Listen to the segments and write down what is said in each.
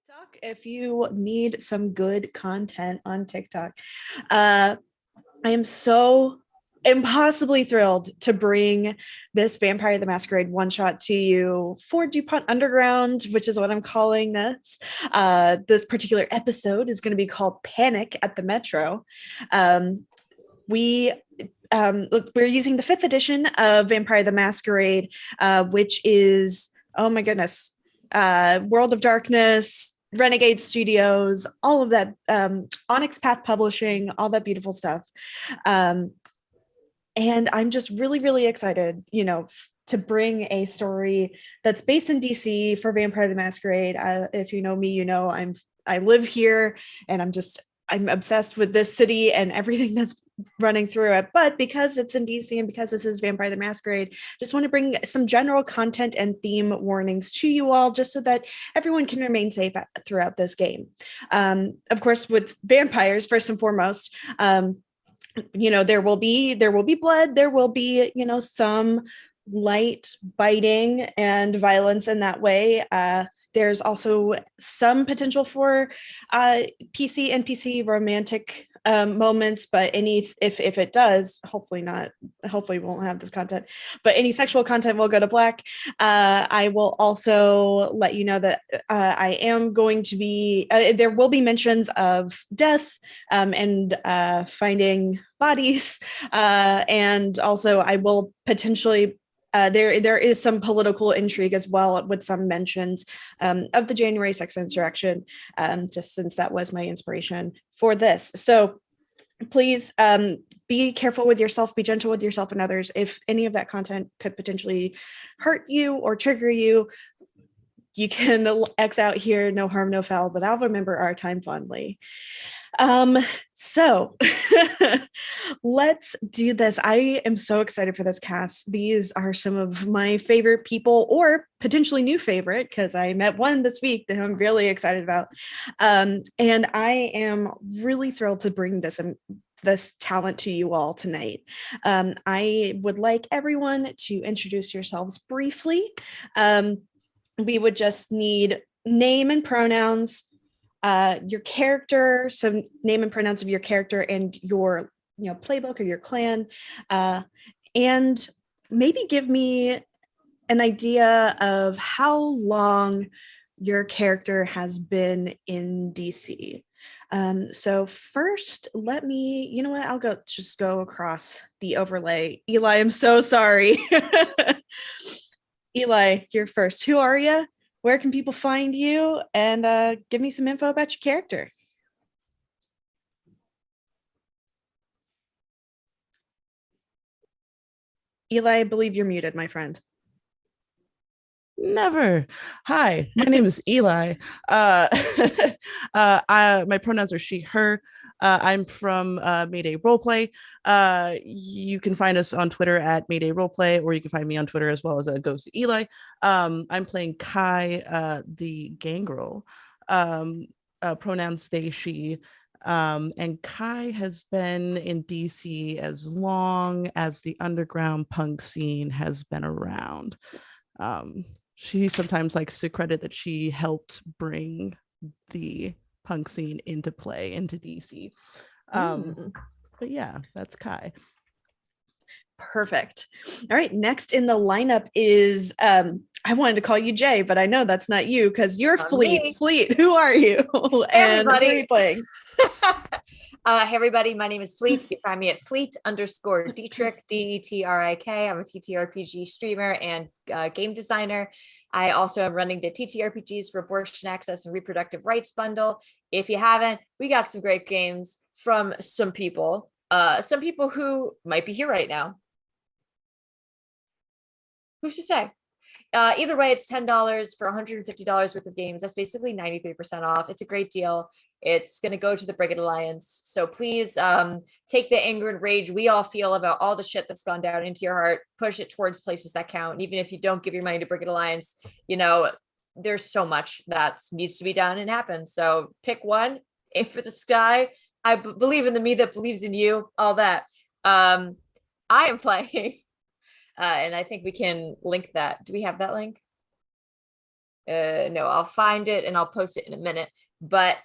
TikTok if you need some good content on TikTok. I am so impossibly thrilled to bring this Vampire the Masquerade one shot to you for Dupont Underground, which is what I'm calling this. This particular episode is going to be called Panic at the Metro. Um, we we're using the 5th edition of Vampire the Masquerade, which is, oh my goodness, World of Darkness, Renegade Studios, all of that, Onyx Path Publishing, all that beautiful stuff. Um, and I'm just really, really excited, to bring a story that's based in DC for Vampire the Masquerade. If you know me, I live here, and I'm obsessed with this city and everything that's running through it. But because it's in DC and because this is Vampire the Masquerade, just want to bring some general content and theme warnings to you all, just so that everyone can remain safe throughout this game. Of course, with vampires, first and foremost, there will be blood, there will be, some light biting and violence in that way. There's also some potential for PC NPC romantic moments, but if it does, hopefully not, hopefully we won't have this content, but any sexual content will go to black. I will also let you know that I am going to be there will be mentions of death and finding bodies, and also I will potentially there is some political intrigue as well, with some mentions of the January 6th insurrection, just since that was my inspiration for this. So please be careful with yourself, be gentle with yourself and others. If any of that content could potentially hurt you or trigger you, you can X out here, no harm, no foul, but I'll remember our time fondly. So let's do this. I am so excited for this cast. These are some of my favorite people, or potentially new favorite, because I met one this week that I'm really excited about. And I am really thrilled to bring this talent to you all tonight. I would like everyone to introduce yourselves briefly. We would just need name and pronouns, your character, some name and pronouns of your character and your playbook or your clan, and maybe give me an idea of how long your character has been in DC. So first, let me, I'll go across the overlay. Eli, I'm so sorry. Eli, you're first. Who are you? Where can people find you? And give me some info about your character. Eli, I believe you're muted, my friend. Never. Hi, my name is Eli. My pronouns are she, her. I'm from Mayday Roleplay. You can find us on Twitter at Mayday Roleplay, or you can find me on Twitter as well as Ghost Eli. I'm playing Kai, the gangrel. Pronouns they, she. And Kai has been in DC as long as the underground punk scene has been around. She sometimes likes to credit that she helped bring the punk scene into play into DC. But yeah, that's Kai. Perfect. All right, next in the lineup is I wanted to call you Jay, but I know that's not you because you're Fleet. Me. Fleet, who are you? Hey, and everybody. who are you playing? Hey everybody, my name is Fleet. You can find me at Fleet_Dietrich, Detrik. I'm a TTRPG streamer and game designer. I also am running the TTRPGs for Abortion Access and Reproductive Rights Bundle. If you haven't, we got some great games from some people who might be here right now. Who's to say? Either way, it's $10 for $150 worth of games. That's basically 93% off. It's a great deal. It's going to go to the Brigade Alliance. So please take the anger and rage we all feel about all the shit that's gone down into your heart, push it towards places that count. And even if you don't give your money to Brigade Alliance, there's so much that needs to be done and happen. So pick one, aim for the sky. I believe in the me that believes in you, all that. I am playing, and I think we can link that. Do we have that link? No, I'll find it and I'll post it in a minute. But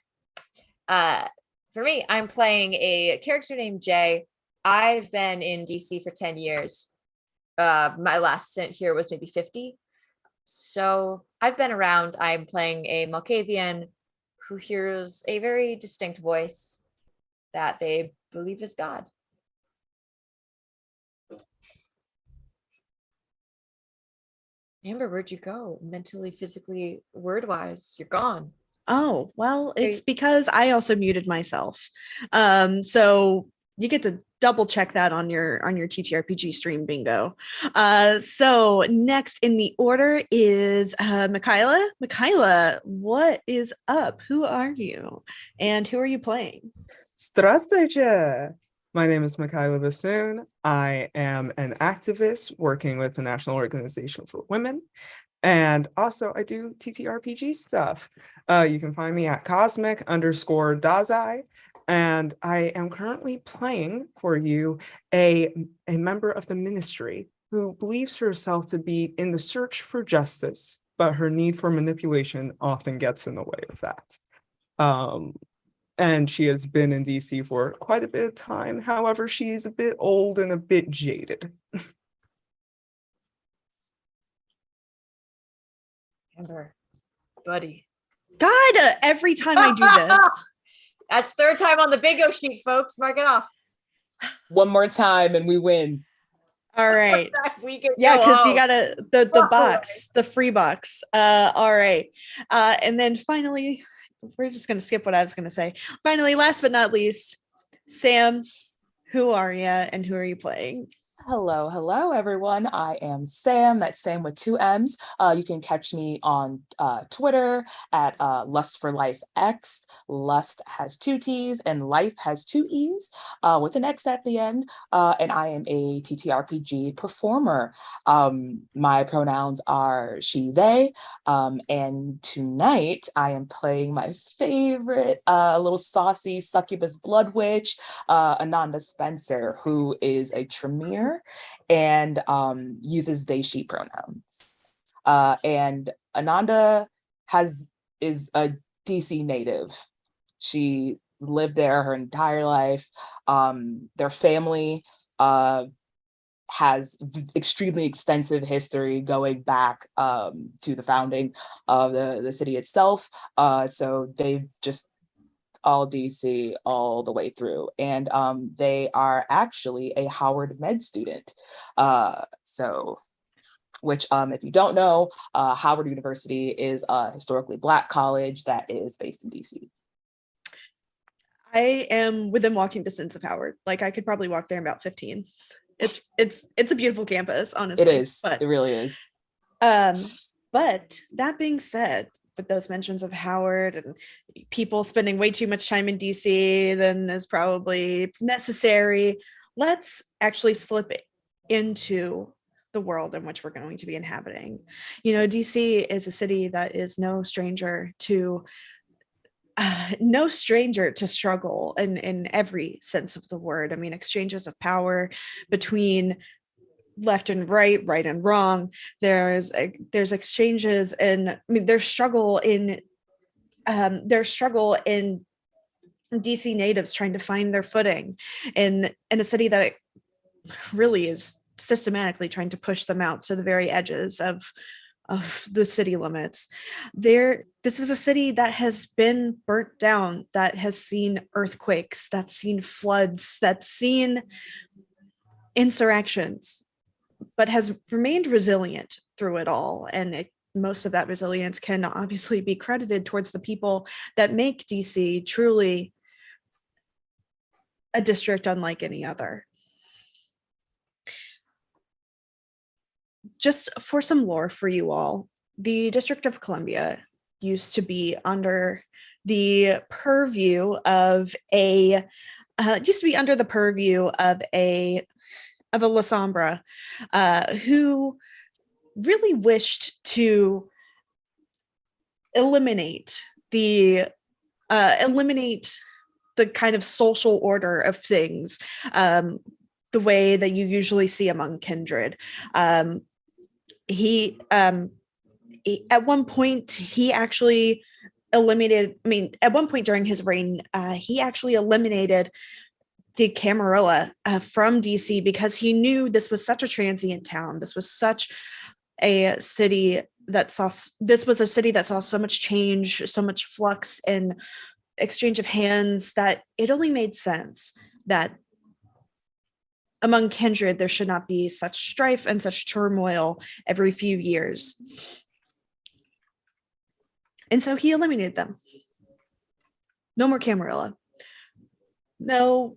for me, I'm playing a character named Jay. I've been in DC for 10 years. My last stint here was maybe 50. So I've been around. I'm playing a Malkavian who hears a very distinct voice that they believe is God. Amber, where'd you go? Mentally, physically, word-wise, you're gone. Oh, well, it's because I also muted myself. So you get to double check that on your TTRPG stream, bingo. So next in the order is Michaela. Michaela, what is up? Who are you? And who are you playing? Здравствуйте! My name is Michaela Bethune. I am an activist working with the National Organization for Women. And also I do TTRPG stuff. You can find me at cosmic_Dazai. And I am currently playing for you a member of the ministry who believes herself to be in the search for justice, but her need for manipulation often gets in the way of that. And she has been in DC for quite a bit of time. However, she's a bit old and a bit jaded. Amber, buddy. God, every time I do this. That's third time on the bingo sheet, folks. Mark it off. One more time and we win. All right. We can Yeah, go because home. you gotta the box, the free box. All right. And then finally, we're just gonna skip what I was gonna say. Finally, last but not least, Sam, who are you and who are you playing? Hello, everyone. I am Sam. That's Sam with 2 M's. You can catch me on Twitter at Lust for Life X. Lust has 2 T's and life has 2 E's with an X at the end. And I am a TTRPG performer. My pronouns are she, they. And tonight I am playing my favorite little saucy succubus blood witch, Ananda Spencer, who is a Tremere and uses they, she pronouns. And Ananda is a DC native. She lived there her entire life. Their family has extremely extensive history going back to the founding of the city itself. So they've just all DC all the way through. And they are actually a Howard Med student. Which if you don't know, Howard University is a historically Black college that is based in DC. I am within walking distance of Howard. Like I could probably walk there in about 15. It's a beautiful campus, honestly. It is. But it really is. But that being said, with those mentions of Howard and people spending way too much time in DC than is probably necessary, let's actually slip into the world in which we're going to be inhabiting. You know, DC is a city that is no stranger to struggle in every sense of the word. I mean, exchanges of power between left and right and wrong. There's exchanges, and I mean there's struggle in DC natives trying to find their footing in a city that really is systematically trying to push them out to the very edges of the city limits. This is a city that has been burnt down, that has seen earthquakes, that's seen floods, that's seen insurrections, but has remained resilient through it all. And most of that resilience can obviously be credited towards the people that make DC truly a district unlike any other. Just for some lore for you all, the District of Columbia used to be under the purview of a La Sombra, who really wished to eliminate the kind of social order of things, the way that you usually see among kindred. at one point he actually eliminated, I mean, at one point during his reign, he actually eliminated the Camarilla from DC because he knew this was such a transient town. This was such a city that saw so much change, so much flux and exchange of hands, that it only made sense that among kindred there should not be such strife and such turmoil every few years. And so he eliminated them. No more Camarilla. No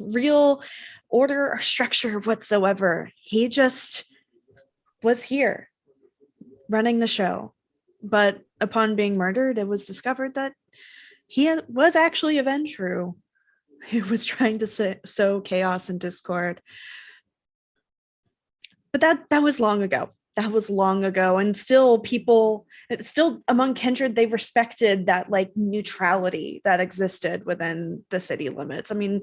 real order or structure whatsoever. He just was here running the show. But upon being murdered, it was discovered that he was actually a Ventrue who was trying to sow chaos and discord. But that was long ago. That was long ago. And still among kindred, they respected that like neutrality that existed within the city limits. I mean,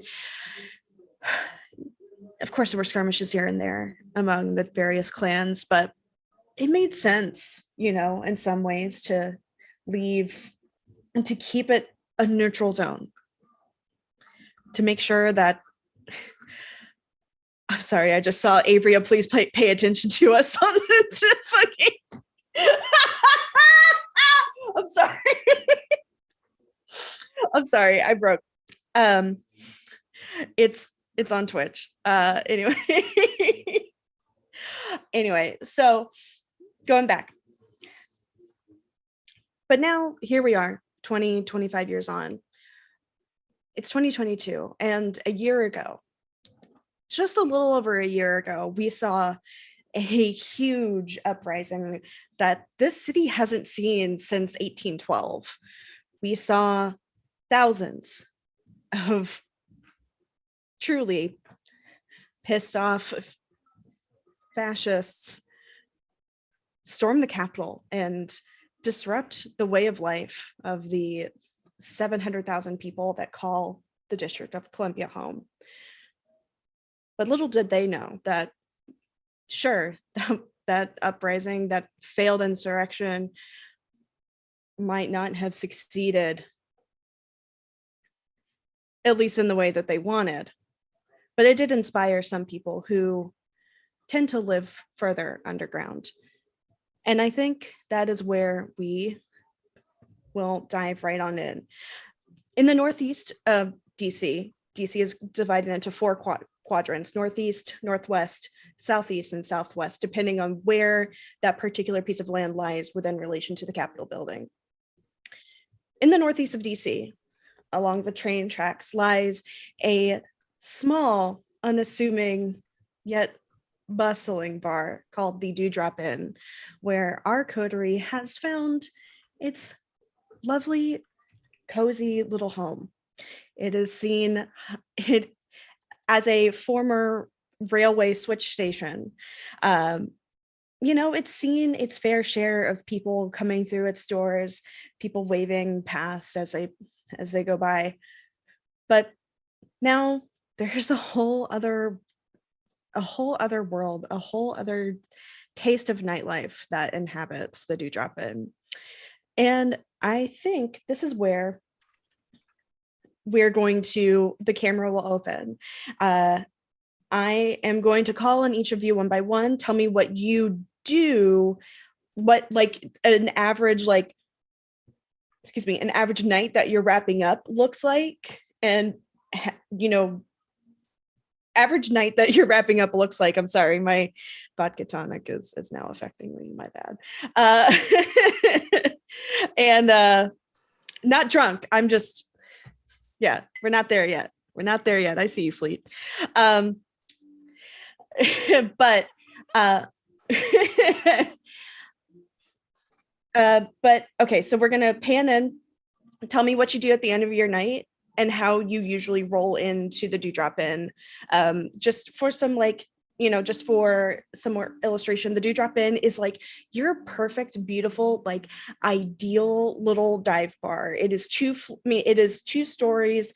of course there were skirmishes here and there among the various clans, but it made sense, in some ways to leave and to keep it a neutral zone, to make sure that I'm sorry, I just saw Abria. Please pay attention to us on the fucking. I'm sorry. I'm sorry. I broke. It's on Twitch. Anyway, so going back. But now here we are, 25 years on. It's 2022, and a year ago, just a little over a year ago, we saw a huge uprising that this city hasn't seen since 1812. We saw thousands of truly pissed off fascists storm the Capitol and disrupt the way of life of the 700,000 people that call the District of Columbia home. But little did they know that, sure, that uprising, that failed insurrection might not have succeeded, at least in the way that they wanted. But it did inspire some people who tend to live further underground. And I think that is where we will dive right on in. In the northeast of DC is divided into four quadrants: northeast, northwest, southeast, and southwest, depending on where that particular piece of land lies within relation to the Capitol building. In the northeast of DC, along the train tracks, lies a small, unassuming, yet bustling bar called the Dewdrop Inn, where our coterie has found its lovely, cozy little home. It is seen as a former railway switch station. It's seen its fair share of people coming through its doors, people waving past as they go by. But now there's a whole other world, a whole other taste of nightlife that inhabits the Dewdrop Inn. And I think this is where the camera will open. I am going to call on each of you one by one. Tell me what you do, what like an average night that you're wrapping up looks like. And, average night that you're wrapping up looks like. I'm sorry, my vodka tonic is now affecting me, my bad. And not drunk. I'm just, yeah, we're not there yet. I see you, Fleet. But okay, so we're gonna pan in. Tell me what you do at the end of your night and how you usually roll into the Dewdrop Inn. Just for some just for some more illustration, the Dewdrop Inn is like your perfect, beautiful, like ideal little dive bar. It is two stories,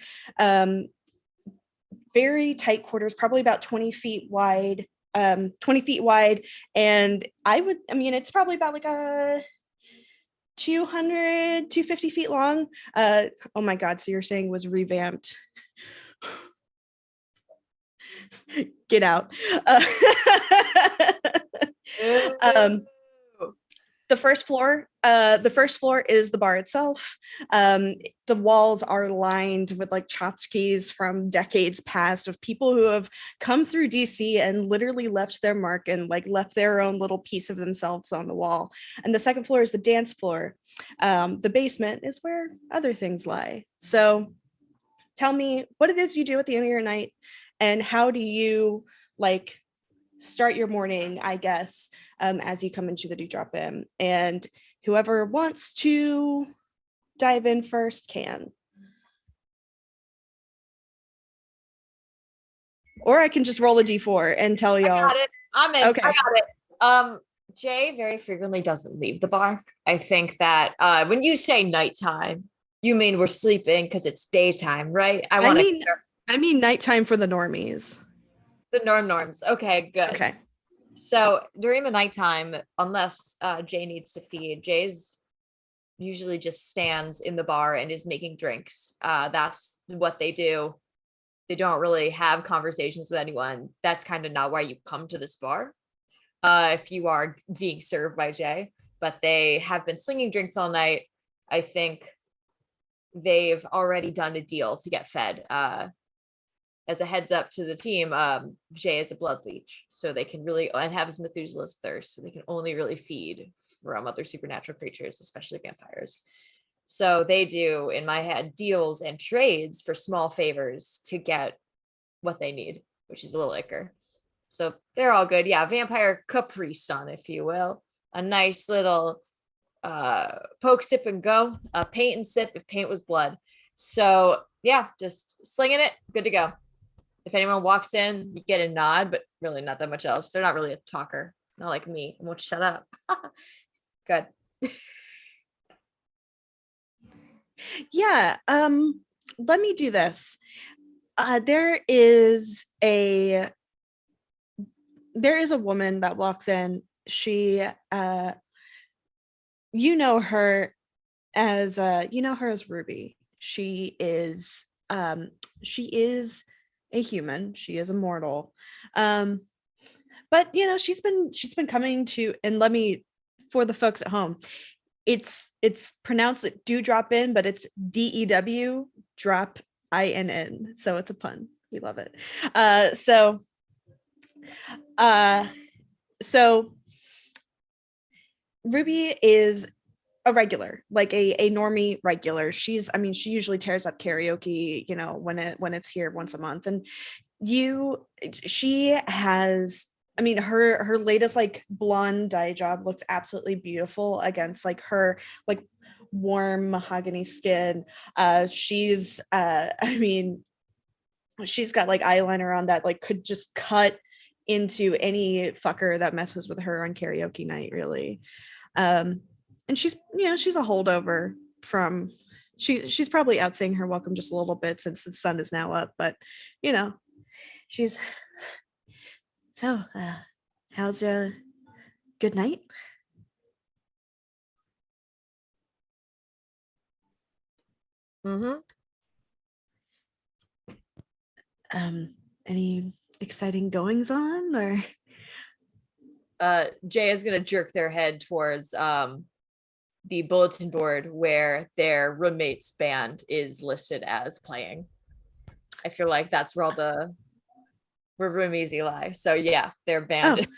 very tight quarters, probably about 20 feet wide 20 feet wide, and it's probably about like a 250 feet long. Oh my God. So you're saying it was revamped. Get out. The first floor is the bar itself. The walls are lined with like tchotchkes from decades past of people who have come through DC and literally left their mark and like left their own little piece of themselves on the wall. And the second floor is the dance floor. The basement is where other things lie. So tell me what it is you do at the end of your night, and how do you like start your morning, I guess, as you come into the Dewdrop Inn. And whoever wants to dive in first can. Or I can just roll a d4 and tell y'all. I got it. I'm in. Okay. I got it. Jay very frequently doesn't leave the bar. I think that when you say nighttime, you mean we're sleeping because it's daytime, right? I mean nighttime for the normies. The norms. Okay, good. Okay. So during the nighttime, unless Jay needs to feed, Jay's usually just stands in the bar and is making drinks. That's what they do. They don't really have conversations with anyone. That's kind of not why you come to this bar. If you are being served by Jay, but they have been slinging drinks all night. I think they've already done a deal to get fed. As a heads up to the team, Jay is a blood leech, so they can really, and have his Methuselah's thirst, so they can only really feed from other supernatural creatures, especially vampires. So they do, in my head, deals and trades for small favors to get what they need, which is a little liquor. So they're all good. Yeah, vampire Capri Sun, if you will. A nice little poke, sip, and go. Paint and sip if paint was blood. So yeah, just slinging it, good to go. If anyone walks in, you get a nod, but really not that much else. They're not really a talker, not like me. I won't shut up. Good. Yeah. Let me do this. There is a woman that walks in. She you know her as Ruby. She is a human. She is immortal. But she's been coming to, and let me, for the folks at home, it's pronounced Dewdrop Inn, but it's DEW drop INN. So it's a pun. We love it. So Ruby is a regular, like a normie regular. She usually tears up karaoke, when it's here once a month. And she has, her latest like blonde dye job looks absolutely beautiful against like her like warm mahogany skin. She's got like eyeliner on that like could just cut into any fucker that messes with her on karaoke night, really. And she's a holdover from, she's probably out saying her welcome just a little bit since the sun is now up, but she's so how's a good night? Any exciting goings on, or Jay is gonna jerk their head towards the bulletin board where their roommate's band is listed as playing. I feel like that's where all where Room Easy lie. So yeah, their band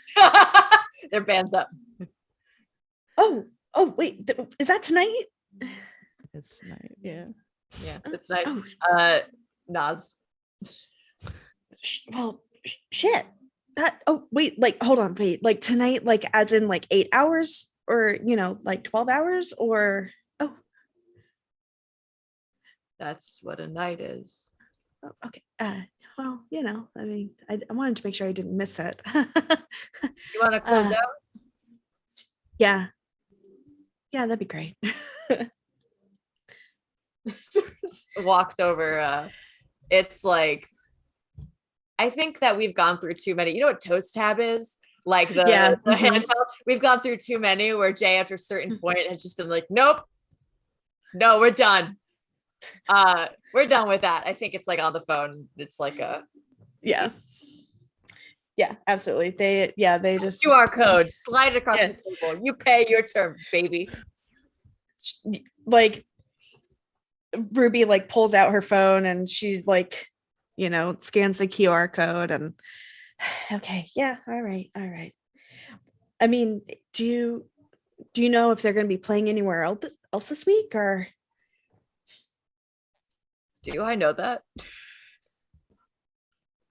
their band's up. Oh wait, is that tonight? It's tonight. Yeah, it's tonight. Nods. Well, shit. That, wait, like, hold on, wait, like tonight, like as in like 8 hours, or like 12 hours, or that's what a night is. Okay. Well, I wanted to make sure I didn't miss it. You want to close out? Yeah, that'd be great. Walks over. It's like I think that we've gone through too many. You know what Toast Tab is? Like the Mhm. handheld. We've gone through too many where Jay, after a certain point, has just been like, nope, no, we're done. We're done with that. I think it's like on the phone. It's like a Yeah. Yeah, absolutely. They just QR code, slide it across Yeah. the table. You pay your terms, baby. like Ruby like pulls out her phone and she like, scans the QR code and okay, yeah, all right. I mean, do you know if they're going to be playing anywhere else this week or? Do I know that?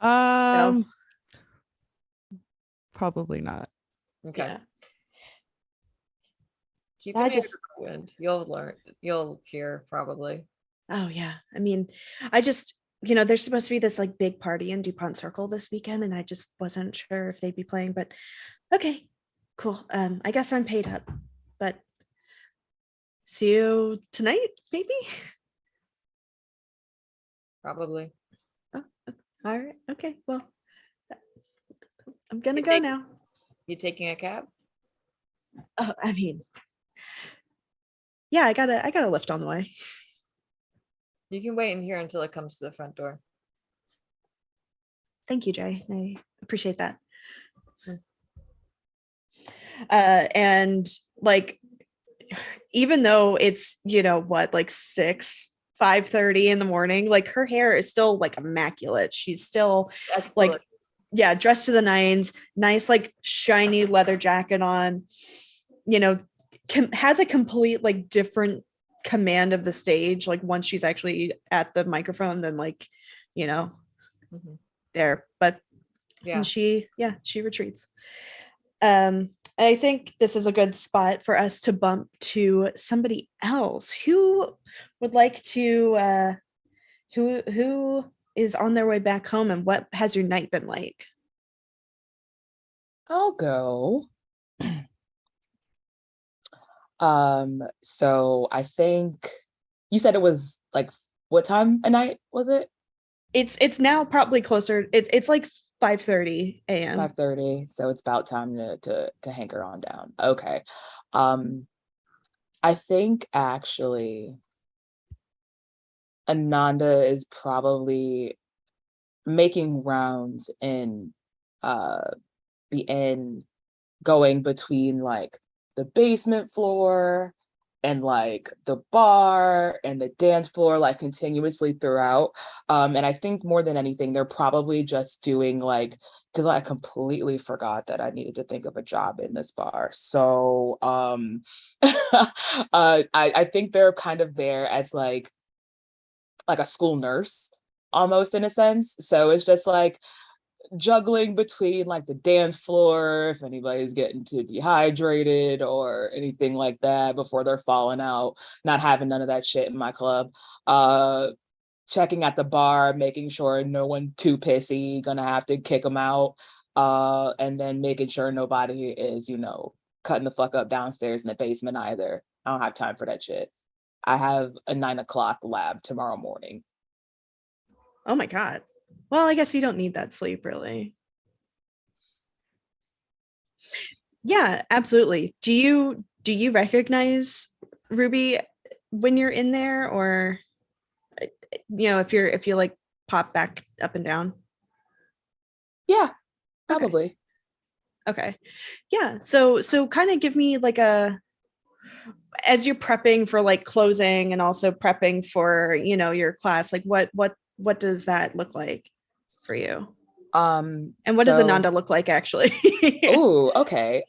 No. Probably not. Okay. Yeah. Keep I an ear just- to the wind. You'll learn. You'll hear probably. Oh yeah. I mean, I just, there's supposed to be this like big party in Dupont Circle this weekend, and I just wasn't sure if they'd be playing, but okay, cool. I guess I'm paid up, but see you tonight, maybe? Probably. Oh, all right. Okay. Well, I'm gonna You go take- now. You taking a cab? Oh, I mean, yeah, I got a lift on the way. You can wait in here until it comes to the front door. Thank you, Jay. I appreciate that. Mm. And like, even though it's, like 5:30 in the morning, like her hair is still like immaculate. She's still Excellent. like, yeah, dressed to the nines, nice, like shiny leather jacket on, has a complete like different command of the stage. Like once she's actually at the microphone, then like, Mhm. there, but Yeah. and she retreats. I think this is a good spot for us to bump to somebody else who would like to who is on their way back home, and what has your night been like? I'll go. So I think you said it was like, what time at night was it? It's now probably closer. It's like 5:30 a.m. 5:30. So it's about time to hanker on down. Okay. I think actually Ananda is probably making rounds in the inn, going between like the basement floor and like the bar and the dance floor, like continuously throughout. And I think more than anything, they're probably just doing like, because I completely forgot that I needed to think of a job in this bar. So I think they're kind of there as like a school nurse almost, in a sense. So it's just like juggling between like the dance floor, if anybody's getting too dehydrated or anything like that before they're falling out, not having none of that shit in my club. Checking at the bar, making sure no one too pissy, gonna have to kick them out. And then making sure nobody is, cutting the fuck up downstairs in the basement either. I don't have time for that shit. I have a 9:00 lab tomorrow morning. Oh my God. Well, I guess you don't need that sleep, really. Yeah, absolutely. Do you recognize Ruby when you're in there, or if you like pop back up and down? Yeah, probably. Okay. Yeah. So kind of give me like as you're prepping for like closing and also prepping for, your class, like what does that look like for you? And what does Ananda look like actually? Oh, okay.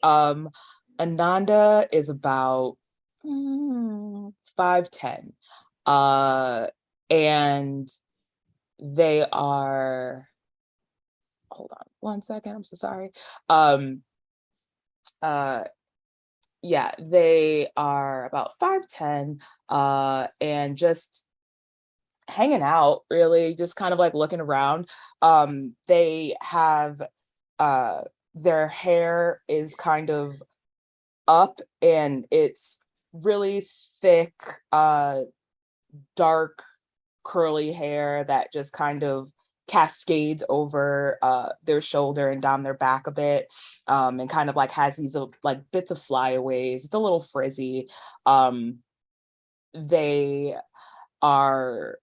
Ananda is about 5'10". And they are, hold on 1 second, I'm so sorry. Yeah, they are about 5'10", and just hanging out, really, just kind of like looking around. They have their hair is kind of up, and it's really thick, dark curly hair that just kind of cascades over their shoulder and down their back a bit, and kind of like has these like bits of flyaways. It's a little frizzy. They are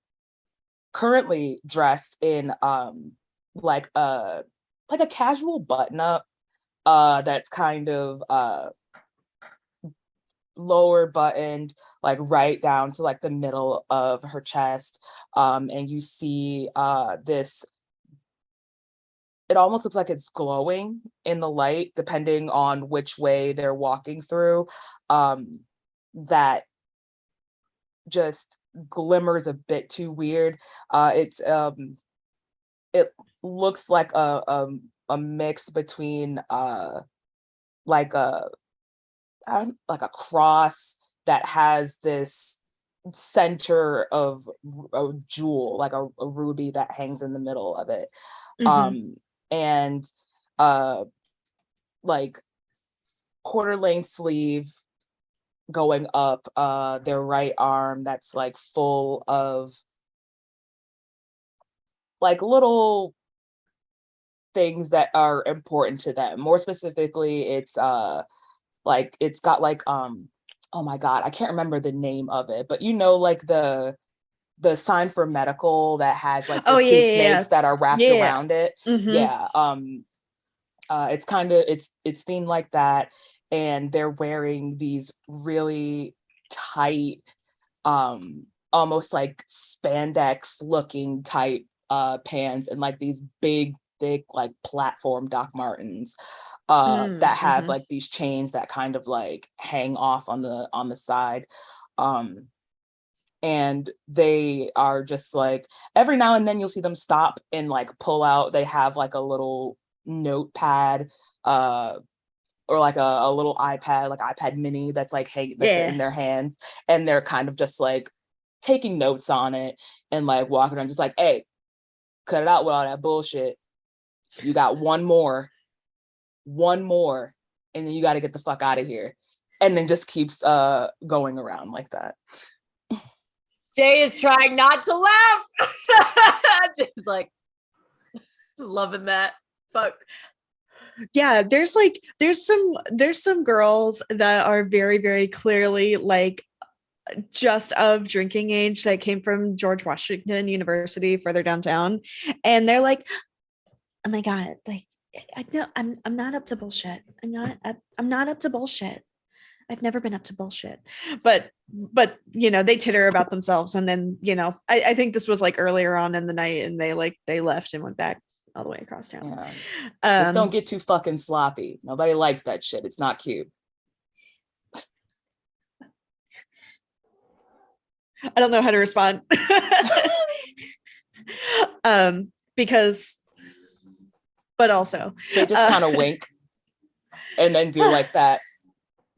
currently dressed in like a casual button up that's kind of lower buttoned, like right down to like the middle of her chest, and you see this, it almost looks like it's glowing in the light depending on which way they're walking through, that just glimmers a bit too weird. It looks like a mix between like a cross that has this center of a jewel, like a ruby that hangs in the middle of it. And like quarter length sleeve going up their right arm that's like full of like little things that are important to them. More specifically, it's like it's got like oh my god, I can't remember the name of it, but you know, like the sign for medical that has like the two snakes that are wrapped around it. It's kind of it's themed like that, and they're wearing these really tight almost like spandex looking type pants, and like these big thick like platform Doc Martens that have like these chains that kind of like hang off on the side. And they are just like, every now and then you'll see them stop and like pull out, they have like a little notepad or like a little iPad, like iPad mini that's like in their hands, and they're kind of just like taking notes on it and like walking around just like, hey, cut it out with all that bullshit. You got one more, and then you got to get the fuck out of here. And then just keeps going around like that. Jay is trying not to laugh. Jay's like loving that. Fuck. Yeah, there's some girls that are very, very clearly like just of drinking age that came from George Washington University further downtown, and they're like, oh my god, like I'm not up to bullshit. I'm not up to bullshit. I've never been up to bullshit. But you know, they titter about themselves, and then, you know, I think this was like earlier on in the night, and they left and went back all the way across town. Yeah. Just don't get too fucking sloppy. Nobody likes that shit. It's not cute. I don't know how to respond. Because, but also they just kind of wink and then do like that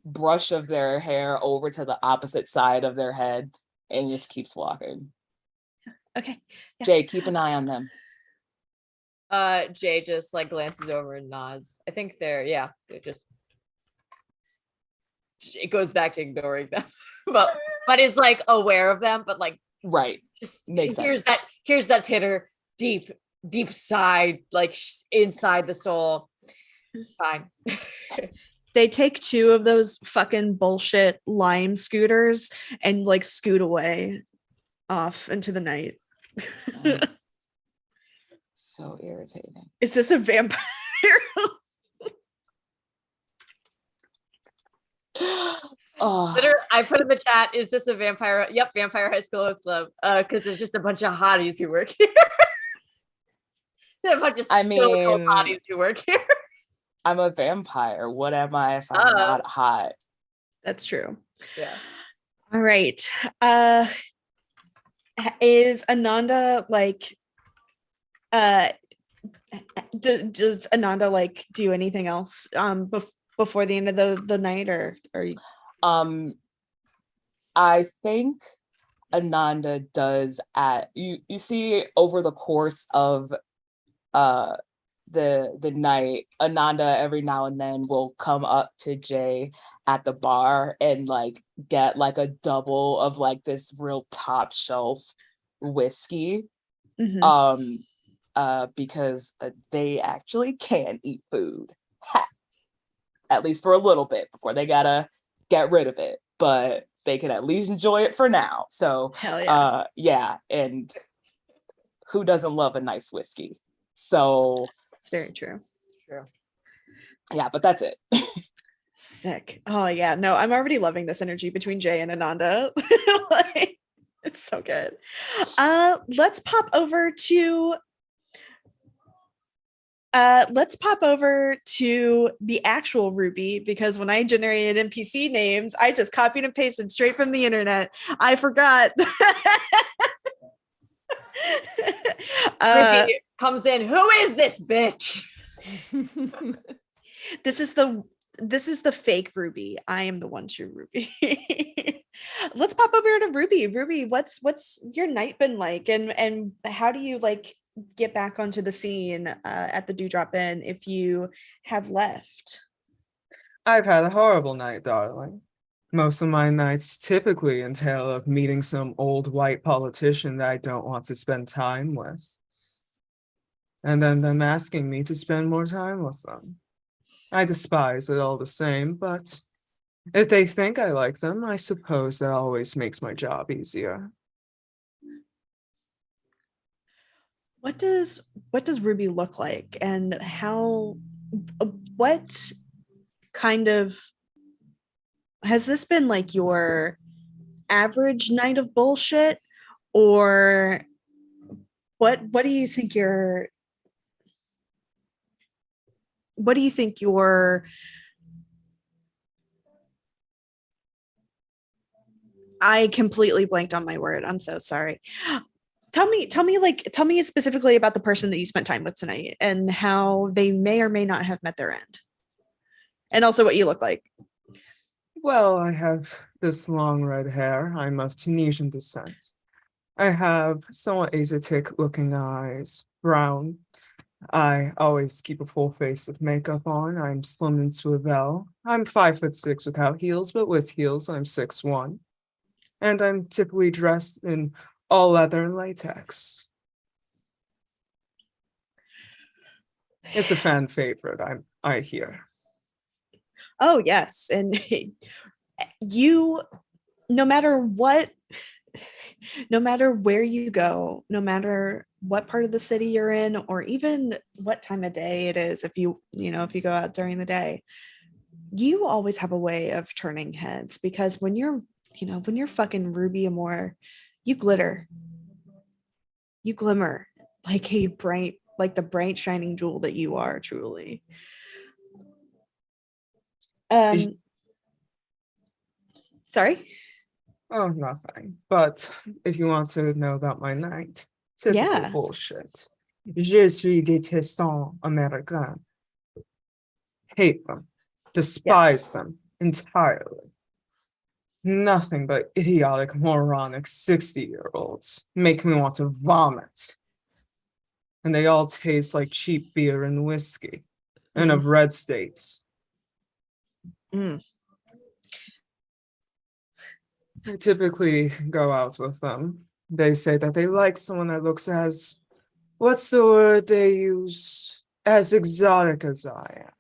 brush of their hair over to the opposite side of their head and just keeps walking. Okay. Yeah. Jay, keep an eye on them. Jay just like glances over and nods. I think they're just, it goes back to ignoring them. but is like aware of them, but like right. Just makes here's sense. Here's that titter deep side, like inside the soul. Fine. They take 2 of those fucking bullshit Lime scooters and like scoot away off into the night. So irritating. Is this a vampire? Oh. Literally, I put in the chat, is this a vampire? Yep, Vampire High School Host Club. Because there's just a bunch of hotties who work here. A bunch of hotties who work here. I'm a vampire. What am I if I'm not hot? That's true. Yeah. All right. Is Ananda like does Ananda like do anything else before the end of the night, or I think Ananda does you see over the course of the night, Ananda every now and then will come up to Jay at the bar and like get like a double of like this real top shelf whiskey. because they actually can eat food. Ha! At least for a little bit before they gotta get rid of it. But they can at least enjoy it for now. So Hell yeah. yeah, and who doesn't love a nice whiskey? So It's very true. True. yeah, but that's it. Sick. Oh yeah. No, I'm already loving this energy between Jay and Ananda. Like, it's so good. Let's pop over to the actual Ruby, because when I generated NPC names, I just copied and pasted straight from the internet. I forgot. Ruby comes in. Who is this bitch? This is the fake Ruby. I am the one true Ruby. Let's pop over to Ruby. Ruby, what's your night been like, and how do you like get back onto the scene at the Dewdrop Inn if you have left? I've had a horrible night, darling. Most of my nights typically entail of meeting some old white politician that I don't want to spend time with. And then them asking me to spend more time with them. I despise it all the same, but if they think I like them, I suppose that always makes my job easier. What does Ruby look like, and what kind of, has this been like your average night of bullshit, or what do you think your I completely blanked on my word. I'm so sorry. Tell me specifically about the person that you spent time with tonight and how they may or may not have met their end. And also what you look like. Well, I have this long red hair. I'm of Tunisian descent. I have somewhat Asiatic looking eyes, brown. I always keep a full face of makeup on. I'm slim and swivel. I'm 5'6" without heels, but with heels, I'm 6'1". And I'm typically dressed in all leather and latex. It's a fan favorite, I hear. Oh yes, and you, no matter where you go, no matter what part of the city you're in, or even what time of day it is, if you go out during the day, you always have a way of turning heads, because when you're fucking Ruby Amore, you glitter, you glimmer like the bright shining jewel that you are, truly. Sorry? Oh, nothing. But if you want to know about my night, typical Yeah. bullshit. Je suis détestant américain. Hate them. Despise them entirely. Nothing but idiotic, moronic 60-year-olds make me want to vomit. And they all taste like cheap beer and whiskey, and of red states. Mm. I typically go out with them. They say that they like someone that looks as, what's the word they use? As exotic as I am.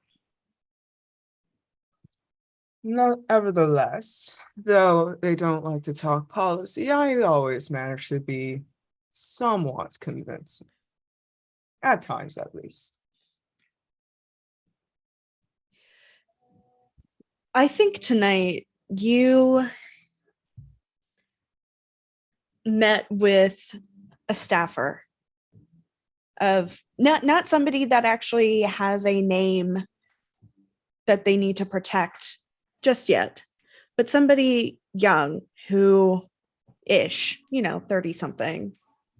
Nevertheless, though they don't like to talk policy, I always manage to be somewhat convincing. At times, at least. I think tonight you met with a staffer of not somebody that actually has a name that they need to protect just yet, but somebody young who ish, 30 something,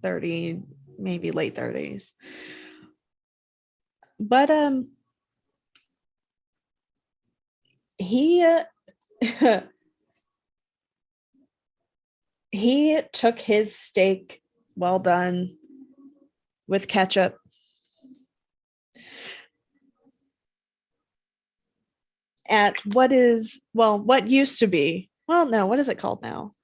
30, maybe late 30s. But he he took his steak well done with ketchup at what used to be, what is it called now?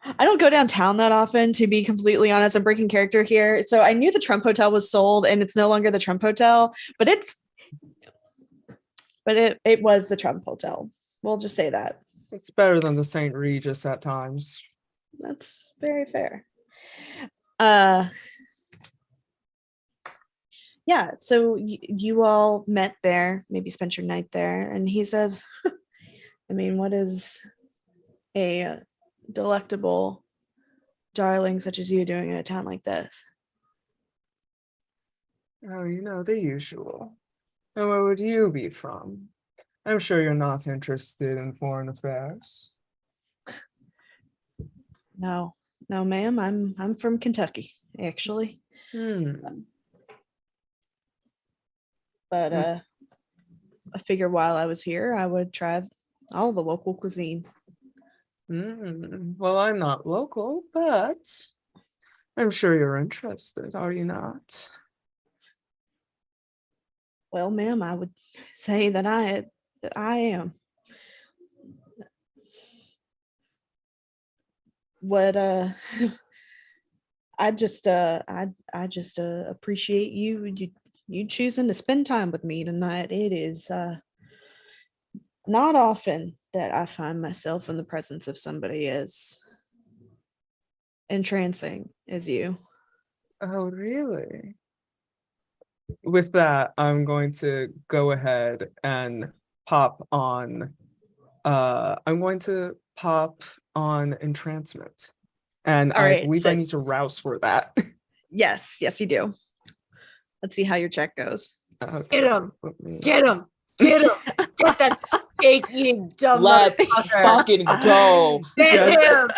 I don't go downtown that often, to be completely honest. I'm breaking character here. So I knew the Trump Hotel was sold and it's no longer the Trump Hotel, but it was the Trump Hotel. We'll just say that. It's better than the St. Regis at times. That's very fair. Yeah, so you all met there, maybe spent your night there, and he says, I mean, what is a delectable darling such as you doing in a town like this? Oh, the usual. And where would you be from? I'm sure you're not interested in foreign affairs. No, ma'am. I'm from Kentucky, actually. But I figure while I was here, I would try all the local cuisine. Well, I'm not local, but I'm sure you're interested, are you not? Well, ma'am, I would say that I am. What I just appreciate you choosing to spend time with me tonight. It is not often that I find myself in the presence of somebody as entrancing as you. Oh, really? With that, I'm going to go ahead and pop on. I'm going to pop on entrancement, and All I right, believe I so- need to rouse for that. Yes, you do. Let's see how your check goes. Okay, Get him. let me- Get him. Get him. Get that steak, you dumb Let's motherfucker. fucking go. Get him.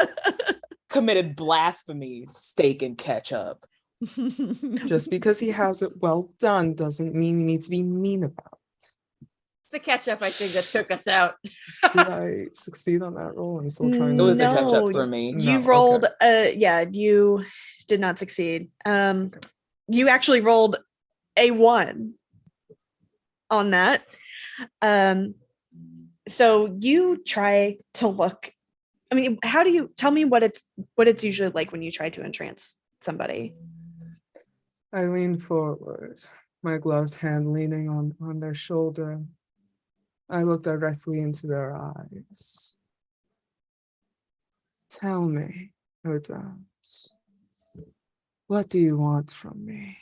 Committed blasphemy, steak and ketchup. Just because he has it well done doesn't mean you need to be mean about It's the ketchup, I think, that took us out. it. Did I succeed on that roll? I'm still trying It to. was a No, ketchup for me. You No, rolled you did not succeed. You actually rolled a 1 on that. So you try to look, I mean, how do you tell me what it's usually like when you try to entrance somebody? I leaned forward, my gloved hand leaning on their shoulder. I looked directly into their eyes. Tell me, Odams, what do you want from me?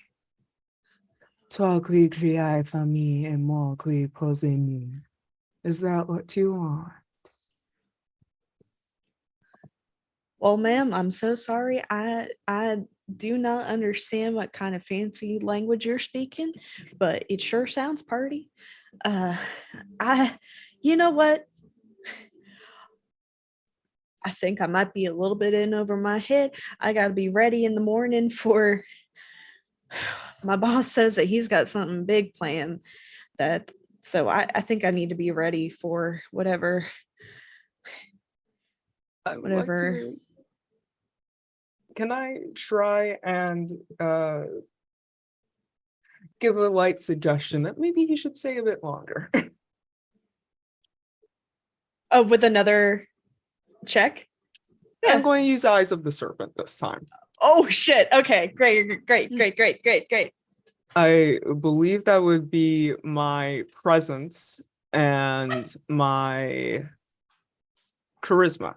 Toi qui criai famille et moi qui pose nu. Is that what you want? Well, ma'am, I'm so sorry. I do not understand what kind of fancy language you're speaking, but it sure sounds pretty. You know what? I think I might be a little bit in over my head. I got to be ready in the morning for my boss says that he's got something big planned, so I think I need to be ready for whatever. Whatever. Can I try and give a light suggestion that maybe he should say a bit longer? Oh, with another check? Yeah. I'm going to use Eyes of the Serpent this time. Oh shit. Okay, great. I believe that would be my presence and my charisma.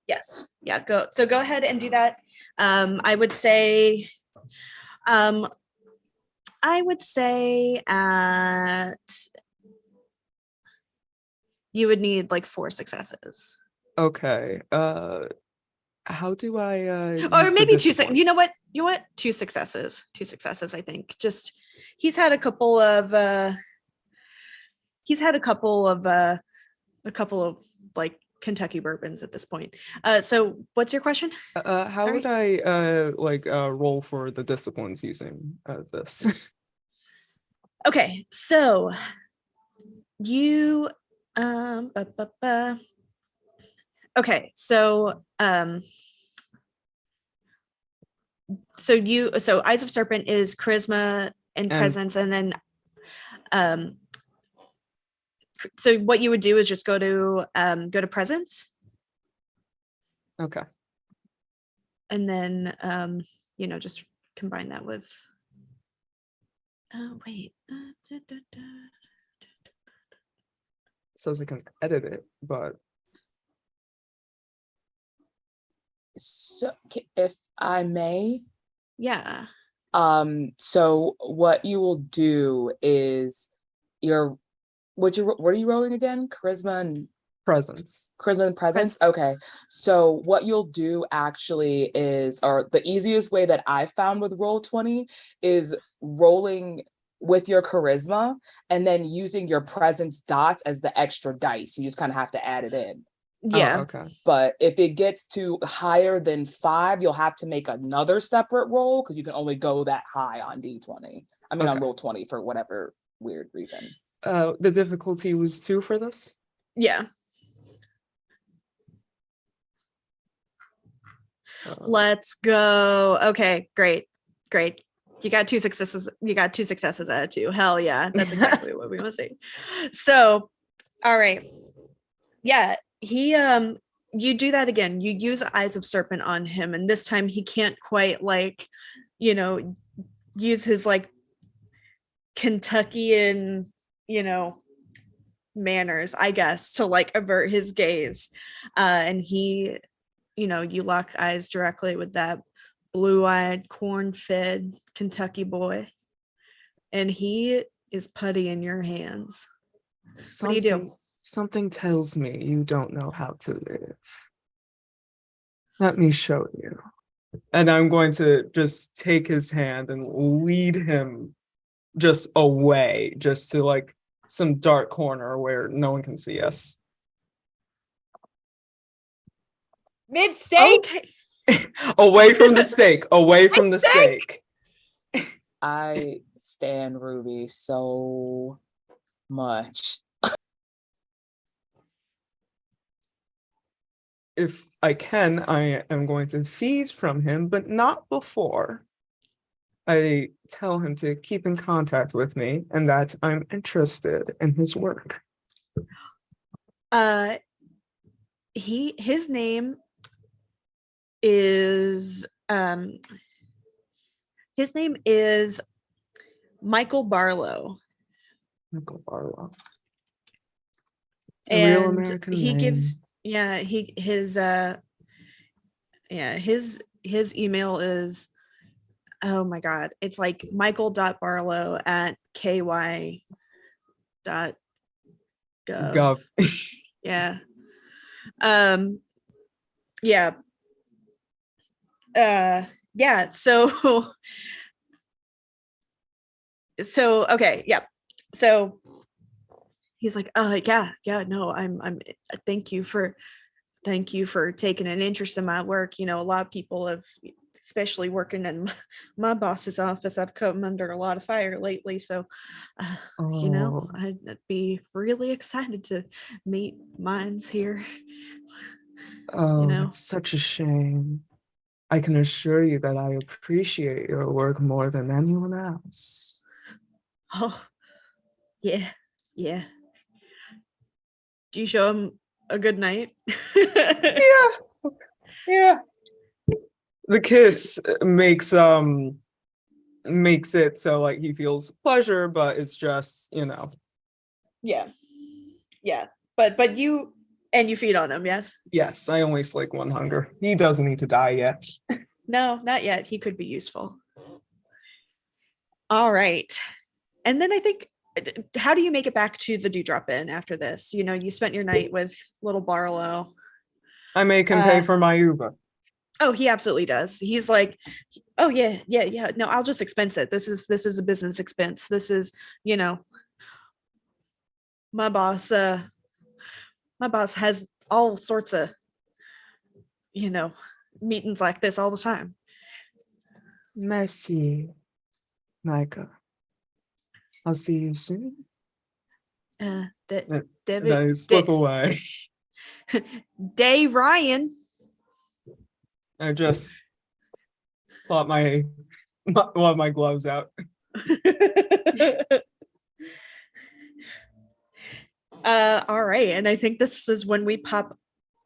Yes. Yeah, go ahead and do that. I would say at you would need like 4 successes. Okay. How do I Or maybe 2 you know what? 2 successes. 2 successes, I think. Just he's had a couple of like Kentucky bourbons at this point. So what's your question? How Sorry? would I roll for the disciplines using this? Okay, so you okay, so so Eyes of Serpent is charisma and presence, and then so what you would do is just go to presence. Okay. And then just combine that with wait. Says I can edit it, but So if I may, Yeah. so what you will do is what are you rolling again? Charisma and presence. presence. Okay. So what you'll do actually is, or the easiest way that I found with Roll20 is rolling with your charisma and then using your presence dots as the extra dice. You just kind of have to add it in. Yeah. Oh, okay. But if it gets to higher than 5, you'll have to make another separate roll because you can only go that high on D20. I mean, on Okay. Roll20 for whatever weird reason. The difficulty was 2 for this? Yeah. Let's go. Okay, great. You got 2 successes. You got 2 successes out of 2. Hell yeah. That's exactly what we want to see. So, all right. Yeah, he you do that again. You use Eyes of Serpent on him, and this time he can't quite use his Kentuckian, manners, I guess, to avert his gaze. And he, you lock eyes directly with that blue-eyed, corn-fed Kentucky boy, and he is putty in your hands. What do you do? Something tells me you don't know how to live. Let me show you. And I'm going to just take his hand and lead him just away, just to some dark corner where no one can see us. Mid-steak. Okay. Away from the stake. Away from the stake. I stand Ruby so much. If I can, I am going to feed from him, but not before I tell him to keep in contact with me and that I'm interested in his work. His name is Michael Barlow. Michael Barlow. A real And American he name. gives his email is, oh my god, it's michael.barlow@ky.gov. Yeah. Yeah. Yeah, so okay, yeah. So he's like, yeah, no, I'm thank you for taking an interest in my work. A lot of people have, especially working in my boss's office, I've come under a lot of fire lately. So, I'd be really excited to meet minds here. Oh, that's such a shame. I can assure you that I appreciate your work more than anyone else. Oh, yeah. Do you show him a good night? Yeah. The kiss makes it so he feels pleasure, but it's just, Yeah. But you feed on him, yes? Yes, I only slake one hunger. He doesn't need to die yet. No, not yet. He could be useful. All right. And then I think, how do you make it back to the Dewdrop Inn after this? You spent your night with little Barlow. I make him pay for my Uber. Oh, he absolutely does. He's like, oh yeah. No, I'll just expense it. This is a business expense. This is, my boss has all sorts of, meetings like this all the time. Merci, Micah. I'll see you soon. And I slip away. Day Ryan. I just plot one of my gloves out. All right, and I think this is when we pop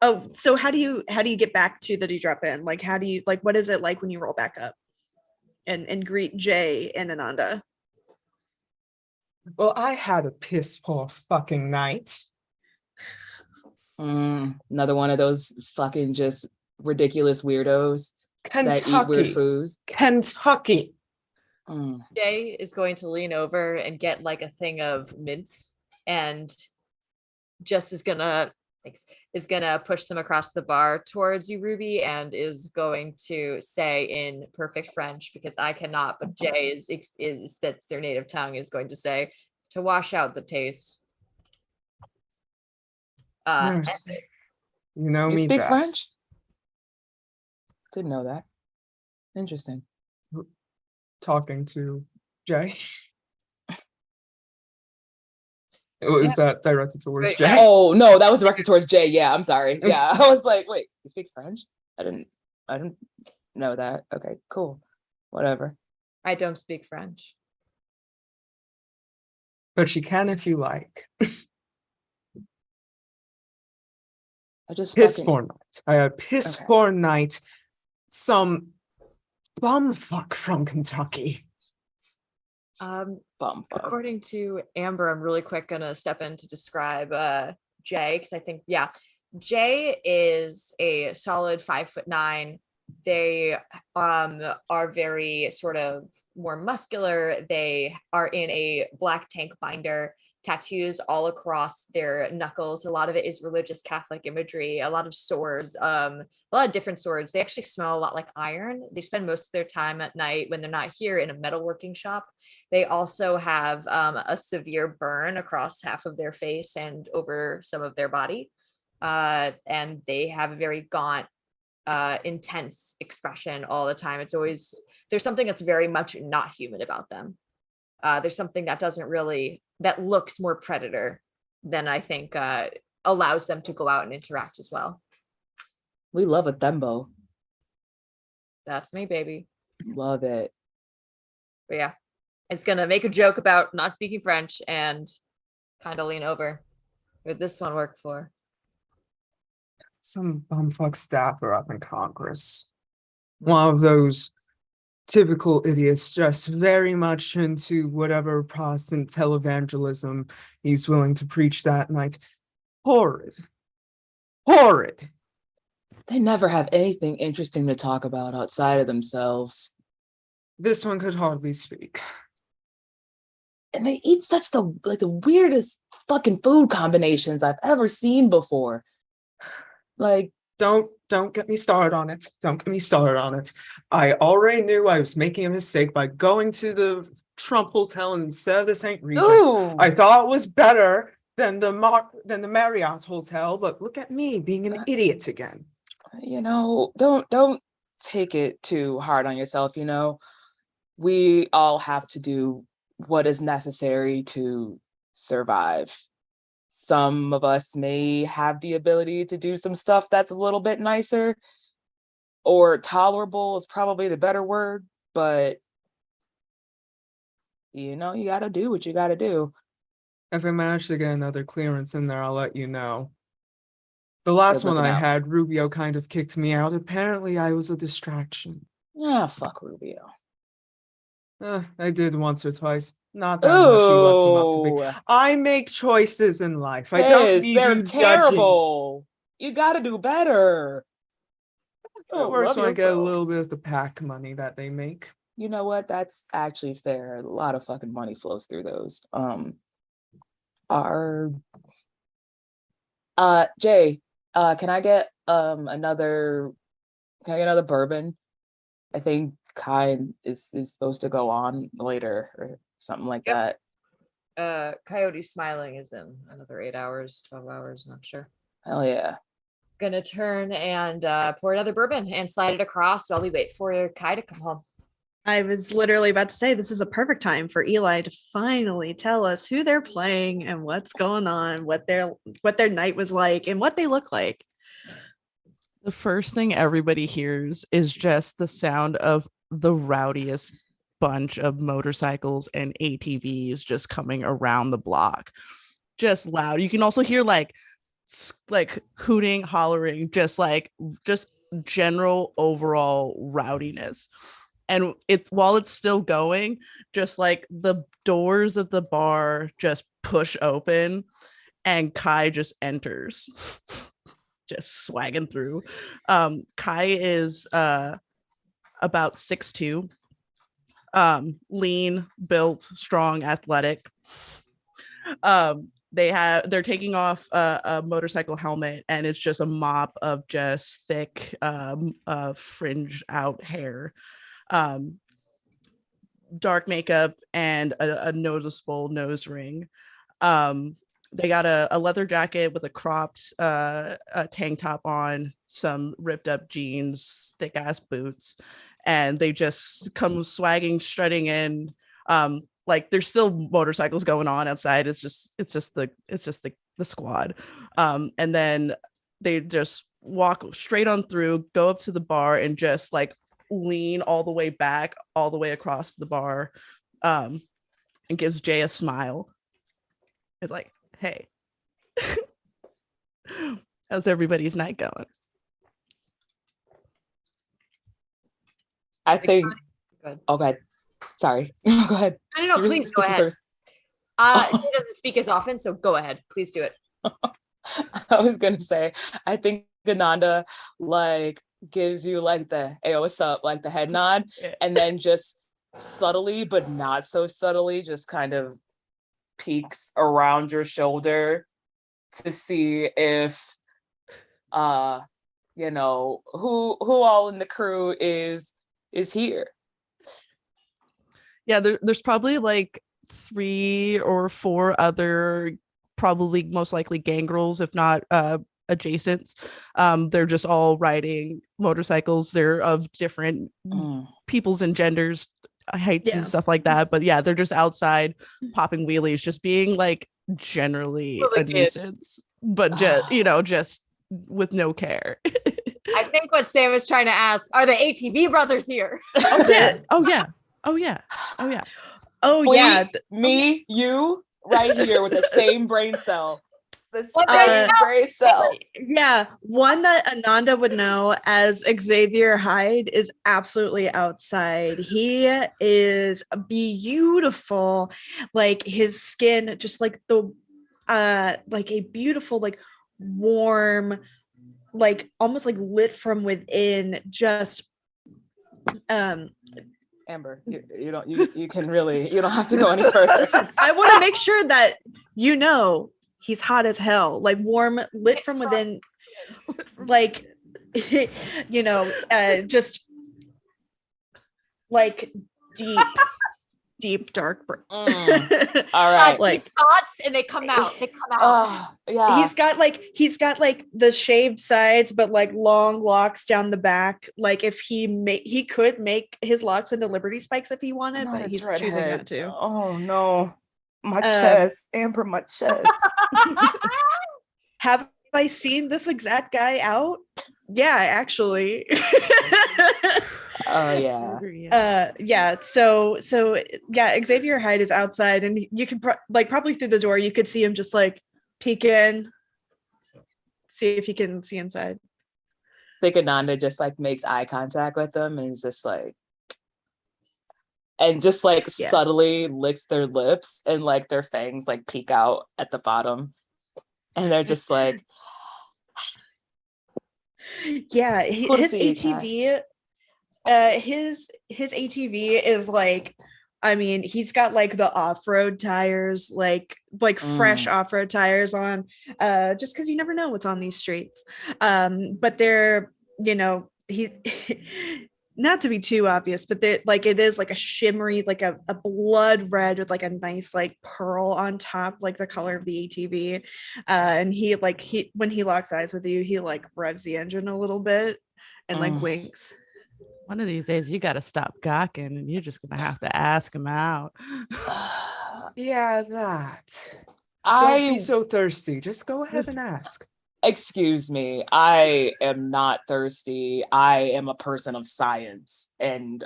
Oh, so how do you get back to the Dewdrop Inn? Like, how do you like? What is it like when you roll back up and greet Jay and Ananda? Well, I had a piss poor fucking night. Another one of those fucking just ridiculous weirdos that eat weird Kentucky. foods. Kentucky. Jay is going to lean over and get like a thing of mints, and just is gonna push them across the bar towards you, Ruby, and is going to say in perfect French, because I cannot, but Jay is that's their native tongue, is going to say, to wash out the taste. Nurse, you know You me speak best. French? Didn't know that. Interesting. Talking to Jay. Was that directed towards Right, Jay? Oh no, that was directed towards Jay. Yeah, I'm sorry. Yeah, I was like, wait, you speak French? I didn't know that. Okay, cool. Whatever. I don't speak French. But you can if you like. I just Piss fucking poor night. I had piss Okay. poor night. Some bumfuck from Kentucky. bum fuck. According to Amber, I'm really quick gonna step in to describe Jay, because I think, yeah, Jay is a solid 5'9". They are very sort of more muscular. They are in a black tank binder, tattoos all across their knuckles. A lot of it is religious Catholic imagery, a lot of swords, a lot of different swords. They actually smell a lot like iron. They spend most of their time at night when they're not here in a metalworking shop. They also have a severe burn across half of their face and over some of their body. And they have a very gaunt, intense expression all the time. It's always, there's something that's very much not human about them. There's something that that looks more predator than I think allows them to go out and interact as well. We love a thembo. That's me, baby. Love it. But yeah, it's gonna make a joke about not speaking French and kind of lean over. Who'd this one work for? Some bumfuck staffer up in Congress. One of those typical idiots, just very much into whatever Protestant televangelism he's willing to preach that night. Horrid. Horrid. They never have anything interesting to talk about outside of themselves. This one could hardly speak. And they eat such the weirdest fucking food combinations I've ever seen before. Like, Don't get me started on it. Don't get me started on it. I already knew I was making a mistake by going to the Trump Hotel instead of the St. Regis. ooh, I thought it was better than the Marriott Hotel, but look at me being an idiot again. you know, don't take it too hard on yourself. You know, we all have to do what is necessary to survive. Some of us may have the ability to do some stuff that's a little bit nicer, or tolerable is probably the better word, but you know, you gotta do what you gotta do. If I manage to get another clearance in there, I'll let you know. The last Good one looking I out. had, Rubio kind of kicked me out. Apparently, I was a distraction. Ah, fuck Rubio. I did once or twice. Not that much. He lets him up to be. Ooh, I make choices in life. I don't Piss, need they're you judging. terrible. You gotta do better. It Oh, works love when I get a yourself. little bit of the PAC money that they make. You know what? That's actually fair. A lot of fucking money flows through those. Our Jay, can I get another bourbon? I think Kai is supposed to go on later or something like Yep. that. Coyote Smiling is in another 8 hours, 12 hours, not sure. Hell yeah. Gonna turn and pour another bourbon and slide it across while we wait for Kai to come home. I was literally about to say this is a perfect time for Eli to finally tell us who they're playing and what's going on, what their night was like, and what they look like. The first thing everybody hears is just the sound of the rowdiest bunch of motorcycles and ATVs just coming around the block. Just loud. You can also hear like like hooting, hollering, just general overall rowdiness. And while it's still going, just like the doors of the bar just push open and Kai just enters, just swagging through. Kai is about 6'2", lean, built, strong, athletic. They're taking off a motorcycle helmet, and it's just a mop of just thick fringe out hair, dark makeup, and a noticeable nose ring. They got a leather jacket with a cropped a tank top on, some ripped up jeans, thick ass boots, and they just come swagging, strutting in. Like there's still motorcycles going on outside. It's just the squad. And then they just walk straight on through, go up to the bar, and just like lean all the way back, all the way across the bar, and gives Jay a smile. It's like, hey, how's everybody's night going? I think. Good. Oh, go ahead. Sorry. Go ahead. No, You were please go speaking ahead. first. He doesn't speak as often, so go ahead. Please do it. I was gonna say, I think Ananda like gives you like the "Hey, what's up?" like the head nod, and then just subtly, but not so subtly, just kind of peeks around your shoulder to see if you know who all in the crew is here. Yeah, there's probably like 3 or 4 other, probably most likely gangrels, if not adjacents. They're just all riding motorcycles. They're of different peoples and genders, heights and stuff like that. But yeah, they're just outside popping wheelies, just being like generally a nuisance, but just with no care. I think what Sam is trying to ask, are the ATV brothers here? Oh yeah. Oh yeah. Oh yeah. Oh yeah. Oh Wait, yeah. me, you, right here with the same brain cell. The What same brain cell. Yeah, one that Ananda would know as Xavier Hyde is absolutely outside. He is beautiful, like his skin, just like the like a beautiful, like warm, like almost like lit from within, just Amber, you can really, you don't have to go any further. listen, I want to make sure that you know he's hot as hell, like warm, lit from within, like just like deep dark All right. like thoughts and they come out. Yeah. he's got like the shaved sides, but like long locks down the back. Like if he could make his locks into Liberty spikes if he wanted, but he's choosing not to. Oh no, my chest, Amber, my chest. Have I seen this exact guy out? Yeah, actually. Oh yeah. So yeah, Xavier Hyde is outside, and you could probably through the door you could see him just like peek in, see if he can see inside. I think Ananda just like makes eye contact with them and is just like, and just like subtly licks their lips, and like their fangs like peek out at the bottom, and they're just like, yeah, his ATV. His ATV is like, I mean, he's got like the off-road tires, like fresh off-road tires on, just because you never know what's on these streets. But they're, he not to be too obvious, but they're like, it is like a shimmery, like a blood red with like a nice like pearl on top, like the color of the ATV. And he when he locks eyes with you, he like revs the engine a little bit and like winks. One of these days you got to stop gawking, and you're just gonna have to ask him out. Yeah, that. Don't be so thirsty. Just go ahead and ask. Excuse me, I am not thirsty. I am a person of science, and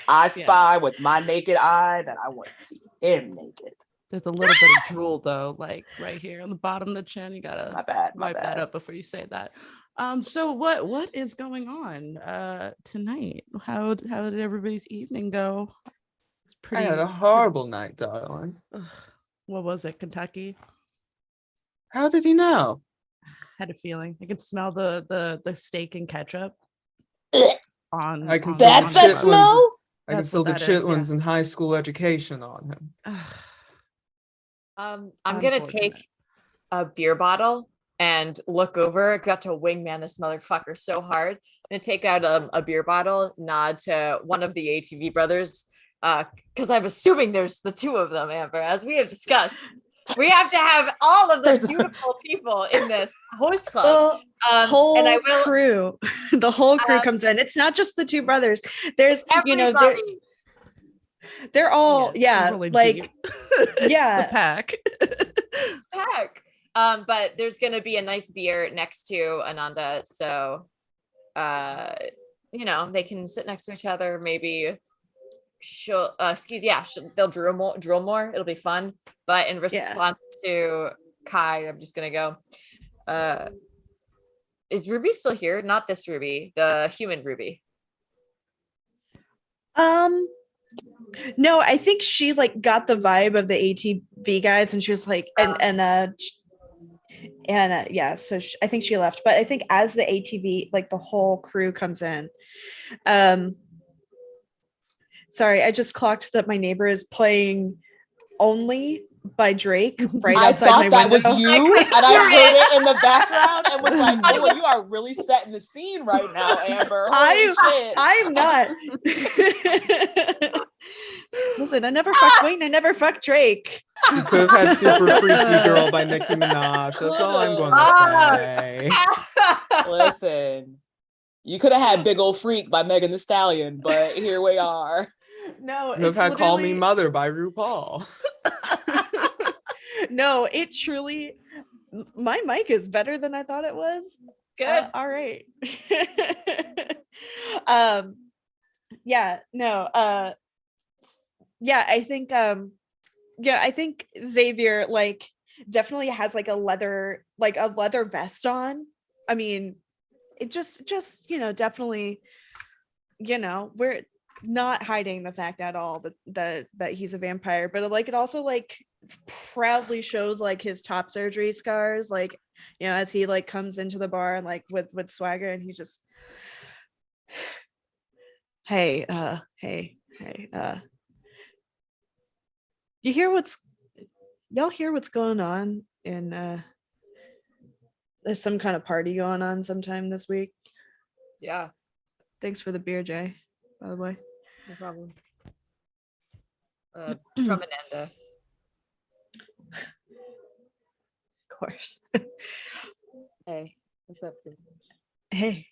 I spy with my naked eye that I want to see him naked. There's a little bit of drool though, like right here on the bottom of the chin. You gotta My wipe that bad. up before you say that. So what is going on tonight? How did everybody's evening go? It's I pretty. had a horrible night, darling. Ugh, what was it? Kentucky? How did you know? Had a feeling. I could smell the steak and ketchup. On I can on- smell That's the that chitlins. smell? I can That's still what the that is, chitlins yeah. in high school education on him. I'm gonna Unfortunate. take a beer bottle and look over. Got to wingman this motherfucker so hard. I'm gonna take out a beer bottle, nod to one of the ATV brothers, because I'm assuming there's the two of them, Amber, as we have discussed. We have to have all of the beautiful people in this host club. The whole and I will crew, the whole crew comes in. It's not just the two brothers. There's, everybody. they're all, really like, deep. It's yeah. the pack. Heck. But there's gonna be a nice beer next to Ananda, so they can sit next to each other. Maybe they'll drool more. It'll be fun. But in response to Kai, I'm just gonna go. Is Ruby still here? Not this Ruby, the human Ruby. No, I think she like got the vibe of the ATV guys, and she was like, so I think she left. But I think as the ATV, like the whole crew comes in, sorry, I just clocked that my neighbor is playing Only by Drake right outside my window. I thought that was you, and I heard it in the background and was like, "Oh, well, you are really setting the scene right now, Amber." Holy shit. I'm not. Listen, I never fucked Wayne. I never fucked Drake. You could have had Super Freaky Girl by Nicki Minaj. That's all I'm going to say. Listen, you could have had Big Ol' Freak by Megan Thee Stallion, but here we are. No, You could have had Call Me Mother by RuPaul. No, it truly, my mic is better than I thought it was. Good. All right. I think Xavier like definitely has like a leather vest on. I mean, it just definitely, we're not hiding the fact at all that he's a vampire, but like it also like proudly shows like his top surgery scars, like as he like comes into the bar and like with swagger, and he just hey y'all hear what's going on in there's some kind of party going on sometime this week. Yeah, thanks for the beer, Jay, by the way. no problem. From Ananda. Of course. Hey, what's up, Steve? Hey.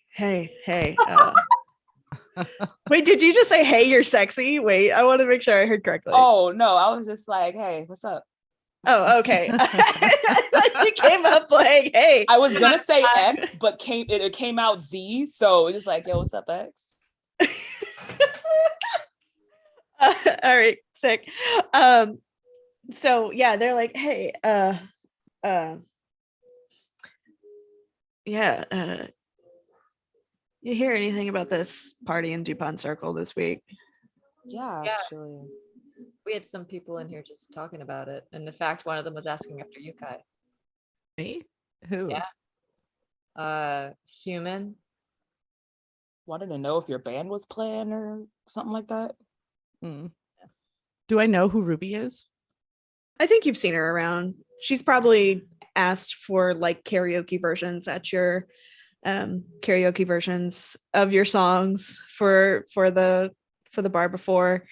Wait, did you just say, hey, you're sexy? Wait, I want to make sure I heard correctly. Oh, no, I was just like, hey, what's up? Oh, okay. I thought you came up like, hey. I was going to say X, but it came out Z. So it's just like, yo, what's up, X? All right, sick. So yeah, they're like, hey, you hear anything about this party in Dupont Circle this week? Yeah, Yeah. actually. We had some people in here just talking about it, and in fact, one of them was asking after you, Kai. Me? Who? Yeah. Human. Wanted to know if your band was playing or something like that. Do I know who Ruby is? I think you've seen her around. She's probably asked for like karaoke versions at your karaoke versions of your songs for the bar before.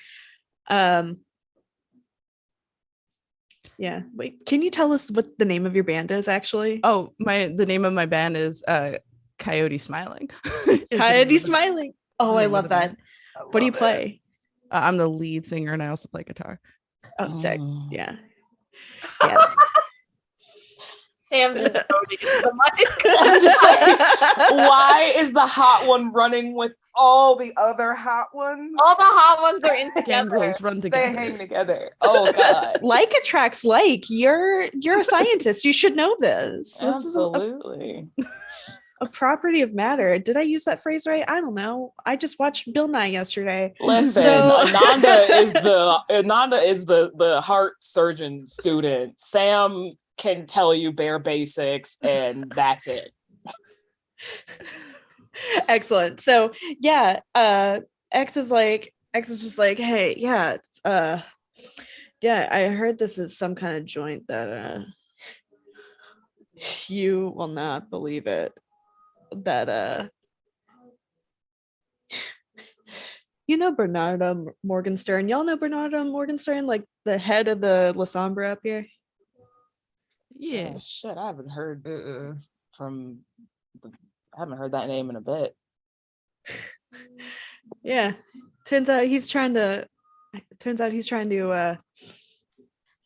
Yeah. Wait, can you tell us what the name of your band is actually? Oh, the name of my band is Coyote Smiling. Coyote Smiling. Oh, I love that. What do you play? I'm the lead singer and I also play guitar. Oh, sick. Yeah. Sam just voted into the mic. I'm just like, why is the hot one running with all the other hot ones? All the hot ones are in together. Gangrels run They together. hang together. Oh god. Like attracts like. You're a scientist. You should know this. This is Absolutely. a property of matter. Did I use that phrase right? I don't know. I just watched Bill Nye yesterday. Listen, So- Ananda is the heart surgeon student. Sam can tell you bare basics, and that's it. Excellent. So yeah, X is just like, hey, yeah, yeah, I heard this is some kind of joint that you will not believe it. That you know Bernardo Morgenstern. Y'all know Bernardo Morgenstern, like the head of the La Sombra up here? Yeah. Oh, shit, I haven't heard I haven't heard that name in a bit. Yeah. Turns out he's trying to I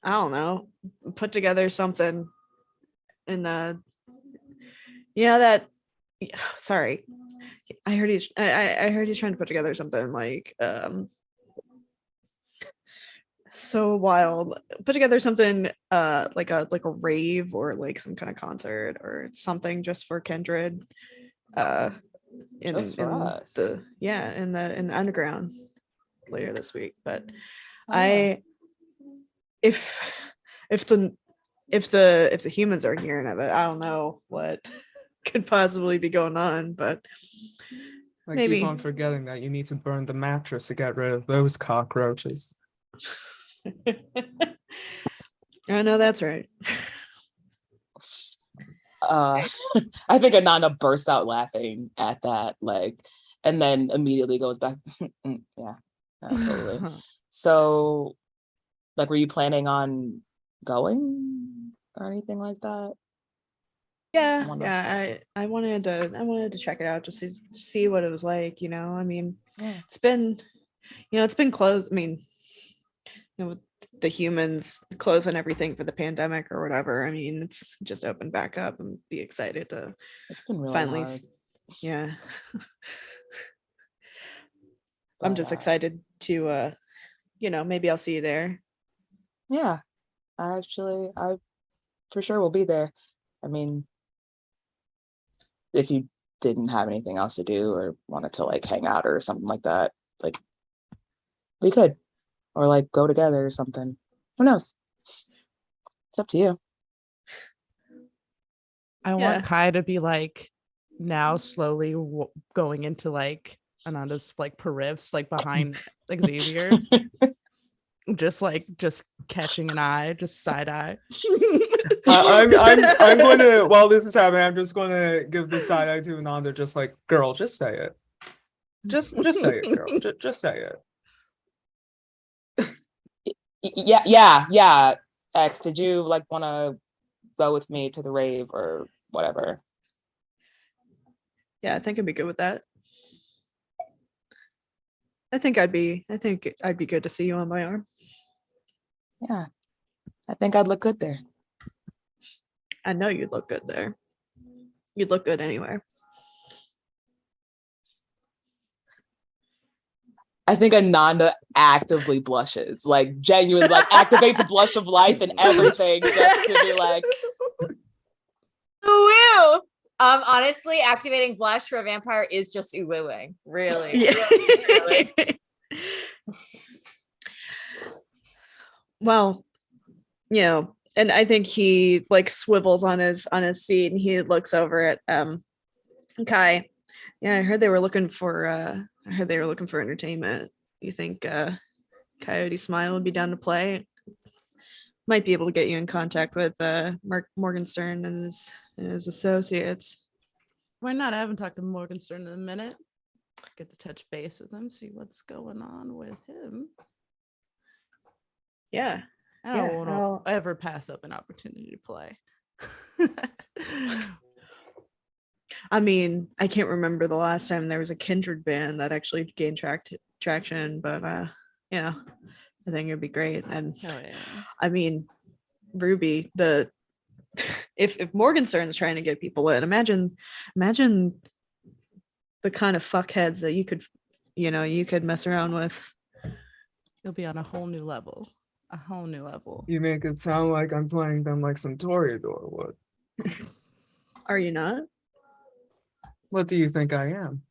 don't know, put together something in sorry. I heard he's trying to put together something like so wild. Put together something like a rave or like some kind of concert or something just for Kindred. Just for us. In the underground later this week. But Oh. if the humans are hearing of it, I don't know what could possibly be going on, but I maybe. keep on forgetting that you need to burn the mattress to get rid of those cockroaches. I know that's right. I think Ananda bursts out laughing at that, like, and then immediately goes back. Yeah, totally. So, like, were you planning on going or anything like that? I wanted to check it out, just to see what it was like, you know. I mean, Yeah. it's been closed. I mean, with the humans closing everything for the pandemic or whatever, I mean, it's just opened back up, and be excited to It's been really finally hard. yeah. I'm just But, excited to maybe I'll see you there. Yeah, I for sure will be there. I mean, if you didn't have anything else to do or wanted to like hang out or something like that, like we could, or like go together or something. Who knows? It's up to you. I Yeah. want Kai to be like now slowly going into like Ananda's like periffs, like behind Xavier. just catching an eye, just side eye. I'm going to, while this is happening, I'm just going to give the side eye to Ananda, just like, girl, just say it. Just say it, girl. Just say it. Yeah. X, did you like want to go with me to the rave or whatever? Yeah, I think I'd be good with that. I think I'd be good to see you on my arm. Yeah, I think I'd look good there. I know you'd look good there. You'd look good anywhere. I think Ananda actively blushes, like genuinely, like activates a blush of life and everything, just to be like, Ooh. Honestly, activating blush for a vampire is just ooh-wooing. Really. Yeah. Really. Well, and I think he like swivels on his seat and he looks over at Kai. Yeah, I heard they were looking for entertainment. You think Coyote Smile would be down to play? Might be able to get you in contact with Morgenstern and his associates. Why not? I haven't talked to Morgenstern in a minute. Get to touch base with him, see what's going on with him. Yeah. I don't want to ever pass up an opportunity to play. I mean, I can't remember the last time there was a Kindred band that actually gained traction, but I think it'd be great. And Hell yeah. I mean, Ruby, the if Morgenstern's trying to get people in, imagine the kind of fuckheads that you could mess around with. You'll be on a whole new level. A whole new level. You make it sound like I'm playing them like some Toreador would. Are you not? What do you think I am?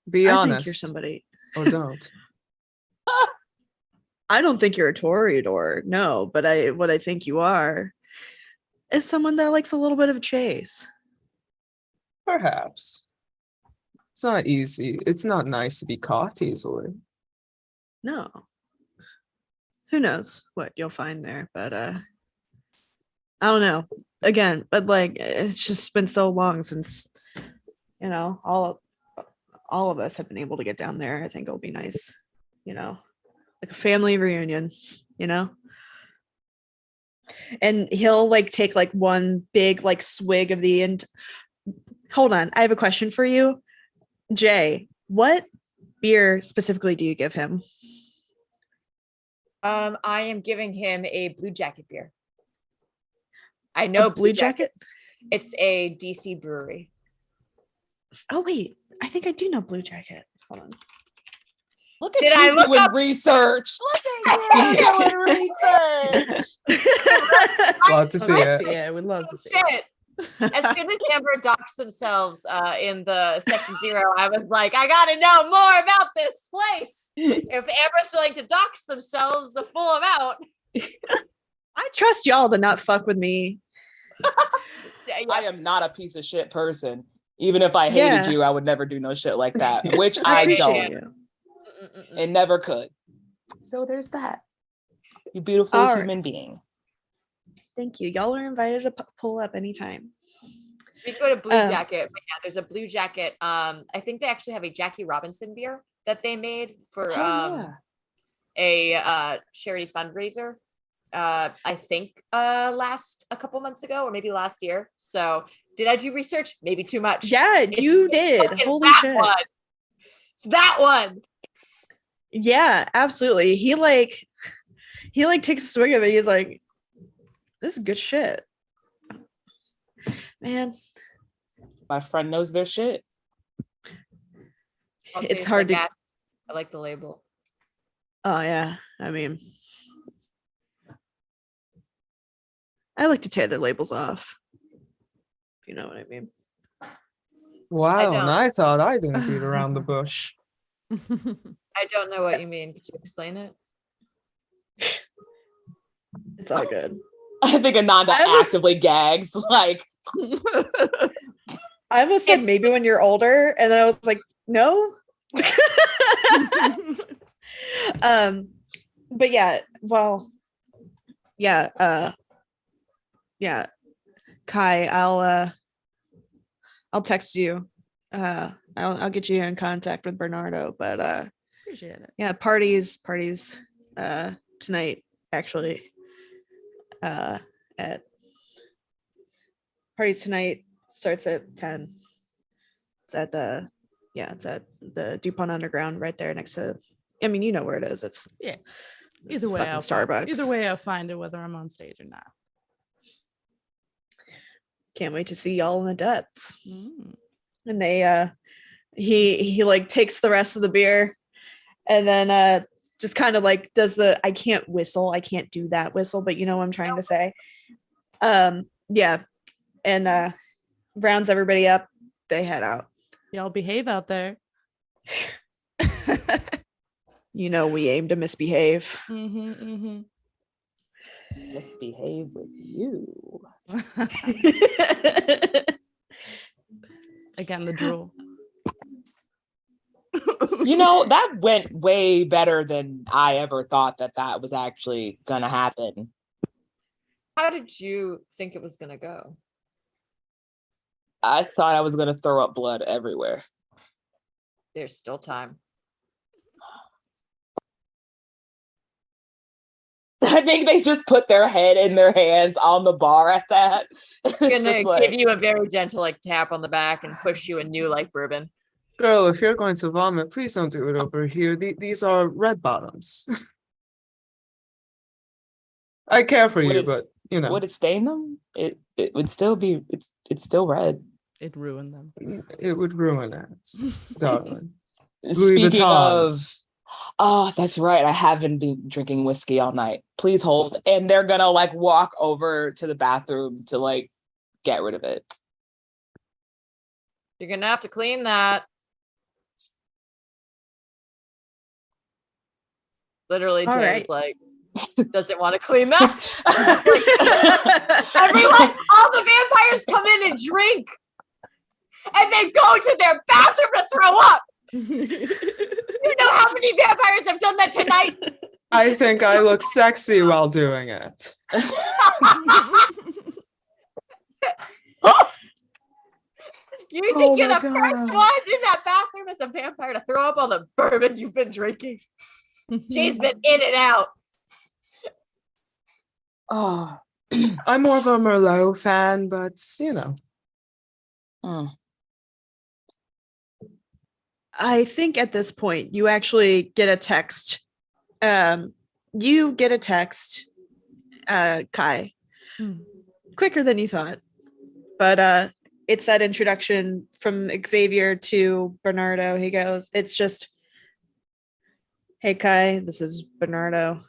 Be I honest. think you're somebody. Or don't. I don't think you're a Toreador, no, but what I think you are is someone that likes a little bit of a chase. Perhaps. It's not easy. It's not nice to be caught easily. No. Who knows what you'll find there, but I don't know. Again, but like it's just been so long since all of us have been able to get down there. I think it'll be nice, like a family reunion, and he'll like take like one big like swig of the end. Hold on, I have a question for you, Jay. What beer specifically do you give him? I am giving him a Blue Jacket beer. I know Blue Jacket. It's a DC brewery. Oh wait, I think I do know Blue Jacket. Hold on. Look at Did you I look doing up- research. Look at you doing research. Love to see it. Yeah, we'd love to see it. Shit. As soon as Amber doxed themselves in the section 0, I was like, I gotta know more about this place. If Amber's willing to dox themselves the full amount, I trust y'all to not fuck with me. I am not a piece of shit person. Even if I hated you, I would never do no shit like that, which I appreciate don't you. and never could. So there's that. You beautiful All right. human being. Thank you. Y'all are invited to pull up anytime. we can go to Blue Jacket. But yeah, there's a Blue Jacket. I think they actually have a Jackie Robinson beer that they made for a charity fundraiser. I think a couple months ago or maybe last year. So did I do research? Maybe too much. Yeah, you did. It's Holy that shit. one. It's that one. Yeah, absolutely. He takes a swig of it. He's like, this is good shit. Man, My friend knows their shit. I'll say it's hard like to. that. I like the label. Oh yeah, I mean, I like to tear their labels off. If you know what I mean. Wow, don't. and I thought I didn't beat around the bush. I don't know what you mean. Could you explain it? It's all good. I think Ananda I was- actively gags. Like, I almost said It's- maybe when you're older, and then I was like, no. But yeah, well, yeah, yeah, Kai, I'll text you. I'll get you in contact with Bernardo. But Appreciate it. yeah, parties tonight actually. At parties tonight starts at 10. It's at the Dupont Underground right there next to. I mean, you know where it is. It's Either way, fucking Starbucks. Either way, I'll find it whether I'm on stage or not. Can't wait to see y'all in the depths. Mm. And they he like takes the rest of the beer and then just kind of like does I can't whistle. I can't do that whistle, but you know what I'm trying to say. Yeah. And rounds everybody up. They head out. Y'all behave out there. You know, we aim to misbehave. misbehave with you. Again, the drool. You know, that went way better than I ever thought that was actually gonna happen. How did you think it was gonna go? I thought I was gonna throw up blood everywhere. There's still time. I think they just put their head in their hands on the bar at that. It's I'm just gonna like, give you a very gentle like tap on the back and push you a new like bourbon. Girl, if you're going to vomit, please don't do it over here. These are red bottoms. I care for Would you, it, but you know, would it stain them? It would still be, it's still red. It ruined them. it would ruin it, darling. Louis Speaking of, Vuittons. oh, that's right. I haven't been drinking whiskey all night. Please hold. And they're gonna like walk over to the bathroom to like get rid of it. You're gonna have to clean that. Literally, All Jay right. is like, doesn't want to clean that. Everyone, all the vampires come in and drink, and then go to their bathroom to throw up. You know how many vampires have done that tonight? I think I look sexy while doing it. You think Oh you're my the first God. one in that bathroom as a vampire to throw up all the bourbon you've been drinking? Jay's been in and out. Oh. I'm more of a Merlot fan, but you know. Mm. I think at this point you actually get a text. You get a text, Kai, quicker than you thought. But it's that introduction from Xavier to Bernardo. He goes, it's just, hey Kai, this is Bernardo.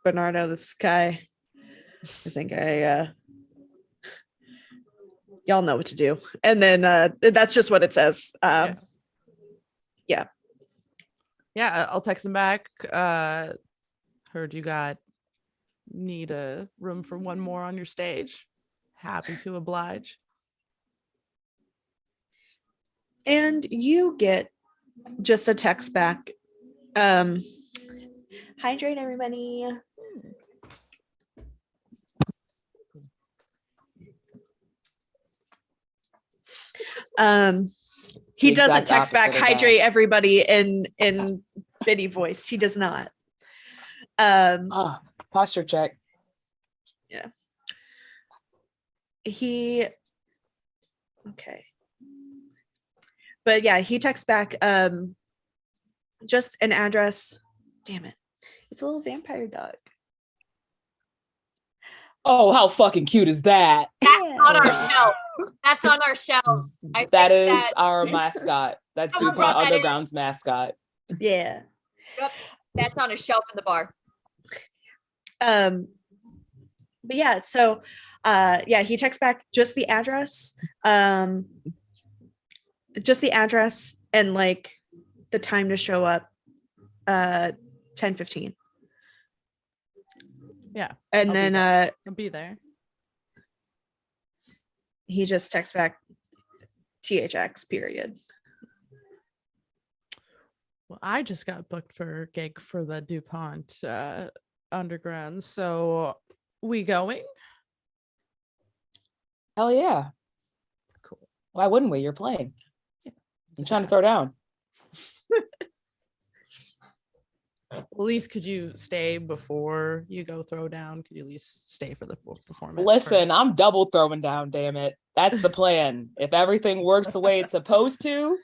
Bernardo, this is Kai. I think y'all know what to do. And then that's just what it says. Yeah, I'll text him back. Heard you need a room for one more on your stage. Happy to oblige. And you get just a text back. Hydrate, everybody. He The doesn't exact text back, opposite of that. hydrate everybody in Biddy voice. He does not. Posture check. Okay. But yeah, he texts back just an address. Damn it. It's a little vampire dog. Oh, how fucking cute is that? On our shelf. That's on our shelves. That is our mascot. That's Someone Dupont brought that in. Underground's mascot. Yeah. Yep. That's on a shelf in the bar. But yeah, so he texts back just the address. Just the address and like the time to show up. 10:15. Yeah. And I'll be then there. I'll be there. he just texts back THX period. Well, I just got booked for a gig for the Dupont Underground. So we going? Hell yeah. Cool. Why wouldn't we? You're playing. Yeah. I'm trying to throw down. At least could you stay before you go throw down? Could you at least stay for the performance? Listen, I'm double throwing down, damn it. That's the plan. If everything works the way it's supposed to,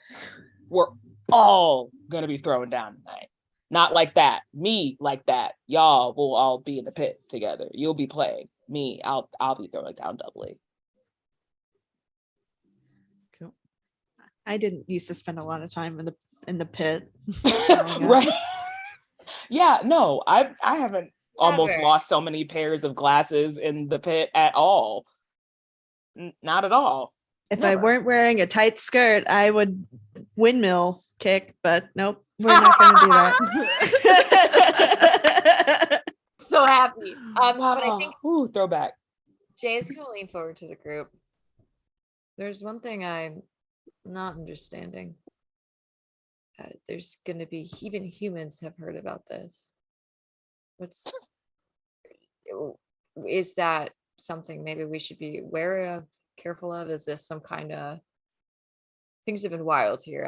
we're all gonna be throwing down tonight. Not like that. Me like that. Y'all will all be in the pit together. You'll be playing. Me, I'll be throwing down doubly. Cool. I didn't used to spend a lot of time in the pit. Right. Yeah, no, I haven't almost Never. lost so many pairs of glasses in the pit at all. Not at all. If I Never. weren't wearing a tight skirt, I would windmill kick, but nope, we're not going to do that. So happy. But I think Ooh, throwback. Jay's gonna lean forward to the group. There's one thing I'm not understanding. There's gonna be even humans have heard about this. Is that something maybe we should be wary of, careful of? Is this some kind of things have been wild here?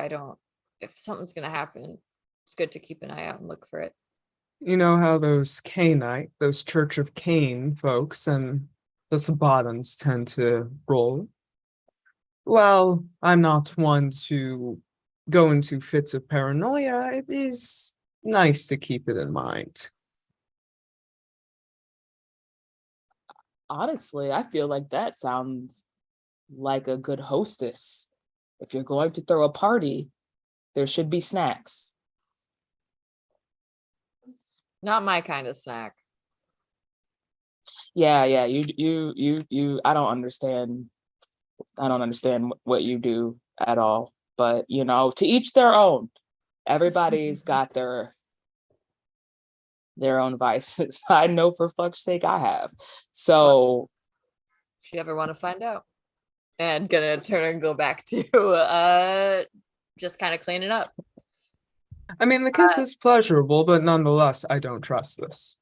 If something's gonna happen, it's good to keep an eye out and look for it. You know how those Cainite, those Church of Cain folks and the Sabatans tend to roll? Well, I'm not one to go into fits of paranoia. It is nice to keep it in mind. Honestly, I feel like that sounds like a good hostess. If you're going to throw a party, there should be snacks. Not my kind of snack. Yeah, you I don't understand. I don't understand what you do at all. But to each their own. Everybody's got their own vices. I know for fuck's sake I have. So if you ever want to find out. And gonna turn and go back to just kind of cleaning up. I mean, the kiss is pleasurable, but nonetheless, I don't trust this.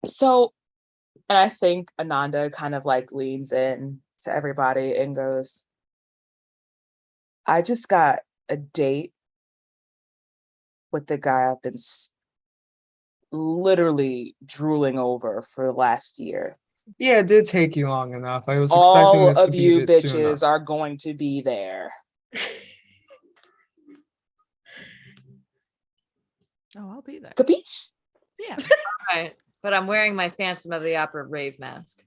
So, and I think Ananda kind of like leans in to everybody and goes, I just got a date with the guy I've been literally drooling over for the last year. Yeah, it did take you long enough. I was All expecting this to of be you a bit sooner. bitches are going to be there. Oh, I'll be there. Capiche? Yeah. Right. But I'm wearing my Phantom of the Opera rave mask.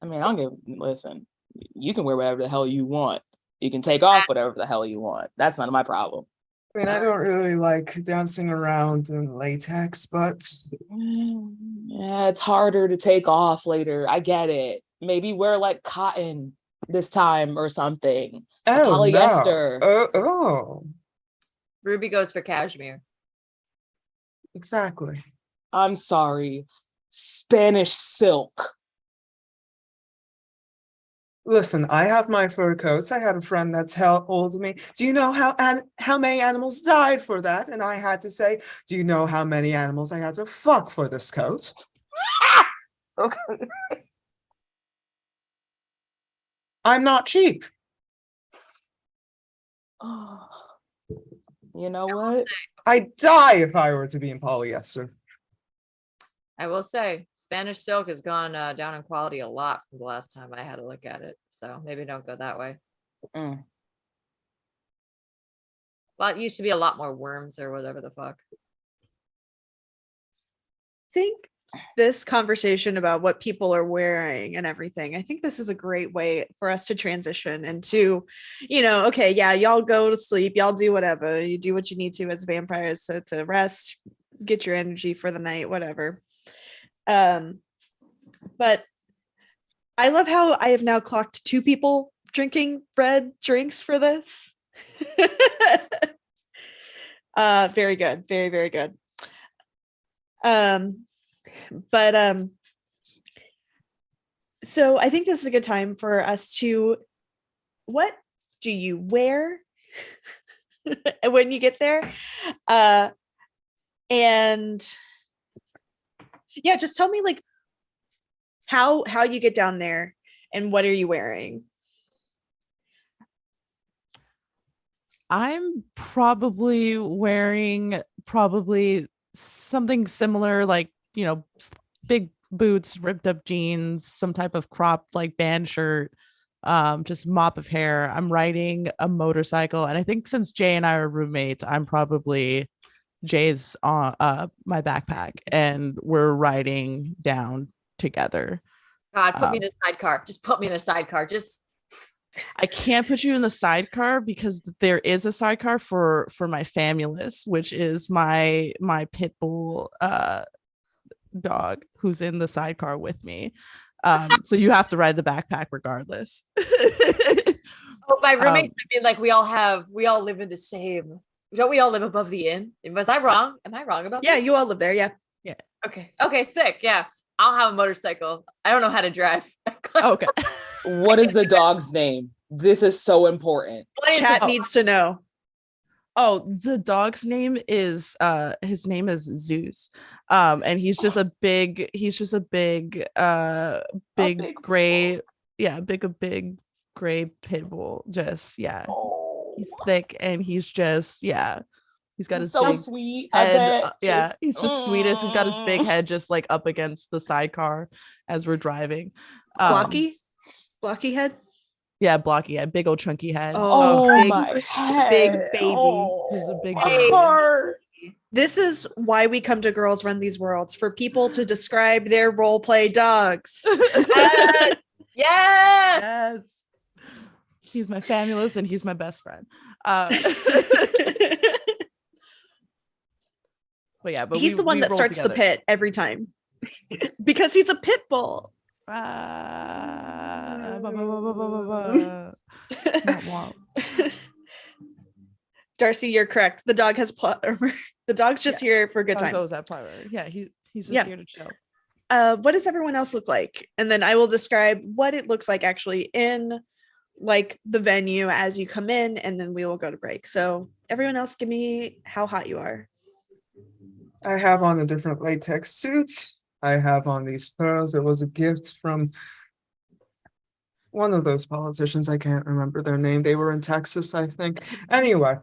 I mean, listen, you can wear whatever the hell you want. You can take off whatever the hell you want. That's none of my problem. I mean, I don't really like dancing around in latex, but yeah, it's harder to take off later. I get it. Maybe wear like cotton this time or something. Polyester. No. Oh, Ruby goes for cashmere. exactly. I'm sorry. Spanish silk. Listen, I have my fur coats. I had a friend that's told me, do you know how many animals died for that? And I had to say, do you know how many animals I had to fuck for this coat? Okay. I'm not cheap. Oh, you know what? I'd die if I were to be in polyester. I will say, Spanish silk has gone down in quality a lot from the last time I had a look at it. So maybe don't go that way. Mm. Well, it used to be a lot more worms or whatever the fuck. I think this conversation about what people are wearing and everything, I think this is a great way for us to transition into, okay, yeah, y'all go to sleep, y'all do whatever, you do what you need to as vampires to rest, get your energy for the night, whatever. But I love how I have now clocked 2 people drinking red drinks for this. Very good. Very, very good. So I think this is a good time for us to, what do you wear when you get there? And yeah, just tell me like how you get down there and what are you wearing? I'm probably wearing something similar, like, big boots, ripped up jeans, some type of cropped like band shirt, just mop of hair. I'm riding a motorcycle. And I think since Jay and I are roommates, I'm probably Jay's on my backpack and we're riding down together. God, put me in a sidecar. Just put me in a sidecar. I can't put you in the sidecar because there is a sidecar for my famulus, which is my pit bull dog who's in the sidecar with me. So you have to ride the backpack regardless. Oh, by roommates, I mean like we all live in the same. Don't we all live above the inn? Was I wrong? Am I wrong about that? Yeah, you all live there. Yeah. Yeah. Okay, sick. Yeah. I'll have a motorcycle. I don't know how to drive. Okay. What is the dog's name? This is so important. Chat needs to know. Oh, the dog's name is his name is Zeus. And he's just a big gray, a big gray pit bull. Just he's thick and he's just he's got his so big sweet. head. I bet. He's the sweetest. He's got his big head just like up against the sidecar as we're driving. Blocky head. Yeah, blocky head, big old chunky head. Oh, big, my head. big baby. Oh, He's a big my baby. heart. This is why we come to Girls Run These Worlds, for people to describe their role play dogs. Yes. Yes. Yes. He's my famulus and he's my best friend. But yeah, but he's the one that roll starts together. the pit every time because he's a pit bull. Womp, womp. Darcy, you're correct. The dog has plot armor. The dog's just here for a good time. Oh, is that part? Yeah, he's just here to chill. What does everyone else look like? And then I will describe what it looks like actually in like the venue as you come in, and then we will go to break. So everyone else, give me how hot you are. I have on a different latex suit. I have on these pearls. It was a gift from one of those politicians. I can't remember their name. They were in Texas, I think. Anyway.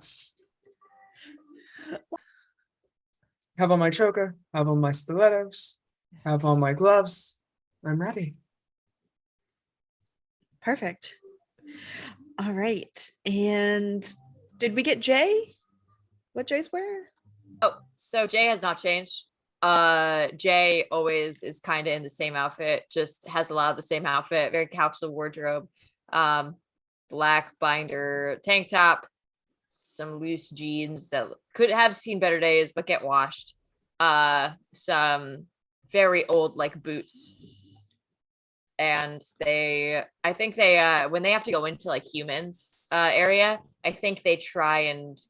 Have on my choker. Have on my stilettos. Have on my gloves. I'm ready. Perfect. All right. And did we get Jay? What Jay's wearing? Oh, so Jay has not changed. Jay always is kind of in the same outfit, just has a lot of the same outfit, very capsule wardrobe. Black binder tank top, some loose jeans that could have seen better days but get washed. Some very old like boots. And I think they when they have to go into like humans area, I think they try and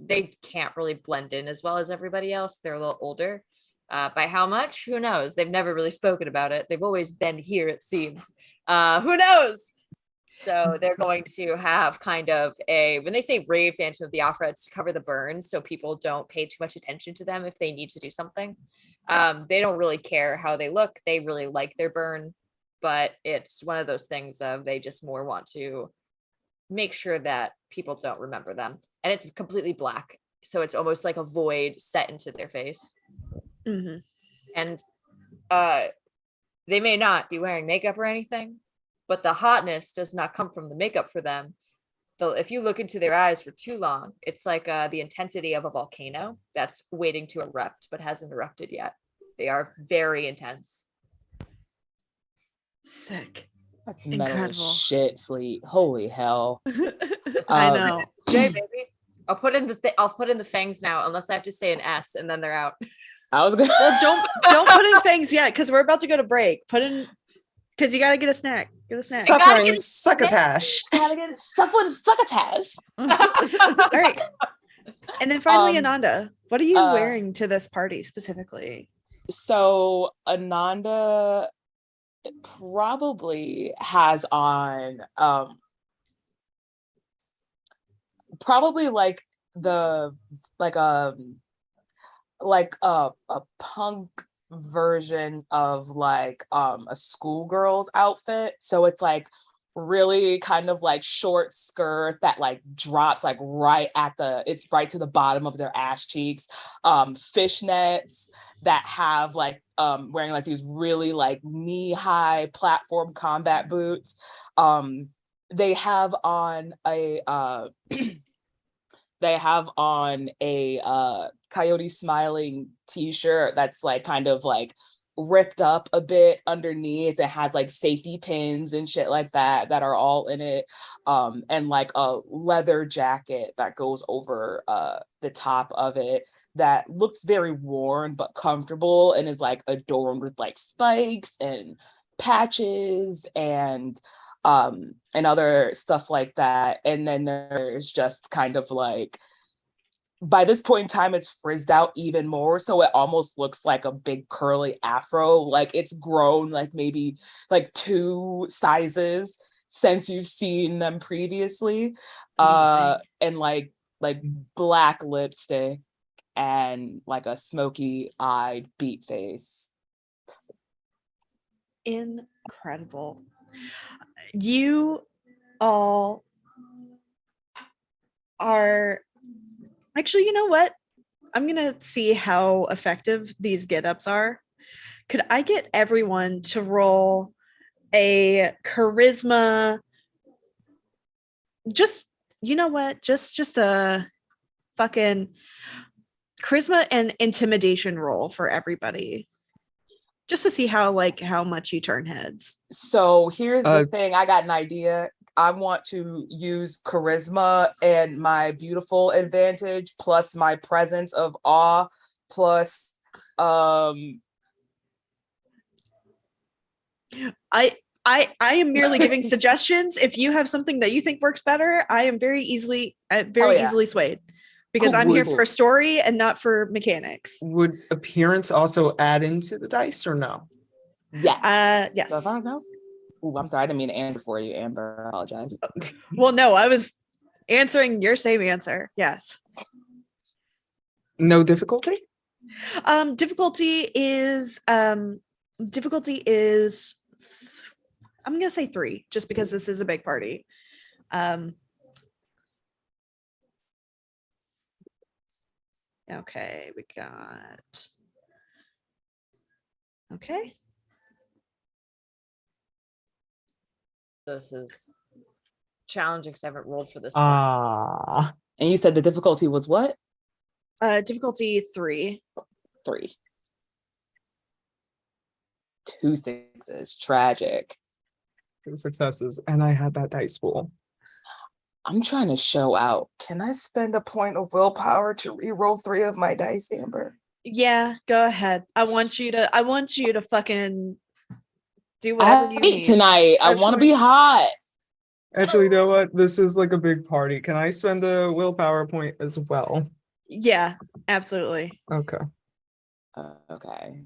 they can't really blend in as well as everybody else. They're a little older. By how much? Who knows? They've never really spoken about it. They've always been here, it seems. Who knows? So they're going to have kind of when they say rave Phantom of the Opera, it's to cover the burns so people don't pay too much attention to them if they need to do something. They don't really care how they look. They really like their burn, but it's one of those things of they just more want to make sure that people don't remember them. And it's completely black. So it's almost like a void set into their face. Mm-hmm. And they may not be wearing makeup or anything, but the hotness does not come from the makeup for them. So if you look into their eyes for too long, it's like the intensity of a volcano that's waiting to erupt, but hasn't erupted yet. They are very intense. Sick. That's Incredible. metal as shit, Fleet. Holy hell. I know. Jay, baby. I'll put in the fangs now, unless I have to say an S, and then they're out. I was gonna. Well, don't put in fangs yet, because we're about to go to break. Put in, because you got to get a snack. Get a snack. Suffering succotash. Gotta get suffering succotash. All right. And then finally, Ananda, what are you wearing to this party specifically? So Ananda probably has on probably like a punk version of like a schoolgirl's outfit. So it's like really kind of like short skirt that like drops like right to the bottom of their ass cheeks, fishnets that have like wearing like these really like knee-high platform combat boots. They have on a Coyote Smiling t-shirt that's like kind of like ripped up a bit underneath. It has like safety pins and shit like that are all in it, and like a leather jacket that goes over the top of it that looks very worn but comfortable and is like adorned with like spikes and patches and other stuff like that. And then there's just kind of like, by this point in time, it's frizzed out even more. So it almost looks like a big curly afro. Like it's grown like maybe like 2 sizes since you've seen them previously. And like black lipstick and like a smoky-eyed beat face. Incredible. You all are actually, you know what? I'm gonna see how effective these get-ups are. Could I get everyone to roll a charisma? Just, you know what? Just a fucking charisma and intimidation roll for everybody, just to see how much you turn heads. So here's the thing. I got an idea. I want to use charisma and my beautiful advantage plus my presence of awe plus I am merely giving suggestions. If you have something that you think works better, I am very easily easily swayed, because Cool, I'm here cool. for story and not for mechanics. Would appearance also add into the dice or no? Yes. Yes. So if I know. Ooh, I'm sorry. I didn't mean to answer for you, Amber. I apologize. Well, no, I was answering your same answer. Yes. No difficulty? Difficulty is I'm gonna say 3, just because this is a big party. Okay, we got okay. This is challenging because I haven't rolled for this one. Ah. And you said the difficulty was what? Difficulty 3. 3. 2 6s. Tragic. 2 successes, and I had that dice pool. I'm trying to show out. Can I spend a point of willpower to re-roll 3 of my dice, Amber? Yeah, go ahead. I want you to fucking do whatever you need tonight. I want to be hot. Actually, you know what? This is like a big party. Can I spend a willpower point as well? Yeah, absolutely. Okay. Okay.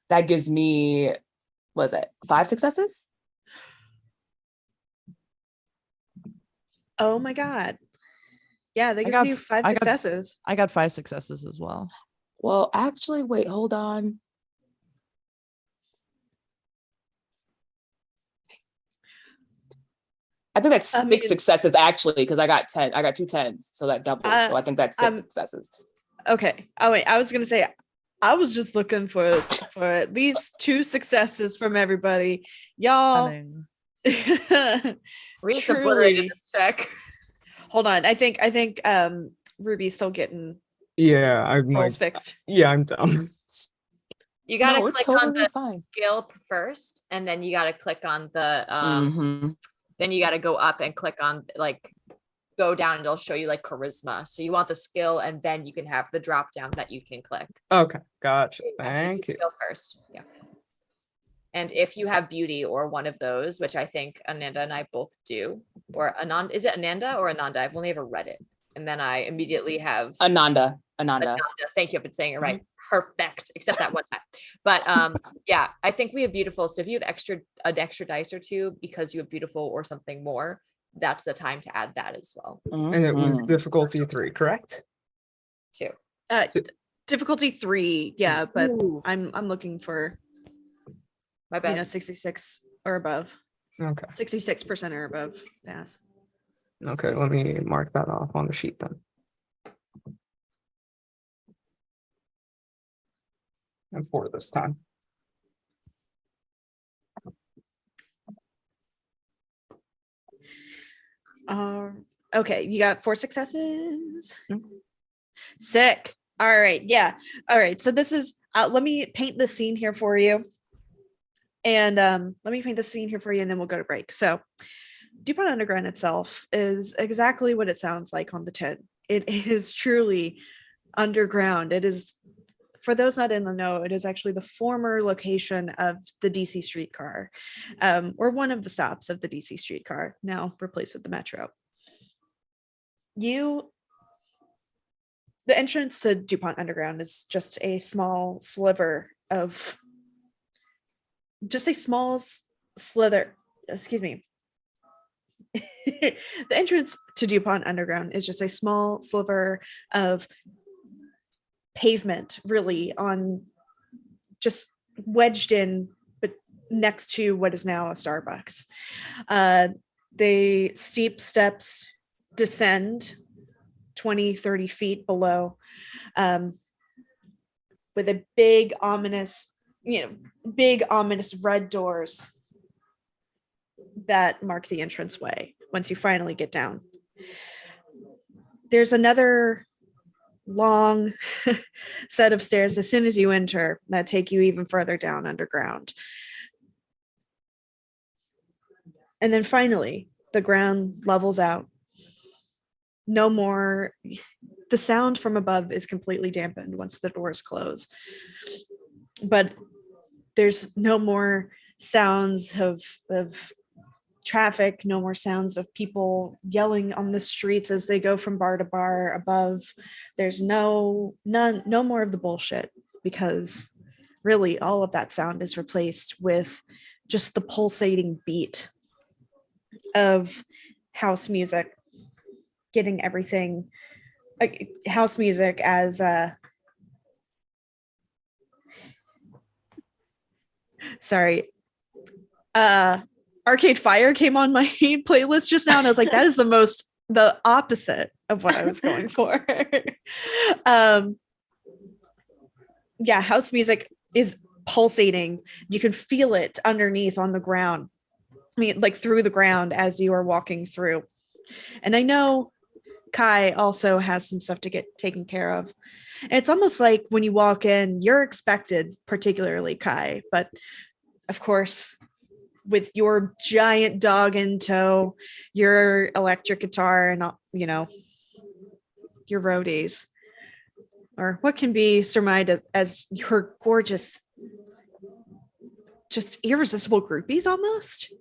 That gives me, what is it, 5 successes? Oh my god. Yeah, that gives you 5 successes. I got 5 successes as well. Well, actually, wait, hold on. I think that's 6 successes actually, because I got 10. I got 2 10s, so that doubles. So I think that's 6 successes. Okay. Oh wait, I was gonna say I was just looking for at least 2 successes from everybody. Y'all. Truly. Check. Hold on. I think Ruby's still getting I'm rolls fixed. Yeah, I'm dumb. You gotta click on the fine. skill first, and then you gotta click on the then you gotta go up and click on go down, and it'll show you charisma. So you want the skill, and then you can have the drop down that you can click. Okay, gotcha. Yeah, Thank you. Skill first. Yeah. And if you have beauty or one of those, which I think Ananda and I both do, or Ananda, is it Ananda or Ananda? I've only ever read it. And then I immediately have Ananda. Thank you. I've been saying it right. Perfect. Except that one time. But yeah, I think we have beautiful. So if you have an extra dice or 2 because you have beautiful or something more, that's the time to add that as well. And it was difficulty 3, correct? 2. Difficulty 3, yeah, but Ooh. I'm looking for My bad. 66 or above. Okay. 66% or above pass. Okay, let me mark that off on the sheet then. And 4 this time. Okay, you got 4 successes. Sick. All right, yeah. All right, so this is let me paint the scene here for you. And then we'll go to break. So Dupont Underground itself is exactly what it sounds like on the tin. It is truly underground. It is, for those not in the know, it is actually the former location of the DC streetcar, or one of the stops of the DC streetcar, now replaced with the Metro. The entrance to Dupont Underground is just a small sliver of, excuse me. The entrance to Dupont Underground is just a small sliver of pavement, really, on just wedged in, but next to what is now a Starbucks. The steep steps descend 20-30 feet below, with a big ominous red doors that mark the entranceway once you finally get down. there's another long set of stairs as soon as you enter that take you even further down underground. And then finally, the ground levels out. No more, the sound from above is completely dampened once the doors close. But there's no more sounds of traffic, no more sounds of people yelling on the streets as they go from bar to bar above. There's no more of the bullshit, because really all of that sound is replaced with just the pulsating beat of house music, getting everything, like house music as Arcade Fire came on my playlist just now, and I was like, that is the opposite of what I was going for. Yeah, house music is pulsating. You can feel it underneath on the ground. I mean, like through the ground as you are walking through. And I know Kai also has some stuff to get taken care of. And it's almost like when you walk in, you're expected, particularly Kai, but of course, with your giant dog in tow, your electric guitar, and your roadies, or what can be surmised as your gorgeous, just irresistible groupies almost,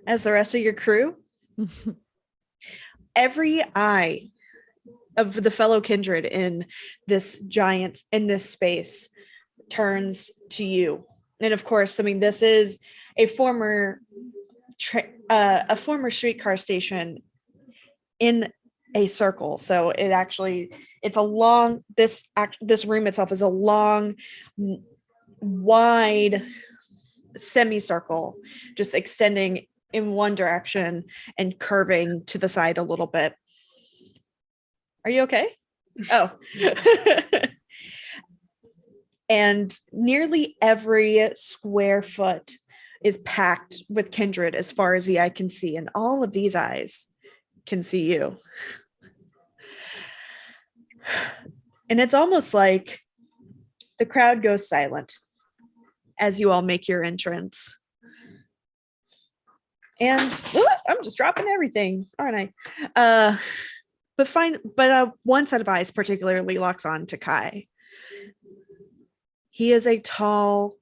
as the rest of your crew. Every eye of the fellow kindred in this space turns to you. And of course, I mean, this is a former streetcar station in a circle. So it's a long, this room itself is a long, wide semicircle, just extending in one direction and curving to the side a little bit. Are you okay? Oh. And nearly every square foot is packed with kindred as far as the eye can see, and all of these eyes can see you. And it's almost like the crowd goes silent as you all make your entrance. And I'm just dropping everything, aren't I? But one set of eyes particularly locks on to Kai. He is a tall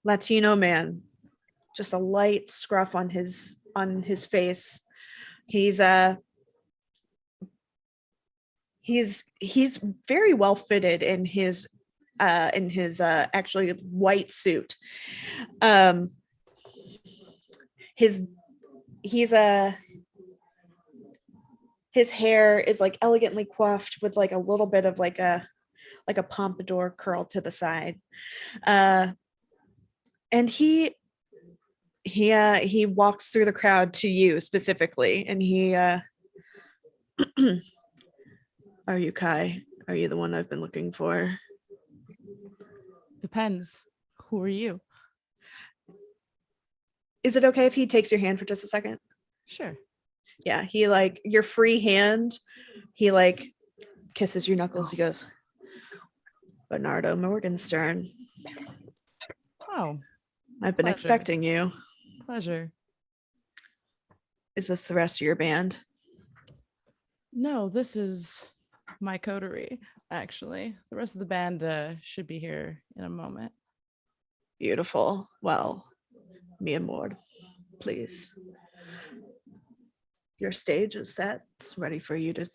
Latino man, just a light scruff on his face. He's very well fitted in his actually white suit. His hair is like elegantly coiffed with like a little bit of like a pompadour curl to the side. And he walks through the crowd to you specifically, and he are you Kai? Are you the one I've been looking for? Depends. Who are you? Is it okay if he takes your hand for just a second? Sure. Yeah, he like your free hand. He like kisses your knuckles. He goes, Bernardo Morgenstern. Oh, I've been pleasure. expecting you. Pleasure. Is this the rest of your band? No, this is my coterie, actually. The rest of the band should be here in a moment. Beautiful. Well, mi amor, please. Your stage is set. It's ready for you to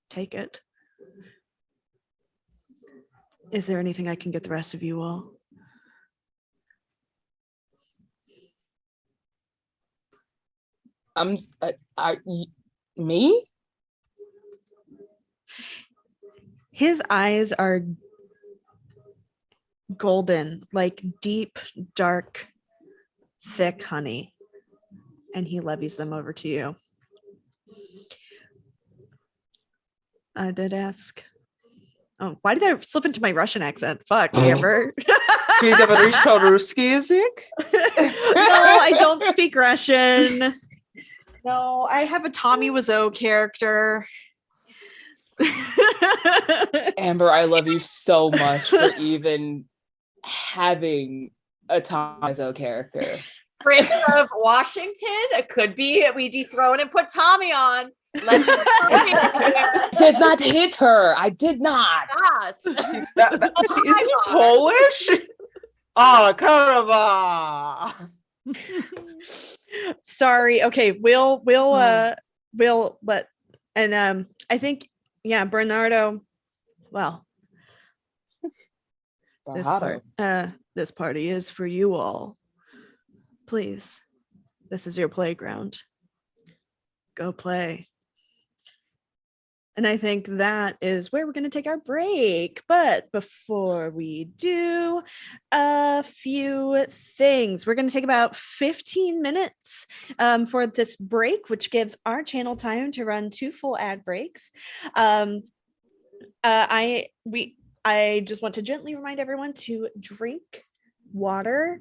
take it. Is there anything I can get the rest of you all? Me? His eyes are golden, like deep, dark, thick honey. And he levies them over to you. I did ask. Oh, why did I slip into my Russian accent? Fuck, Amber. Ты говоришь по-русски язык? No, I don't speak Russian. No, I have a Tommy Wiseau character. Amber, I love you so much for even having a Tom Wiseau character. Prince of Washington. It could be we dethrone and put Tommy on. Let's I did not hit her. I did not. Is he Polish? Oh, Karava. Sorry. Okay, we'll let, and I think, yeah, Bernardo. Well, this party is for you all. Please, this is your playground. Go play. And I think that is where we're going to take our break. But before we do, a few things. We're going to take about 15 minutes for this break, which gives our channel time to run 2 full ad breaks. I just want to gently remind everyone to drink water.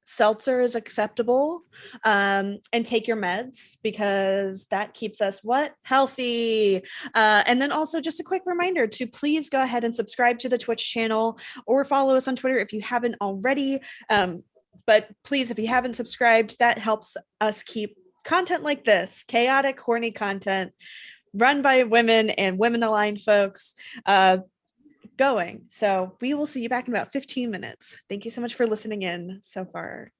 Seltzer is acceptable, and take your meds, because that keeps us healthy. And then also just a quick reminder to please go ahead and subscribe to the Twitch channel or follow us on Twitter if you haven't already. But please, if you haven't subscribed, that helps us keep content like this, chaotic, horny content run by women and women-aligned folks, going. So we will see you back in about 15 minutes. Thank you so much for listening in so far.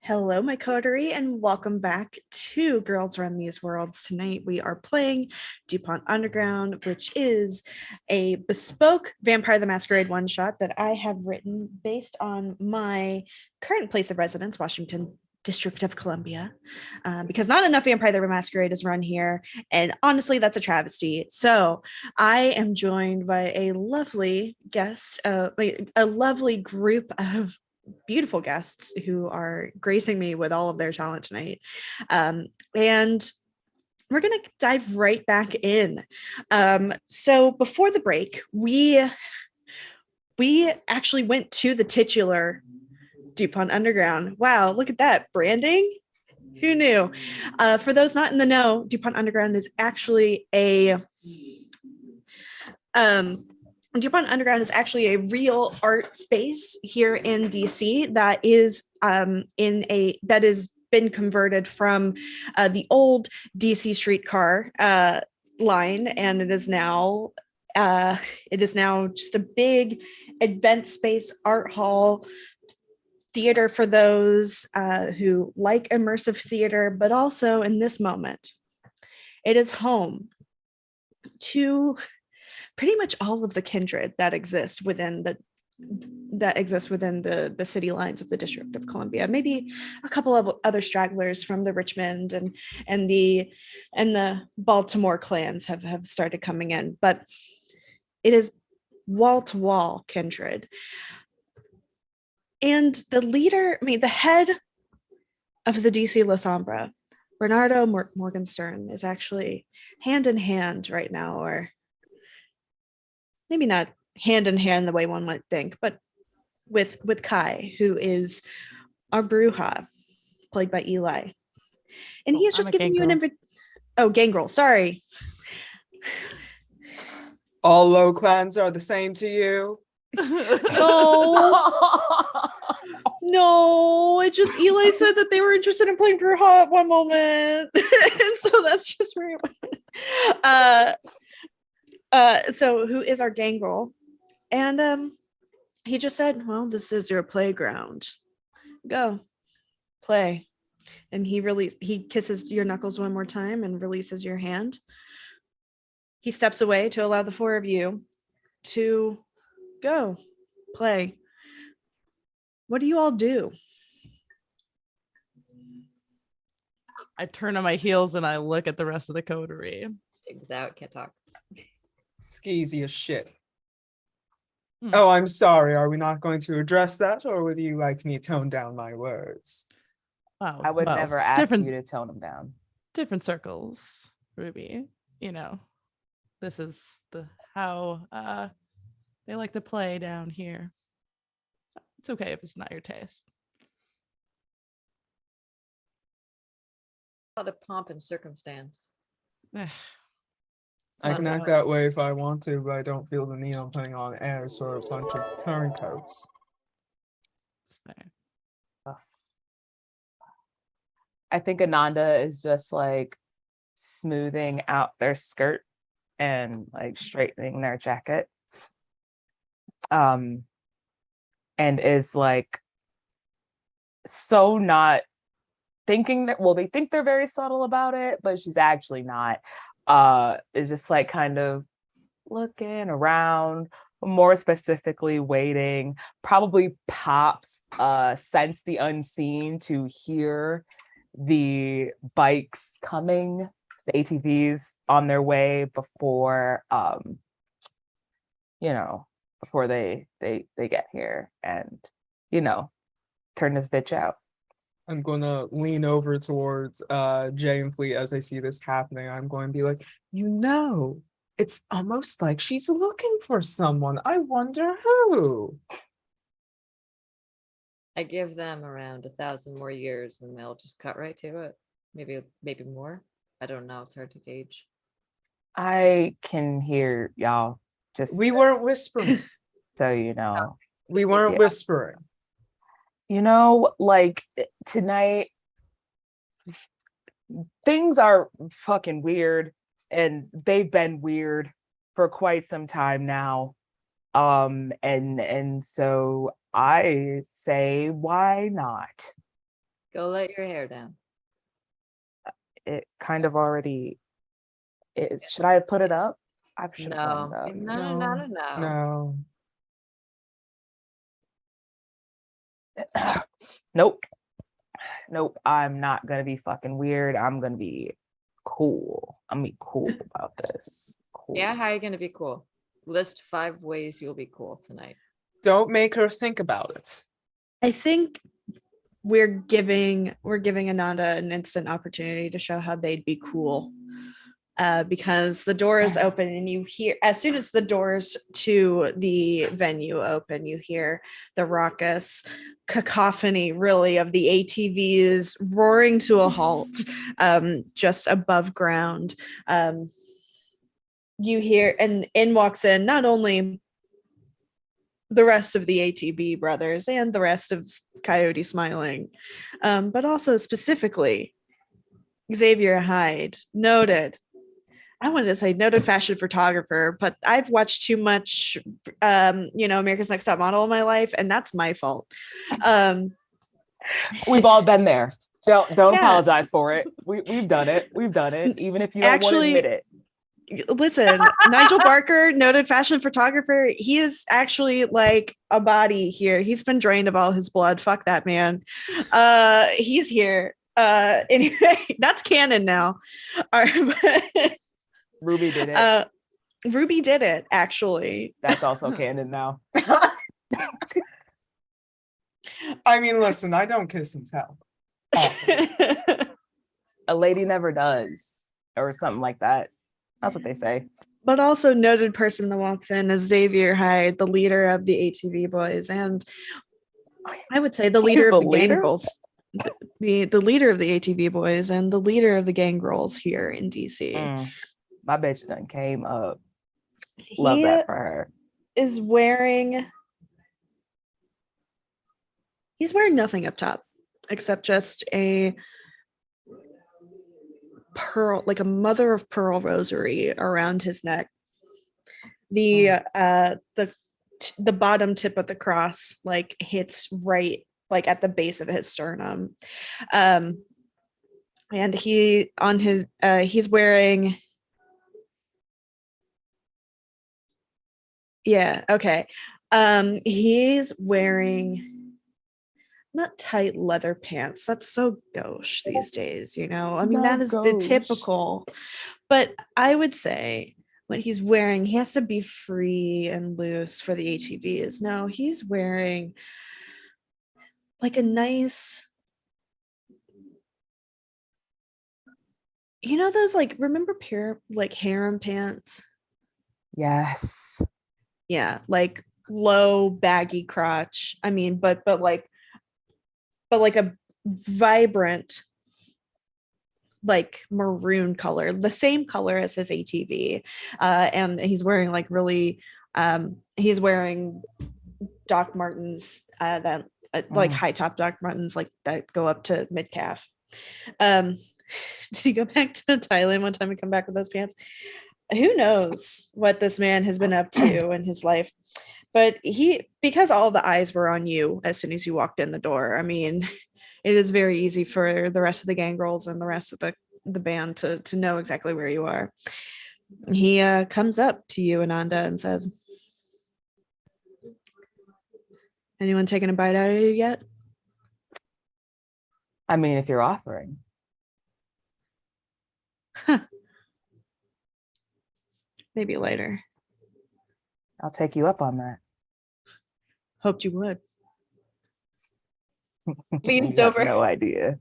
Hello, my coterie, and welcome back to Girls Run These Worlds. Tonight we are playing Dupont Underground, which is a bespoke Vampire the Masquerade one-shot that I have written based on my current place of residence, Washington District of Columbia, because not enough Vampire the Masquerade is run here, and honestly, that's a travesty. So I am joined by a lovely guest, a lovely group of beautiful guests who are gracing me with all of their talent tonight. And we're going to dive right back in. So before the break, we actually went to the titular Dupont Underground. Wow, look at that branding. Who knew? For those not in the know, Dupont Underground is actually a Dupont Underground is actually a real art space here in DC that is that has been converted from the old DC streetcar line, and it is now just a big event space, art hall, theater for those who like immersive theater, but also in this moment, it is home to pretty much all of the kindred that exist within the city lines of the District of Columbia. Maybe a couple of other stragglers from the Richmond and the Baltimore clans have started coming in, but it is wall to wall kindred. And the leader, the head of the DC La Sombra. Bernardo Morgenstern is actually hand in hand right now, or maybe not hand in hand the way one might think, but with Kai, who is our Bruja, played by Eli. And he's I'm just a giving you an gangrel. Gangrel, sorry. All low clans are the same to you. No, no, it just Eli said that they were interested in playing Bruja at one moment. And so that's just where it went. So who is our gangrel? And he just said, well, this is your playground. Go play. And he kisses your knuckles one more time and releases your hand. He steps away to allow the four of you to go play. What do you all do? I turn on my heels and I look at the rest of the coterie. Things out, can't talk. Skeezy as shit. Hmm. Oh, I'm sorry. Are we not going to address that, or would you like me to tone down my words? Oh, I would well, never ask different, you to tone them down. different circles, Ruby. This is how they like to play down here. It's okay if it's not your taste. A lot of pomp and circumstance. Eh, I not can act about- that way if I want to, but I don't feel the need on putting on airs or a bunch of turncoats. it's fair. I think Ananda is just like smoothing out their skirt and like straightening their jacket. And is like so not thinking that, well, they think they're very subtle about it, but she's actually not. Is just like kind of looking around, more specifically waiting, probably pops sense the unseen to hear the bikes coming, the ATVs on their way before before they get here, and turn this bitch out. I'm gonna lean over towards Jay and Fleet as I see this happening. I'm going to be like, it's almost like she's looking for someone. I wonder who. I give them around 1,000 more years and they'll just cut right to it. Maybe more. I don't know. It's hard to gauge. I can hear y'all. Just We weren't whispering. so you know. We weren't Yeah. whispering. Like tonight, things are fucking weird, and they've been weird for quite some time now. And so I say, why not? Go let your hair down. It kind of already is. Should I have put it up? I should have No. put it up. No. Nope. I'm not gonna be fucking weird. I'm gonna be cool. I'm gonna be cool about this. Cool. Yeah, how are you gonna be cool? List 5 ways you'll be cool tonight. Don't make her think about it. I think we're giving Ananda an instant opportunity to show how they'd be cool. Because the doors open and you hear, as soon as the doors to the venue open, you hear the raucous cacophony really of the ATVs roaring to a halt just above ground. You hear, and in walks in not only the rest of the ATB brothers and the rest of Coyote Smiling, but also specifically Xavier Hyde, noted fashion photographer, but I've watched too much, America's Next Top Model in my life, and that's my fault. We've all been there. Don't Yeah. apologize for it. We've done it. We've done it, even if you don't want to admit it. Listen, Nigel Barker, noted fashion photographer, he is actually like a body here. He's been drained of all his blood. Fuck that man. He's here. Anyway, that's canon now. Ruby did it. Ruby did it, actually. That's also canon now. I mean, listen, I don't kiss and tell. A lady never does, or something like that. That's what they say. But also noted person that walks in is Xavier Hyde, the leader of the ATV boys, and I would say the leader of the gang leader? girls. The leader of the ATV boys and the leader of the gang girls here in DC. My bitch done came up. Love He that for her. is wearing he's wearing nothing up top except just a pearl, like a mother of pearl rosary around his neck. The bottom tip of the cross like hits right like at the base of his sternum. And he on his he's wearing he's wearing not tight leather pants. That's so gauche these days, you know. I mean, that is the typical, but I would say what he's wearing, he has to be free and loose for the ATVs. No, he's wearing like a nice, you know, those like, remember like harem pants? Yes. Yeah, like low baggy crotch. I mean, but like a vibrant like maroon color, the same color as his ATV. And he's wearing like really he's wearing Doc Martens that like high top Doc Martens like that go up to mid calf. Did he go back to Thailand one time and come back with those pants? Who knows what this man has been up to in his life. But because all the eyes were on you as soon as you walked in the door, I mean, it is very easy for the rest of the gang girls and the rest of the band to know exactly where you are. He comes up to you, Ananda, and says, anyone taking a bite out of you yet? I mean, if you're offering. Maybe later. I'll take you up on that. Hoped you would. Leans You have over. no idea.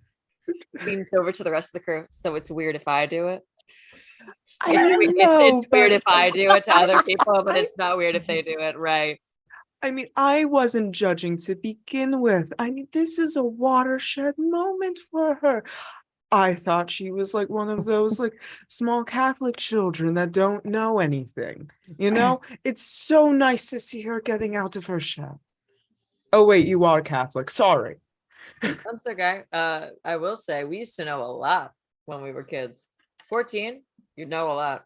Leans over to the rest of the crew. So it's weird if I do it. It's weird if I do it to other people, but it's not weird if they do it, right? I mean, I wasn't judging to begin with. I mean, this is a watershed moment for her. I thought she was like one of those like small Catholic children that don't know anything. You know, it's so nice to see her getting out of her shell. Oh wait, you are Catholic. Sorry. That's okay. I will say we used to know a lot when we were kids. 14, you know a lot.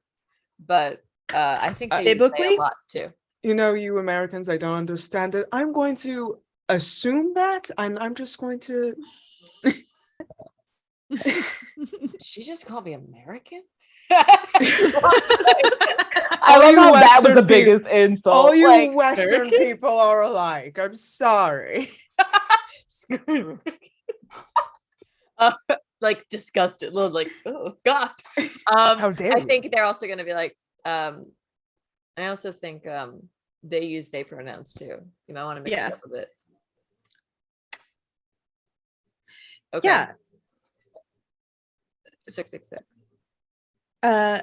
But I think they used to say biblically? a lot too. You know, you Americans, I don't understand it. I'm going to assume that, and I'm just going to. She just called me American? I love how that was the biggest insult. All you like, Western American? people are alike. I'm sorry. Like disgusted, like, oh god. How dare I you. think they're also gonna be like, I also think they use they pronouns too. You might want to mix it up a bit. Okay. Yeah. 666.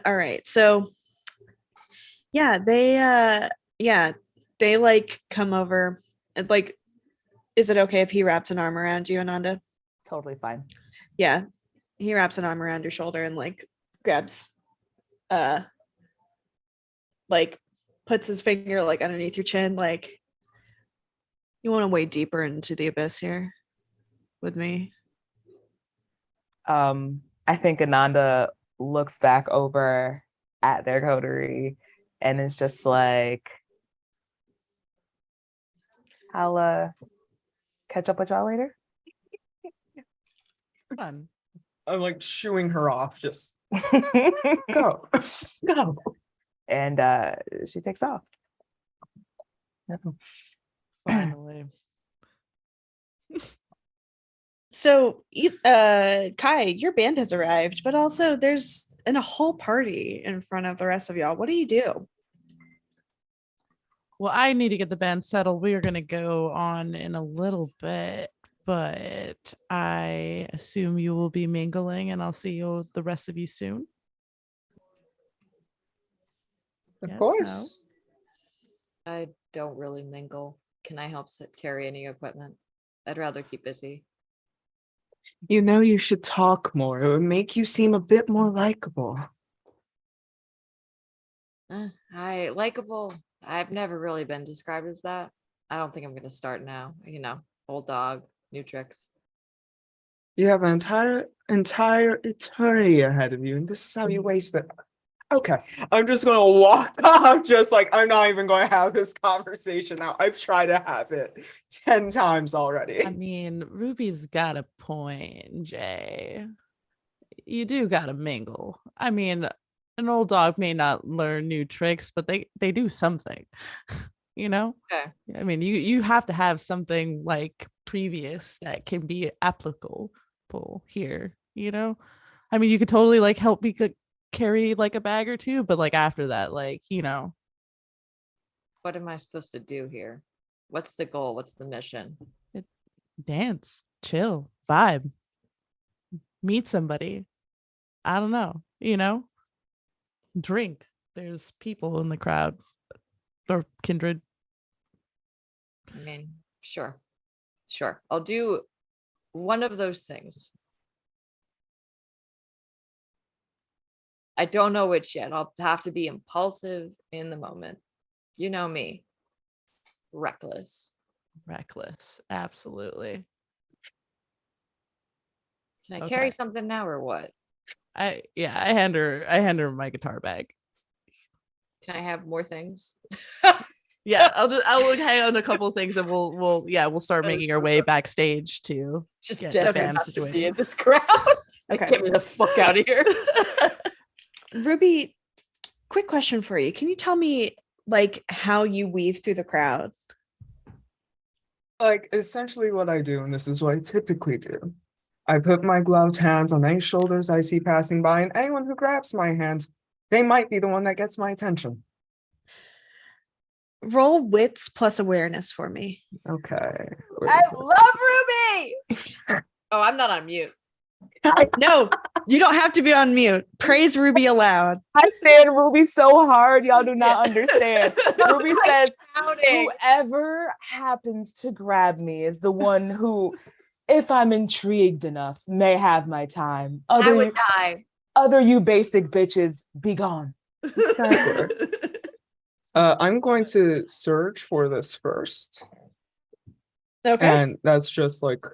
All right. So they like come over and like, is it okay if he wraps an arm around you, Ananda? Totally fine. Yeah. He wraps an arm around your shoulder and like grabs like puts his finger like underneath your chin, like, you want to wade deeper into the abyss here with me? I think Ananda looks back over at their coterie and is just like, I'll catch up with y'all later. Fun. I'm like shooing her off. Just go. And she takes off. Finally. So Kai, your band has arrived, but also there's a whole party in front of the rest of y'all. What do you do? Well, I need to get the band settled. We are going to go on in a little bit, but I assume you will be mingling, and I'll see you, the rest of you, soon. Of Yes, course. I don't really mingle. Can I help carry any equipment? I'd rather keep busy. You know, you should talk more. It would make you seem a bit more likable. I likable. I've never really been described as that. I don't think I'm gonna start now. Old dog, new tricks. You have an entire eternity ahead of you, and this is how you waste it. Okay, I'm just gonna walk off, just like I'm not even going to have this conversation now. I've tried to have it 10 times already. I mean, Ruby's got a point, Jay. You do gotta mingle. I mean, an old dog may not learn new tricks, but they do something. You know? Okay. I mean, you have to have something like previous that can be applicable here, you know? I mean, you could totally like help me carry like a bag or two, but like after that, like, you know. What am I supposed to do here? What's the goal? What's the mission? Dance, chill, vibe, meet somebody. I don't know, you know? Drink. There's people in the crowd or kindred. I mean, sure. I'll do one of those things. I don't know which yet. I'll have to be impulsive in the moment. You know me. Reckless. Absolutely. Can I Okay. carry something now or what? I hand her my guitar bag. Can I have more things? Yeah, I'll hang on a couple things, and we'll start making our way backstage to Just get desperate band not to be situated. in this crowd. Okay. Get me the fuck out of here. Ruby, quick question for you. Can you tell me like how you weave through the crowd? Like, essentially what I do, and this is what I typically do. I put my gloved hands on any shoulders I see passing by, and anyone who grabs my hand, they might be the one that gets my attention. Roll wits plus awareness for me. Okay. I love Ruby. Oh, I'm not on mute. No, you don't have to be on mute. Praise Ruby aloud. I stand Ruby so hard, y'all do not understand. Ruby says, Counting. whoever happens to grab me is the one who, if I'm intrigued enough, may have my time. I would die. Other you basic bitches, be gone. Exactly. I'm going to search for this first. Okay. And that's just like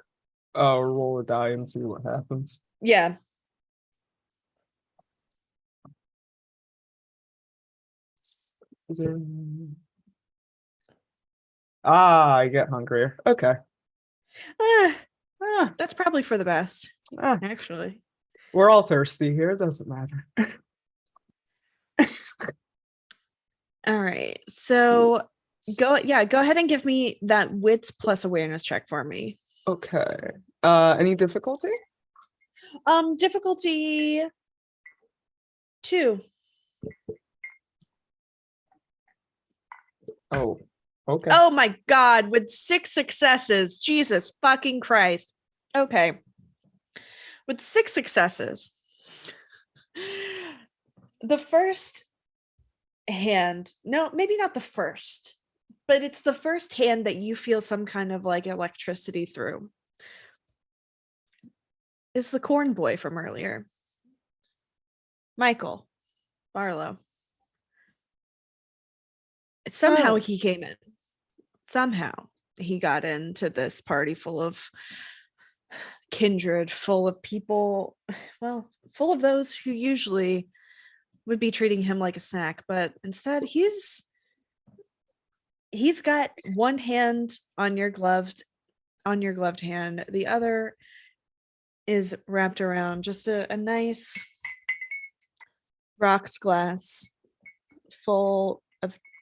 roll a die and see what happens. Yeah. I get hungrier. Okay. That's probably for the best, Ah, actually. we're all thirsty here. It doesn't matter. All right. So go ahead and give me that wits plus awareness check for me. Okay. Any difficulty? Difficulty 2. Oh, okay. Oh my God, with 6 successes. Jesus fucking Christ. Okay. With 6 successes. The first hand, no, maybe not the first, but it's the first hand that you feel some kind of like electricity through. Is the corn boy from earlier. Michael Barlow. Somehow he came in. Somehow he got into this party full of kindred, full of people, well, full of those who usually would be treating him like a snack, but instead he's got one hand on your gloved hand, the other is wrapped around just a nice rocks glass filled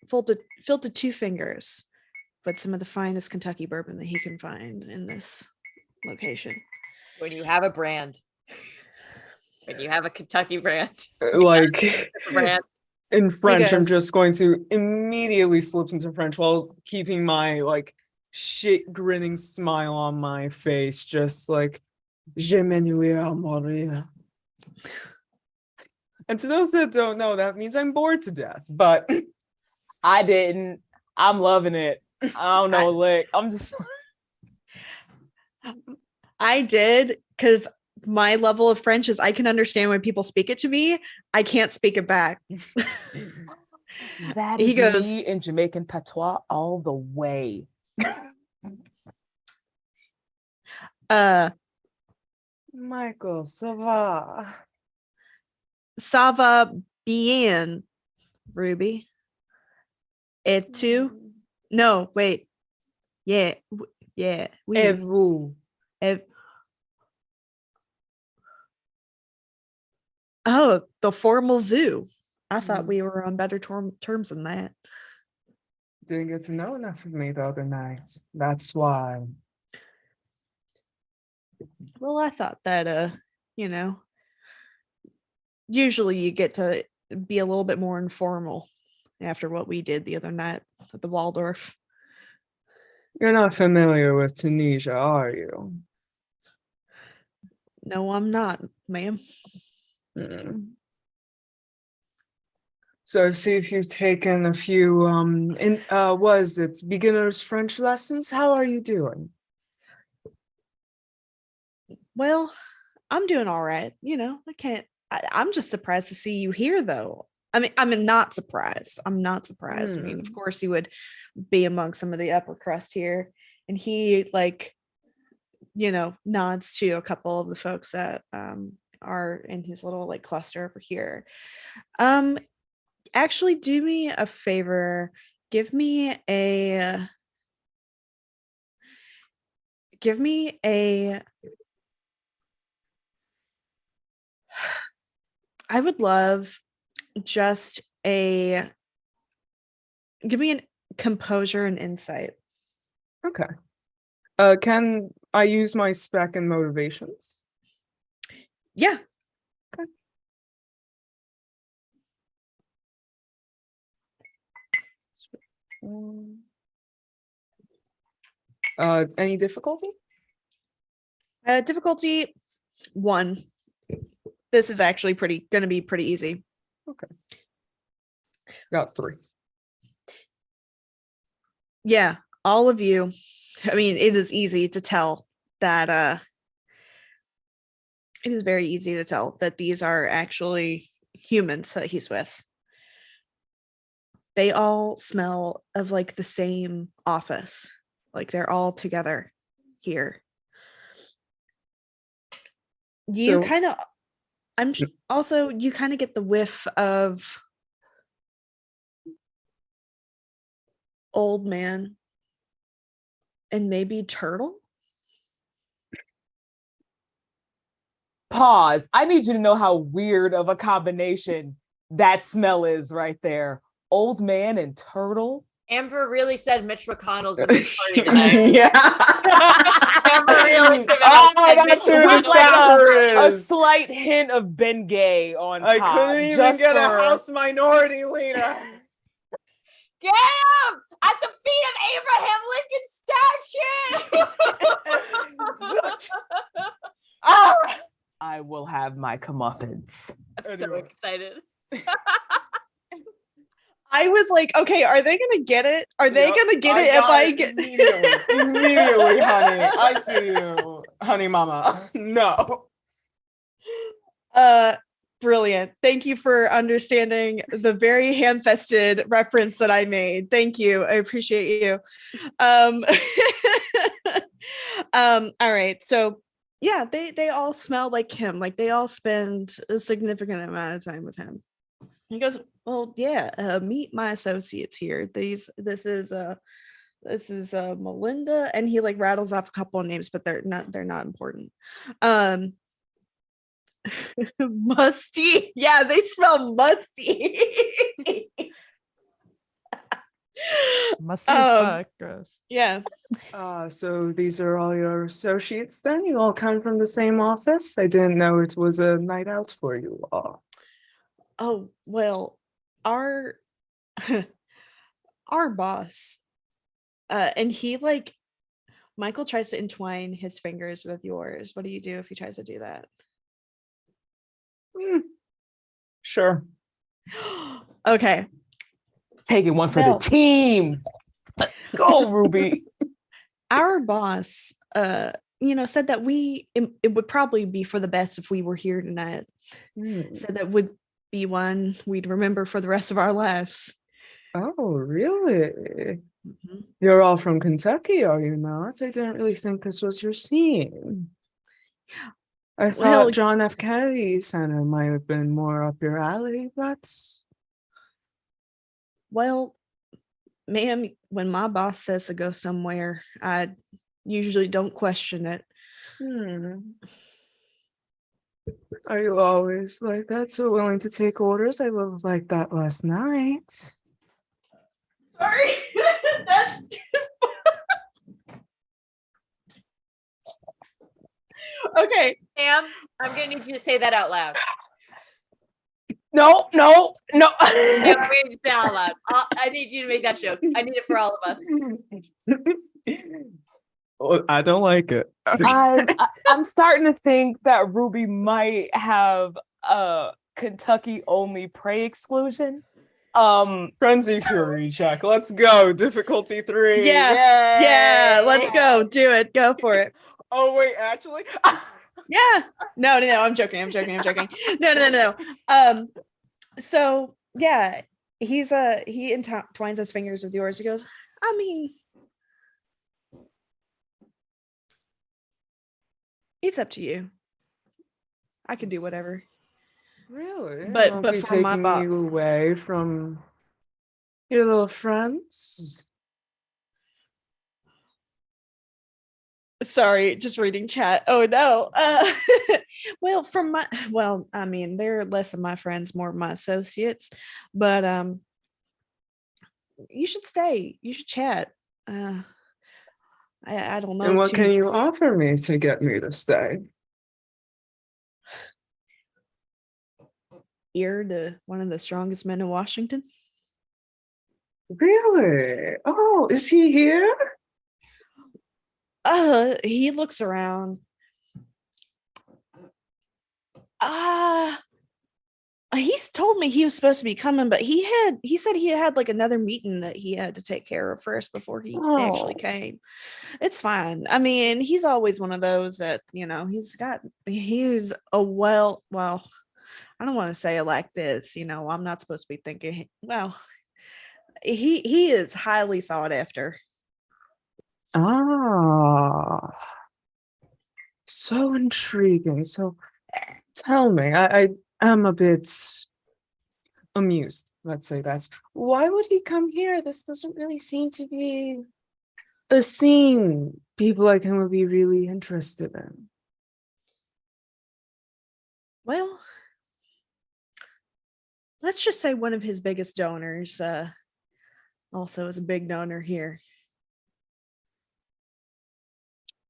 to 2 fingers, but some of the finest Kentucky bourbon that he can find in this location. When you have a brand, when you have a Kentucky brand, Like brand. in French, I'm goes, just going to immediately slip into French while keeping my like shit grinning smile on my face, just like Je m'ennuie mourir. And to those that don't know, that means I'm bored to death, but I didn't. I'm loving it. I don't know, lick. I'm just I did, because my level of French is I can understand when people speak it to me. I can't speak it back. that He is goes, me in Jamaican patois all the way. Michael, ça va? Ça va bien, Ruby. Et tu? No, wait. Yeah, yeah. Oui. Et vous? Oh, the formal vous. I thought we were on better terms than that. Didn't get to know enough of me the other night. That's why. Well, I thought that you know, usually you get to be a little bit more informal after what we did the other night at the Waldorf. You're not familiar with Tunisia, are you? No, I'm not, ma'am. So see if you've taken a few was it beginners French lessons? How are you doing? Well, I'm doing all right. You know, I'm just surprised to see you here, though. I'm not surprised. I'm not surprised. I mean, of course, you would be among some of the upper crust here. And he, like, you know, nods to a couple of the folks that are in his little like cluster over here. Actually, do me a favor. Give me a I would love just give me an composure and insight. Okay. Can I use my spec and motivations? Yeah. Any difficulty? Difficulty 1. This is actually gonna be pretty easy. Okay. Got 3. Yeah, all of you. I mean, it is easy to tell that it is very easy to tell that these are actually humans that he's with. They all smell of like the same office. Like they're all together here. You So- kind of you kind of get the whiff of old man and maybe turtle. Pause. I need you to know how weird of a combination that smell is right there. Old man and turtle. Amber really said Mitch McConnell's in this party tonight. Yeah. Amber really said that's who the With like staffer a is. slight hint of Ben Gay on I top. couldn't even just get a for- House Minority Leader. Get him at the feet of Abraham Lincoln statue. Ah! I will have my comeuppance. I'm so Anyway. excited. I was like, okay, are they gonna get it? Are they Yep, gonna get it if got I it get immediately, honey? I see you, honey mama. No. Brilliant. Thank you for understanding the very ham-fisted reference that I made. Thank you. I appreciate you. All right. So yeah, they all smell like him. Like they all spend a significant amount of time with him. He goes, well, yeah, meet my associates here. This is Melinda, and he like rattles off a couple of names, but they're not important. Musty. Yeah, they smell musty. Musty as fuck. Gross. Yeah. So these are all your associates then? You all come from the same office? I didn't know it was a night out for you all. Oh, well, our boss, and he like Michael tries to entwine his fingers with yours. What do you do if he tries to do that? Sure. Okay. Taking one for Well. the team. Let's go, Ruby. Our boss, said that it would probably be for the best if we were here tonight. Said that would be one we'd remember for the rest of our lives. Oh, really? Mm-hmm. You're all from Kentucky, are you not? I didn't really think this was your scene. I thought John F. Kennedy Center might have been more up your alley, but... Well, ma'am, when my boss says to go somewhere, I usually don't question it. Are you always like that, so willing to take orders? I was like that last night. Sorry. That's okay. Sam, I'm gonna need you to say that out loud. No. Sam, I'm gonna need you to say it out loud. I need you to make that joke. I need it for all of us. Well, I don't like it. I'm starting to think that Ruby might have a Kentucky only prey exclusion. Frenzy Fury check. Let's go. Difficulty 3. Yeah, let's go. Do it. Go for it. Oh wait, actually. Yeah. No, I'm joking. No. So yeah, he entwines his fingers with yours. He goes, I mean, it's up to you. I can do whatever. Really? But Won't be for my taking you away from your little friends. Sorry, just reading chat. Oh no. I mean, they're less of my friends, more of my associates. But you should stay. You should chat. I don't know. And what can you offer me to get me to stay? Ear to one of the strongest men in Washington. Really? Oh, is he here? He looks around. He's told me he was supposed to be coming, but he said he had like another meeting that he had to take care of first before he actually came. It's fine. I mean, he's always one of those that, he's a well, I don't want to say it like this, I'm not supposed to be thinking, well, he is highly sought after. Ah, so intriguing. So tell me, I am a bit amused, let's say that. Why would he come here? This doesn't really seem to be a scene people like him would be really interested in. Well, let's just say one of his biggest donors also is a big donor here.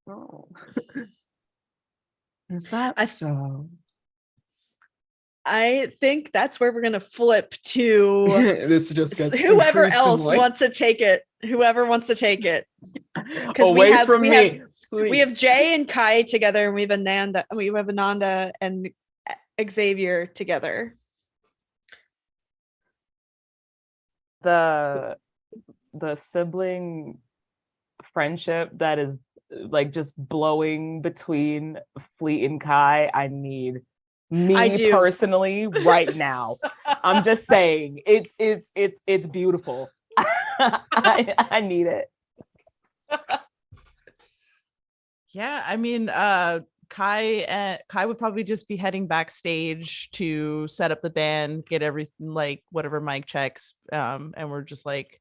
Oh. Is that so? I think that's where we're gonna flip to. This just gets whoever else wants to take it. Whoever wants to take it. Away from me. We have Jay and Kai together, and we have Ananda and Xavier together. The sibling friendship that is like just blowing between Fleet and Kai. I need me personally right now. I'm just saying it's beautiful. I need it. Yeah, I mean, Kai would probably just be heading backstage to set up the band, get everything, like whatever mic checks, and we're just like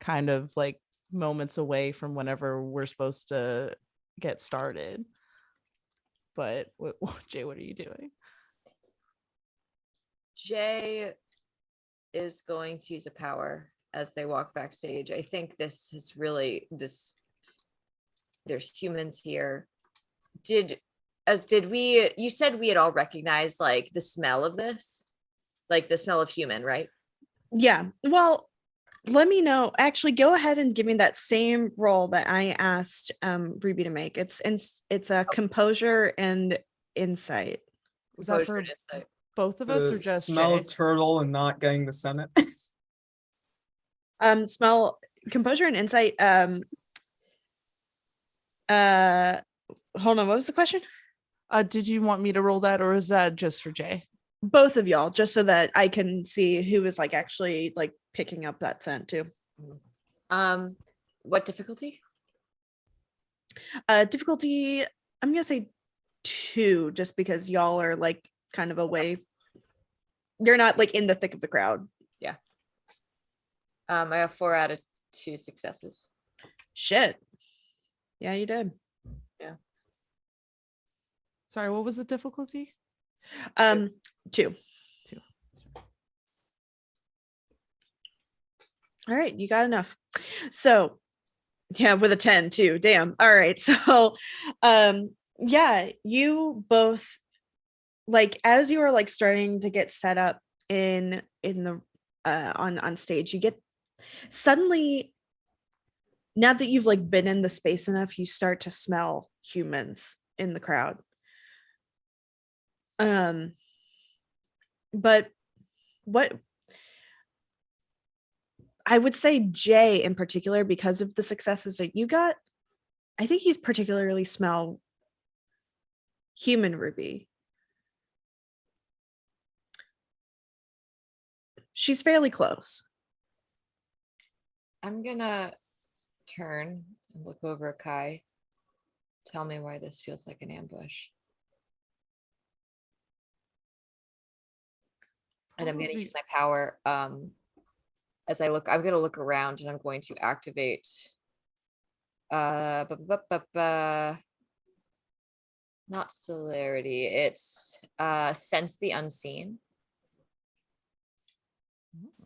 kind of like moments away from whenever we're supposed to get started. But Jay, what are you doing? Jay is going to use a power as they walk backstage. I think this is really there's humans here. You said we had all recognized like the smell of this, like the smell of human, right? Yeah. Well, let me know. Actually, go ahead and give me that same roll that I asked Ruby to make. It's a composure and insight. Was that Composure for and insight. both of us or The just smell Jay? of turtle and not getting the Senate. Smell, composure and insight. Hold on, what was the question? Did you want me to roll that, or is that just for Jay? Both of y'all, just so that I can see who is like actually like picking up that scent too. What difficulty? Difficulty, I'm gonna say 2, just because y'all are like kind of away. You're not like in the thick of the crowd. I have 4 out of 2 successes. Shit. Yeah, you did. Sorry, what was the difficulty? 2. Two. All right, you got enough. So yeah, with a 10 too. Damn. All right. So yeah, you both, like, as you are like starting to get set up in the on stage, you get suddenly, now that you've like been in the space enough, you start to smell humans in the crowd. But what I would say, Jay in particular, because of the successes that you got, I think you particularly smell human Ruby. She's fairly close. I'm gonna turn and look over at Kai. Tell me why this feels like an ambush. And I'm gonna use my power. As I look, I'm gonna look around and I'm going to activate not celerity, it's sense the unseen.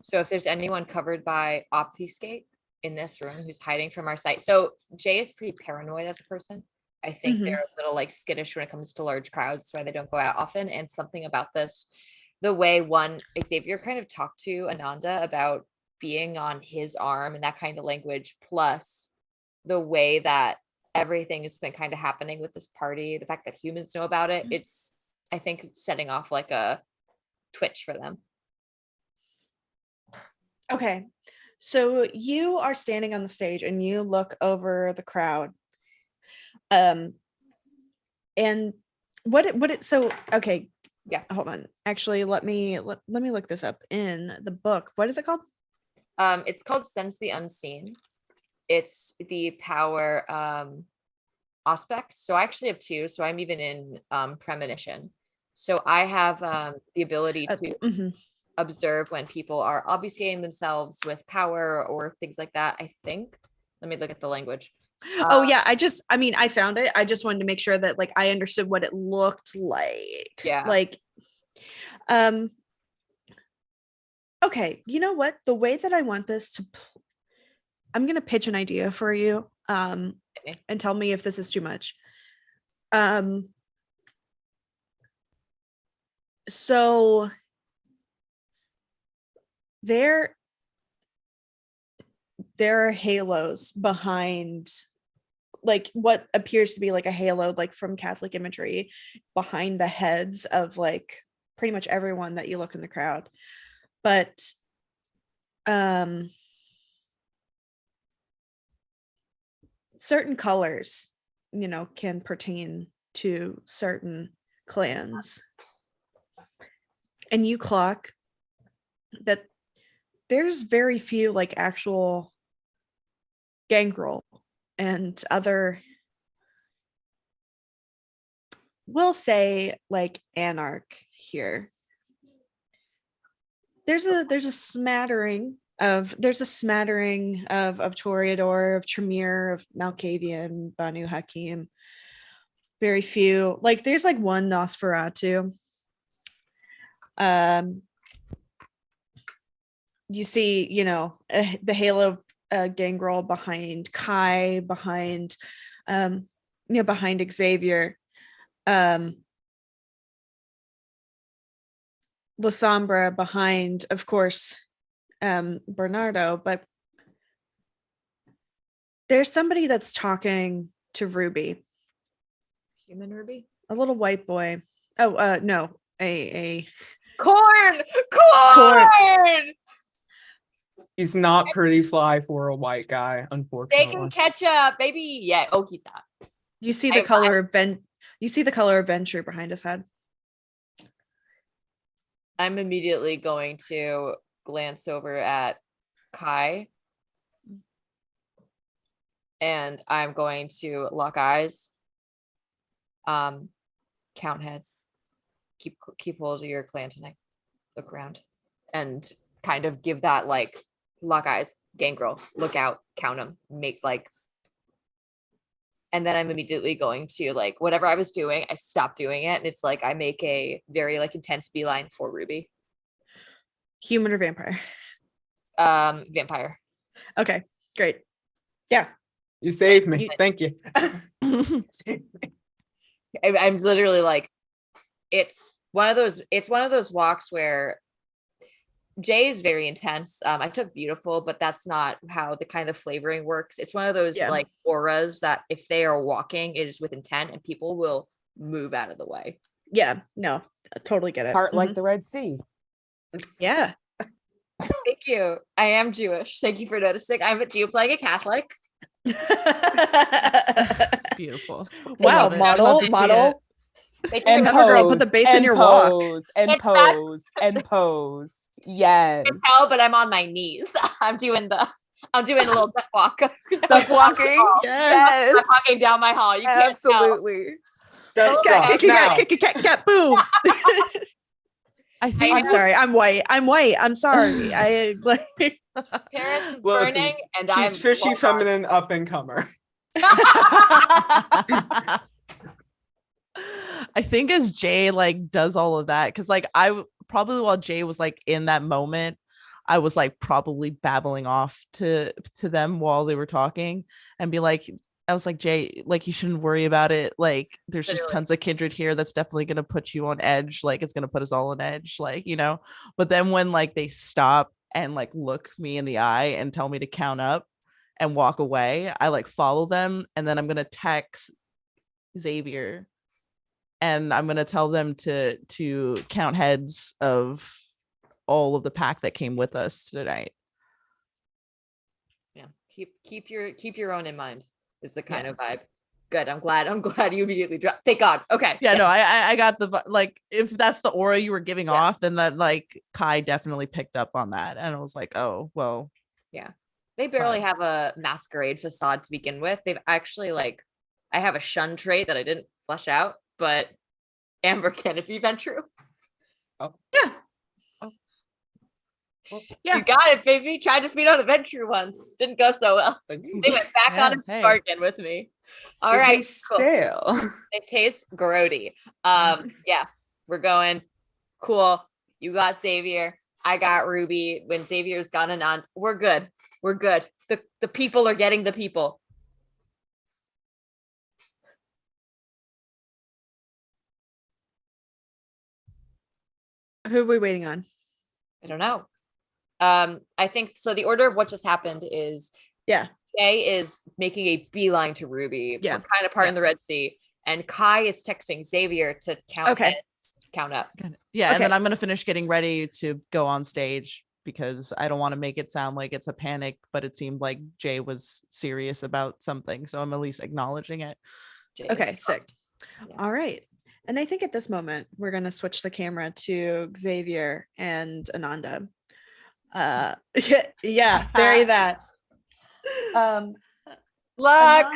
So if there's anyone covered by obfuscate in this room who's hiding from our sight. So Jay is pretty paranoid as a person. I think they're a little like skittish when it comes to large crowds, that's why they don't go out often. And something about this, the way Xavier kind of talked to Ananda about being on his arm and that kind of language, plus the way that everything has been kind of happening with this party, the fact that humans know about it, it's, I think it's setting off like a twitch for them. Okay. So you are standing on the stage and you look over the crowd. And so okay. Yeah. Hold on. Actually, let me look this up in the book. What is it called? It's called Sense the Unseen. It's the power aspects. So I actually have 2. So I'm even in premonition. So I have the ability to observe when people are obfuscating themselves with power or things like that, I think. Let me look at the language. Oh yeah, I found it. I just wanted to make sure that like I understood what it looked like. Yeah. Like okay, you know what? The way that I want this to I'm going to pitch an idea for you and tell me if this is too much. So there are halos behind, like what appears to be like a halo, like from Catholic imagery, behind the heads of like pretty much everyone that you look in the crowd. But certain colors, can pertain to certain clans. And you clock that there's very few like actual gangrel and other, we'll say, like anarch here. There's a smattering of Toreador, of Tremere, of Malkavian, Banu Hakim. Very few. Like there's like one Nosferatu. You see, the halo gangrel behind Kai, behind behind Xavier. La Sombra behind, of course, Bernardo, but there's somebody that's talking to Ruby, Human Ruby? a little white boy. Oh, no, a Corn! He's not pretty fly for a white guy, unfortunately. Bacon ketchup, baby. Yeah. Oh, he's not. you see the color of Venture behind his head. I'm immediately going to glance over at Kai. And I'm going to lock eyes. Count heads. Keep hold of your clan tonight. Look around. And kind of give that like lock eyes, gangrel, look out, count them, make like. And then I'm immediately going to like whatever I was doing, I stop doing it. And it's like I make a very like intense beeline for Ruby. Human or vampire? Vampire. Okay, great. Yeah. You saved me. Thank you. I'm literally like, it's one of those walks where Jay is very intense. I took beautiful, but that's not how the kind of flavoring works. It's one of those like auras that if they are walking, it is with intent and people will move out of the way. Yeah, no, I totally get it. Heart like the Red Sea. Yeah. Thank you. I am Jewish. Thank you for noticing. I'm a Jew playing a Catholic. Beautiful. Wow, model. And girl, put the bass in your walk. And pose. Yes. Tell, but I'm on my knees. I'm doing a little duck walk. Duck walking. Yes. I'm walking down my hall. You can't Absolutely. That's Cat, boom. I think I'm sorry. I'm white. I'm sorry. I like. Paris is Listen, burning, and she's fishy, feminine, up and comer. I think as Jay like does all of that, because like I probably while Jay was like in that moment, I was like probably babbling off to them while they were talking and be like, I was like, Jay, like you shouldn't worry about it. Like there's just tons of kindred here that's definitely gonna put you on edge. Like it's gonna put us all on edge, like, you know. But then when like they stop and like look me in the eye and tell me to count up and walk away, I like follow them, and then I'm gonna text Xavier and I'm gonna tell them to count heads of all of the pack that came with us tonight. Yeah, keep your own in mind is the kind of vibe. Good. I'm glad you immediately dropped. Thank God. Okay. Yeah, no, I got the like if that's the aura you were giving off, then that like Kai definitely picked up on that, and I was like, oh well. Yeah, they barely have a masquerade facade to begin with. They've actually like, I have a shun trait that I didn't flesh out, but Amber, can it be Ventru? Oh yeah. Yeah, you got it, baby. Tried to feed on a Ventru once, didn't go so well. They went back on a bargain with me. All they right, taste stale. They taste grody. Yeah, we're going. Cool. You got Xavier. I got Ruby. When Xavier's gone and on, we're good. We're good. The people are getting the people. Who are we waiting on? I don't know. I think so. The order of what just happened is Jay is making a beeline to Ruby. Yeah. We're kind of part in the Red Sea. And Kai is texting Xavier to count count up. Yeah, and then I'm gonna finish getting ready to go on stage because I don't want to make it sound like it's a panic, but it seemed like Jay was serious about something. So I'm at least acknowledging it. Okay, sick. Yeah. All right. And I think at this moment, we're going to switch the camera to Xavier and Ananda. Yeah, bury that. Luck.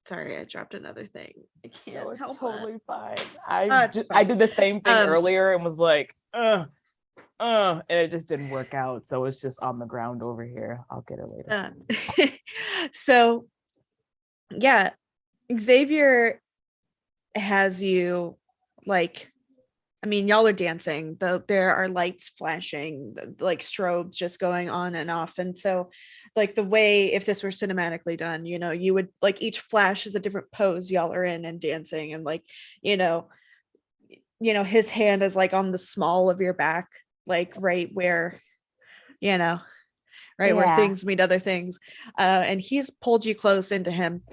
Sorry, I dropped another thing. I can't help totally it. fine. I did the same thing earlier and was like, and it just didn't work out. So it's just on the ground over here. I'll get it later. So, yeah, Xavier has you like, I mean, y'all are dancing. There are lights flashing, like strobes just going on and off. And so, like the way, if this were cinematically done, you know, you would like each flash is a different pose y'all are in and dancing. And like, you know, his hand is like on the small of your back, like right where, right where Yeah. things meet other things. And he's pulled you close into him.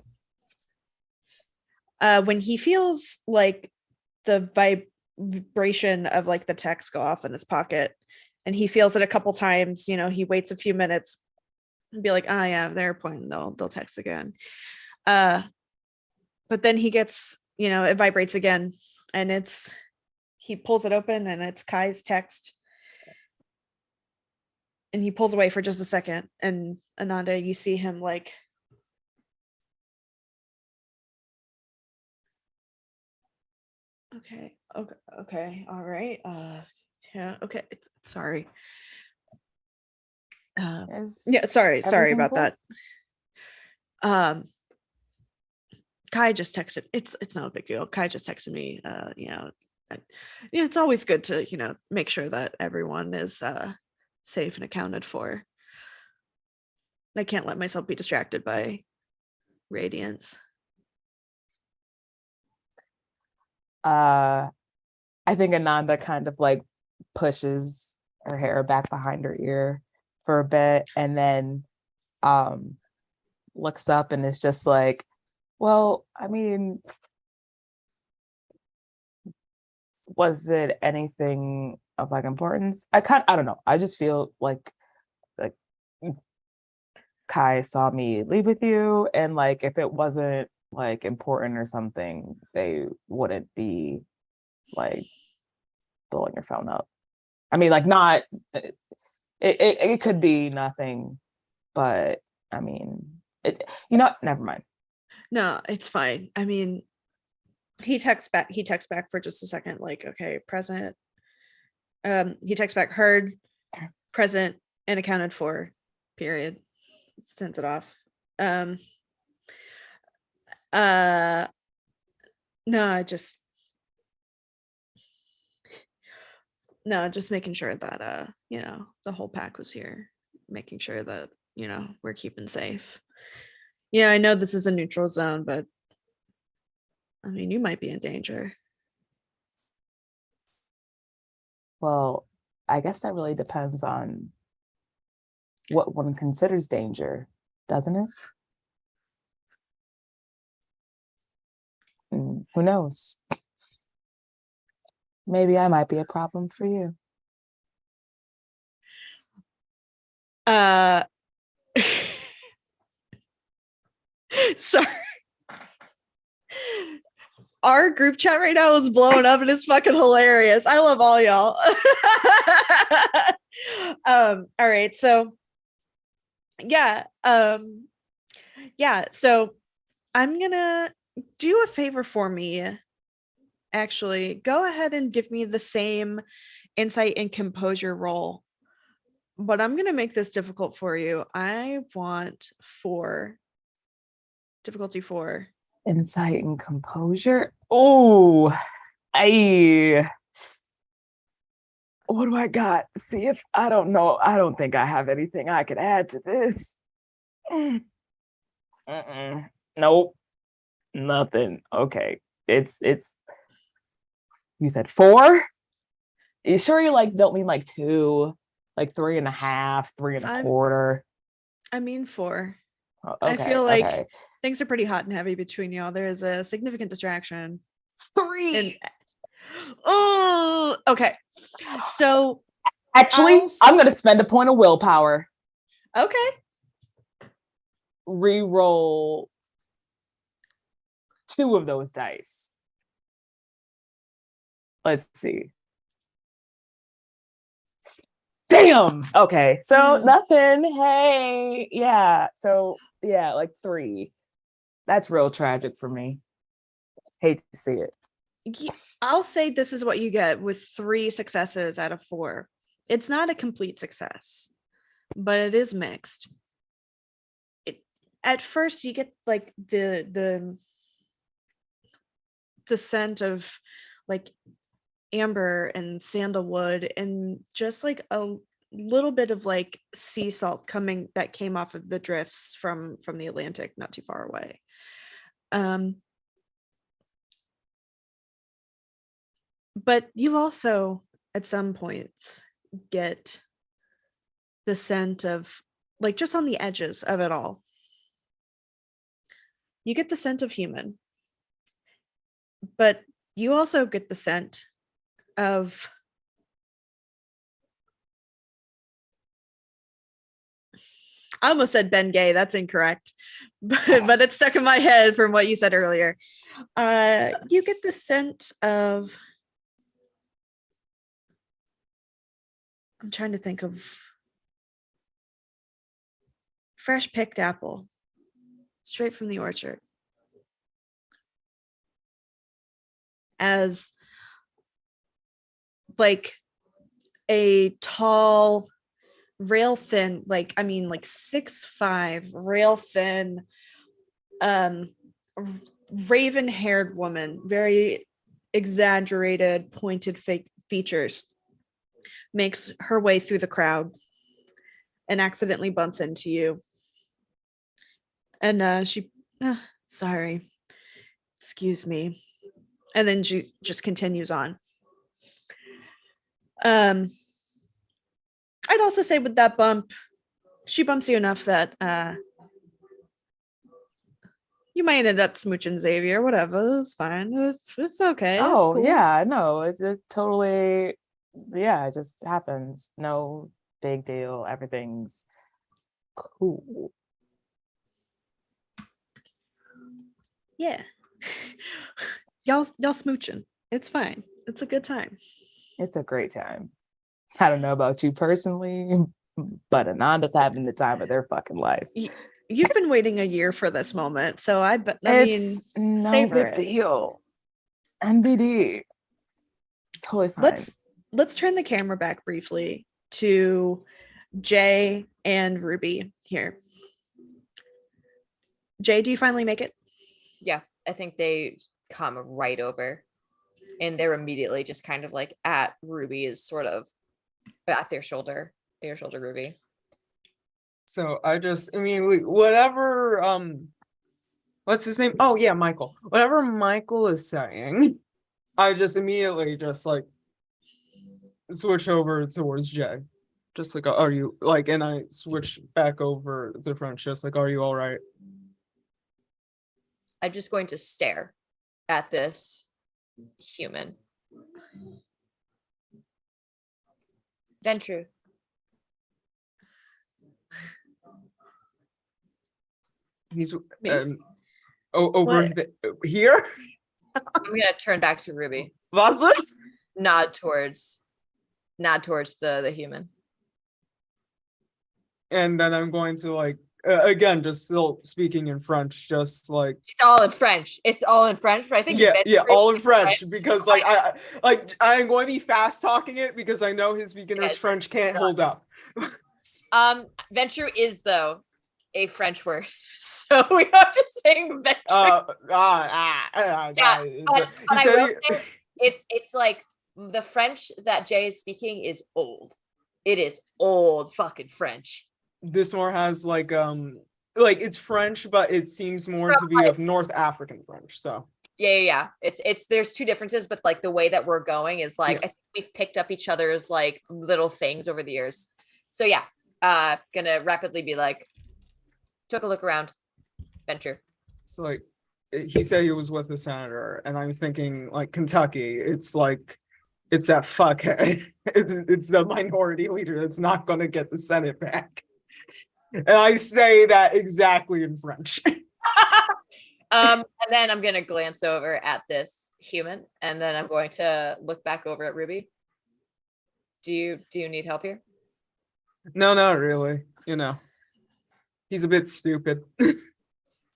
When he feels like the vibration of like the text go off in his pocket, and he feels it a couple times, he waits a few minutes and be like, oh yeah, they're pointing, they'll text again. But then he gets, it vibrates again, and he pulls it open, and it's Kai's text. And he pulls away for just a second, and Ananda, you see him like, okay, all right, yeah, okay, sorry. Yeah, sorry everything about cool? that. Kai just texted. It's not a big deal. Kai just texted me. It's always good to make sure that everyone is safe and accounted for. I can't let myself be distracted by radiance. I think Ananda kind of like pushes her hair back behind her ear for a bit, and then looks up and is just like, well, I mean, was it anything of like importance? I don't know. I just feel like Kai saw me leave with you, and like if it wasn't like important or something, they wouldn't be like blowing your phone up. I mean, like not it could be nothing, but I mean never mind. No, it's fine. I mean, he texts back for just a second, like, okay, present. He texts back, heard, present, and accounted for, period. Sends it off. Just making sure that the whole pack was here, making sure that we're keeping safe. I know this is a neutral zone, but I mean, you might be in danger. Well, I guess that really depends on what one considers danger, doesn't it? Who knows? Maybe I might be a problem for you. Sorry. Our group chat right now is blowing up, and it's fucking hilarious. I love all y'all. All right, so yeah, so I'm gonna do a favor for me. Actually, go ahead and give me the same insight and composure roll, but I'm gonna make this difficult for you. I want difficulty 4. Insight and composure. Oh, what do I got? See if I don't know. I don't think I have anything I could add to this. Nope. Nothing. Okay. It's you said 4? You sure you like don't mean like 2, like 3.5, 3.25? I mean 4. Okay, I feel like okay. things are pretty hot and heavy between y'all. There is a significant distraction. 3. Oh, okay. So actually, I'm gonna spend a point of willpower. Okay. Reroll 2 of those dice. Let's see. Damn. Okay. So nothing. Hey. Yeah. So yeah, like 3. That's real tragic for me. Hate to see it. I'll say this is what you get with 3 successes out of 4. It's not a complete success, but it is mixed. At first you get like the scent of like amber and sandalwood and just like a little bit of like sea salt that came off of the drifts from the Atlantic not too far away. But you also, at some points, get the scent of, like, just on the edges of it all, you get the scent of human, but you also get the scent of I almost said Ben Gay. That's incorrect, but it's stuck in my head from what you said earlier. You get the scent of, I'm trying to think of, fresh picked apple, straight from the orchard. As like a tall, rail thin, like 6'5", rail thin, raven haired woman, very exaggerated, pointed fake features, makes her way through the crowd and accidentally bumps into you. And she, sorry, excuse me. And then she just continues on. I'd also say with that bump, she bumps you enough that you might end up smooching Xavier. Whatever, it's fine. It's okay. It's Oh, cool. yeah, no, it totally, yeah, it just happens. No big deal. Everything's cool. Yeah. y'all smooching. It's fine. It's a good time. It's a great time. I don't know about you personally, but Ananda's having the time of their fucking life. You've been waiting a year for this moment, so I It's mean, no savor big it. deal. NBD. It's totally fine. Let's turn the camera back briefly to Jay and Ruby here. Jay, do you finally make it? Yeah, I think they come right over, and they're immediately just kind of like at Ruby, is sort of at their shoulder, Ruby. So I just immediately, whatever, what's his name? Oh yeah, Michael. Whatever Michael is saying, I just immediately just like switch over towards Jay. Just like, are you like, and I switch back over to French, just like, are you all right? I'm just going to stare at this human. Ventru. He's Me? over here. I'm gonna turn back to Ruby. Was it? Nod towards the human. And then I'm going to like again, just still speaking in French, just like It's all in French. But I think yeah, Ventru all in is French because like I'm going to be fast talking it because I know his beginner's Yes. French can't hold up. Ventru is though a French word, so we have to sing Ventru. It's like the French that Jay is speaking is old. It is old fucking French. This more has like it's French, but it seems more to be of North African French. So yeah. It's there's two differences, but like the way that we're going is like, I think we've picked up each other's like little things over the years. So yeah, gonna rapidly be like, took a look around. Venture. it's like he said he was with the senator, and I'm thinking like Kentucky. It's like it's that fuckhead. It's the minority leader that's not gonna get the Senate back. And I say that exactly in French. And then I'm gonna glance over at this human, and then I'm going to look back over at Ruby. Do you need help here? No, not really. You know, he's a bit stupid.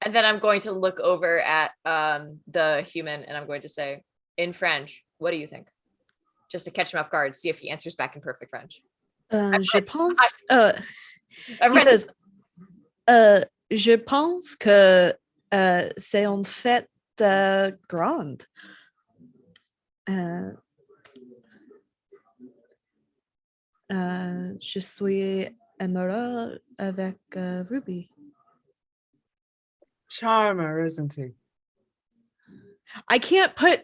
And then I'm going to look over at the human, and I'm going to say in French, what do you think? Just to catch him off guard, see if he answers back in perfect French. Je pense. He says, je pense que c'est en fait grande. Je suis amoureux avec Ruby. Charmer, isn't he? I can't put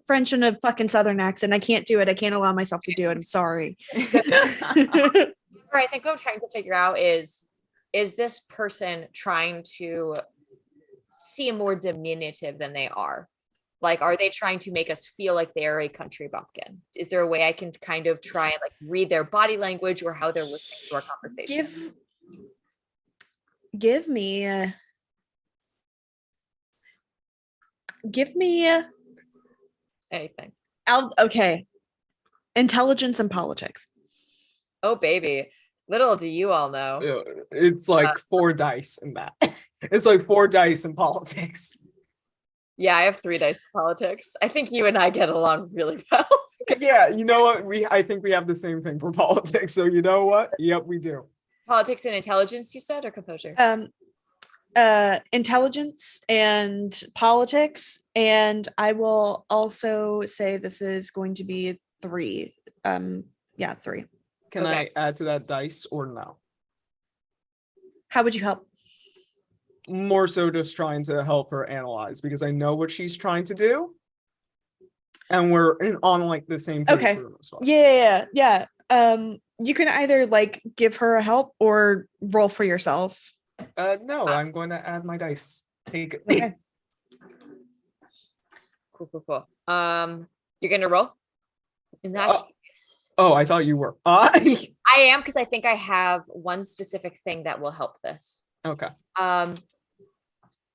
French in a fucking Southern accent. I can't do it. I can't allow myself to do it. I'm sorry. Or I think what I'm trying to figure out is this person trying to seem more diminutive than they are? Like, are they trying to make us feel like they're a country bumpkin? Is there a way I can kind of try and like read their body language or how they're listening to our conversation? Give me Anything. Okay. Intelligence and politics. Oh, baby. Little do you all know. It's like 4 dice in that. It's like 4 dice in politics. Yeah, I have 3 dice in politics. I think you and I get along really well. Yeah, you know what? I think we have the same thing for politics. So you know what? Yep, we do. Politics and intelligence, you said, or composure? Intelligence and politics, and I will also say this is going to be 3. 3. Can Okay. I add to that dice or no? How would you help? More so just trying to help her analyze because I know what she's trying to do. And we're on like the same page. Okay. For the most part. Yeah. You can either like give her a help or roll for yourself. No, I'm going to add my dice. Take it. Okay. Cool. You're gonna roll? In that case. Oh, I thought you were. I am, because I think I have one specific thing that will help this. Okay. I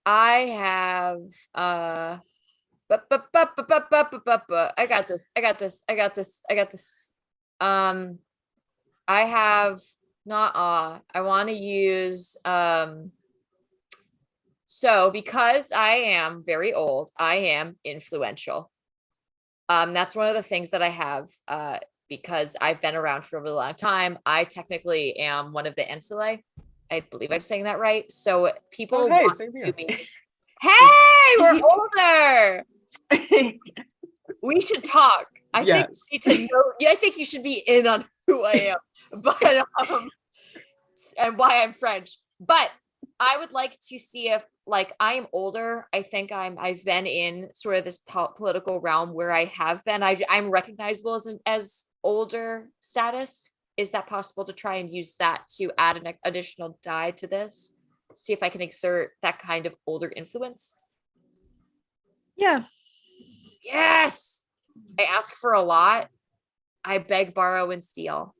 have I got this. I have not I want to use so because I am very old, I am influential. That's one of the things that I have because I've been around for a really long time. I technically am one of the insulae. I believe I'm saying that right. So people hey, want same to here. me. Hey, we're older. We should talk. I think you need to know. Yeah, I think you should be in on who I am, but and why I'm French. But I would like to see if, like, I'm older. I think I've been in sort of this political realm where I have been. I'm recognizable as older status. Is that possible to try and use that to add an additional die to this? See if I can exert that kind of older influence. Yeah. Yes. I ask for a lot. I beg, borrow, and steal.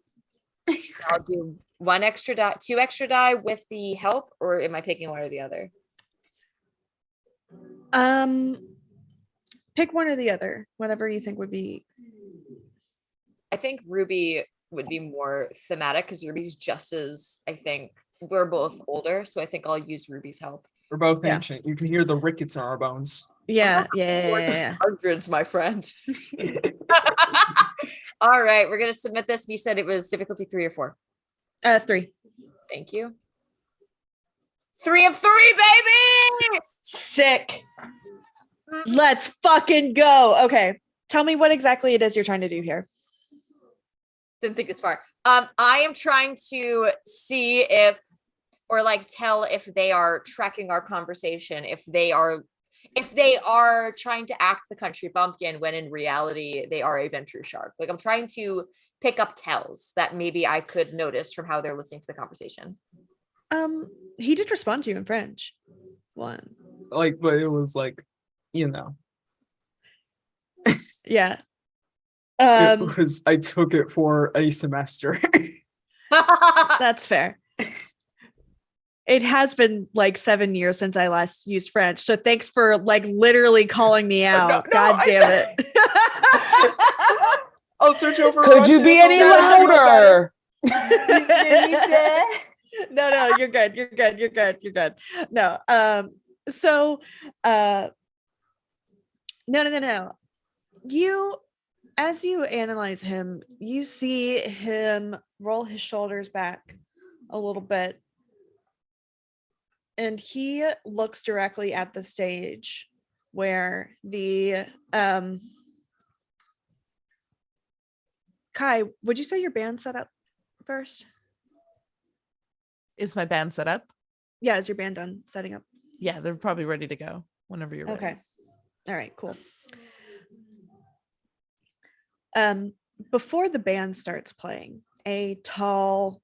I'll do 1 extra die, 2 extra die with the help, or am I picking one or the other? Pick one or the other, whatever you think would be. I think Ruby would be more thematic because Ruby's just as, I think we're both older, so I think I'll use Ruby's help. We're both ancient. You can hear the rickets in our bones. Yeah. Hundreds, my friend. All right, we're gonna submit this. And you said it was difficulty 3 or 4. 3. Thank you. 3 of 3, baby. Sick. Let's fucking go. Okay. Tell me what exactly it is you're trying to do here. Didn't think this far. I am trying to see if, or like tell if they are tracking our conversation, if they are trying to act the country bumpkin when in reality they are a ventrue shark. Like, I'm trying to pick up tells that maybe I could notice from how they're listening to the conversation. He did respond to you in French. One. Like, but it was like, you know. Yeah. It was, I took it for a semester. That's fair. It has been like 7 years since I last used French. So thanks for like literally calling me out. God damn it. I'll search over. Could you be any louder? No, you're good. You're good. No. No. As you analyze him, you see him roll his shoulders back a little bit. And he looks directly at the stage where the Kai, would you say your band set up first? Is my band set up? Yeah, is your band done setting up? Yeah, they're probably ready to go whenever you're ready. Okay. All right, cool. Before the band starts playing, a tall,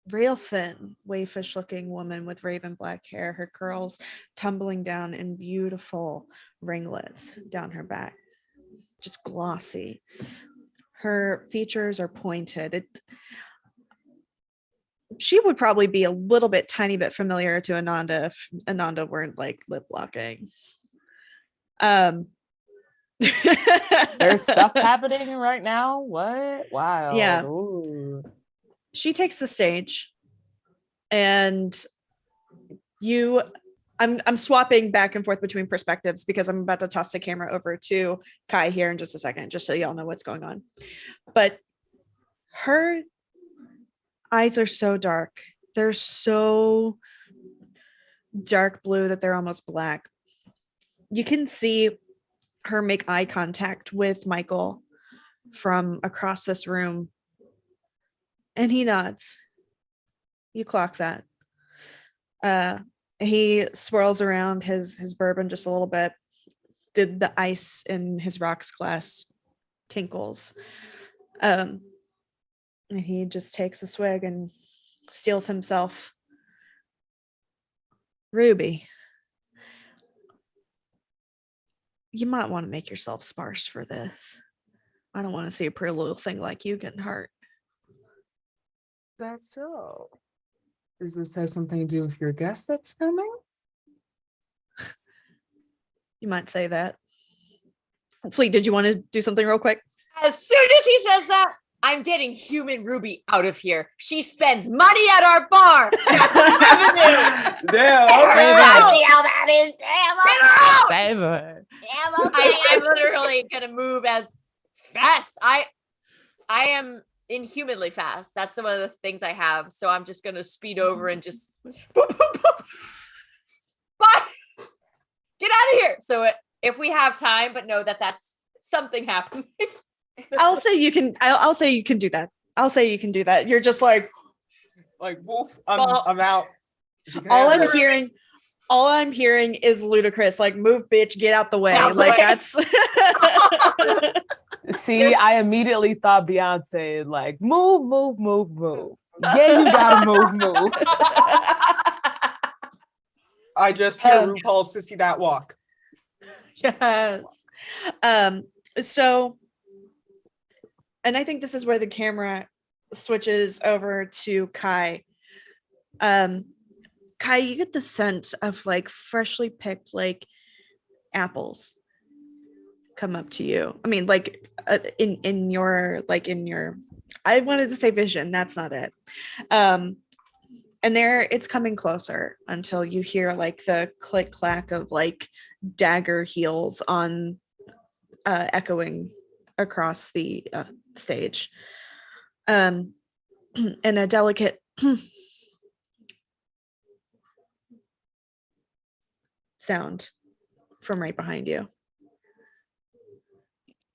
real thin, wayfish looking woman with raven black hair, her curls tumbling down in beautiful ringlets down her back, just glossy. Her features are pointed. She would probably be a little bit tiny bit familiar to Ananda if Ananda weren't like lip locking. There's stuff happening right now. What? Wow. Yeah. Ooh. She takes the stage, and I'm swapping back and forth between perspectives because I'm about to toss the camera over to Kai here in just a second, just so y'all know what's going on. But her eyes are so dark. They're so dark blue that they're almost black. You can see her make eye contact with Michael from across this room, and he nods. You clock that. He swirls around his bourbon just a little bit. The ice in his rocks glass tinkles. And he just takes a swig and steals himself. Ruby, you might want to make yourself sparse for this. I don't want to see a pretty little thing like you getting hurt. That's so. Does this have something to do with your guest that's coming? You might say that. Fleet, did you want to do something real quick? As soon as he says that, I'm getting human Ruby out of here. She spends money at our bar. That's revenue. Damn, I see how that is. Damn. I'm literally gonna move as fast. I am inhumanly fast. That's one of the things I have. So I'm just gonna speed over and just boop, boop, boop. Bye. Get out of here. So if we have time, but know that that's something happening. I'll say you can. I'll say you can do that. I'll say you can do that. You're just like wolf. I'm out. All I'm hearing is ludicrous. Like, move, bitch, get out the way. Out the Like way. that's. See, I immediately thought Beyonce, like, move, move, move, move. Yeah, you gotta move, move. I just hear RuPaul's Sissy That Walk. Yes. So, and I think this is where the camera switches over to Kai. Kai, you get the scent of like freshly picked like apples come up to you. I mean, like in your I wanted to say vision. That's not it. And there it's coming closer until you hear like the click clack of like dagger heels on echoing across the stage. And a delicate sound from right behind you.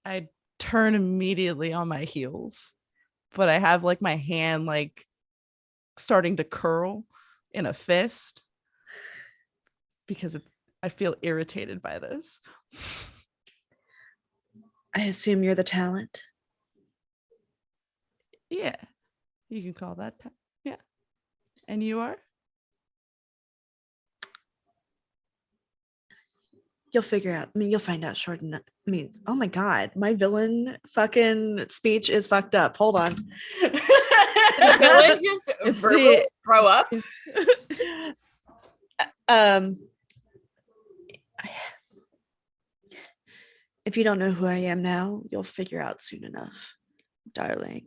I turn immediately on my heels, but I have like my hand like starting to curl in a fist because I feel irritated by this. I assume you're the talent. Yeah, you can call that. Yeah. And you are? You'll figure out. I mean, you'll find out short enough. I mean, oh my God, my villain fucking speech is fucked up. Hold on. The villain just verbally throw up. If you don't know who I am now, you'll figure out soon enough, darling.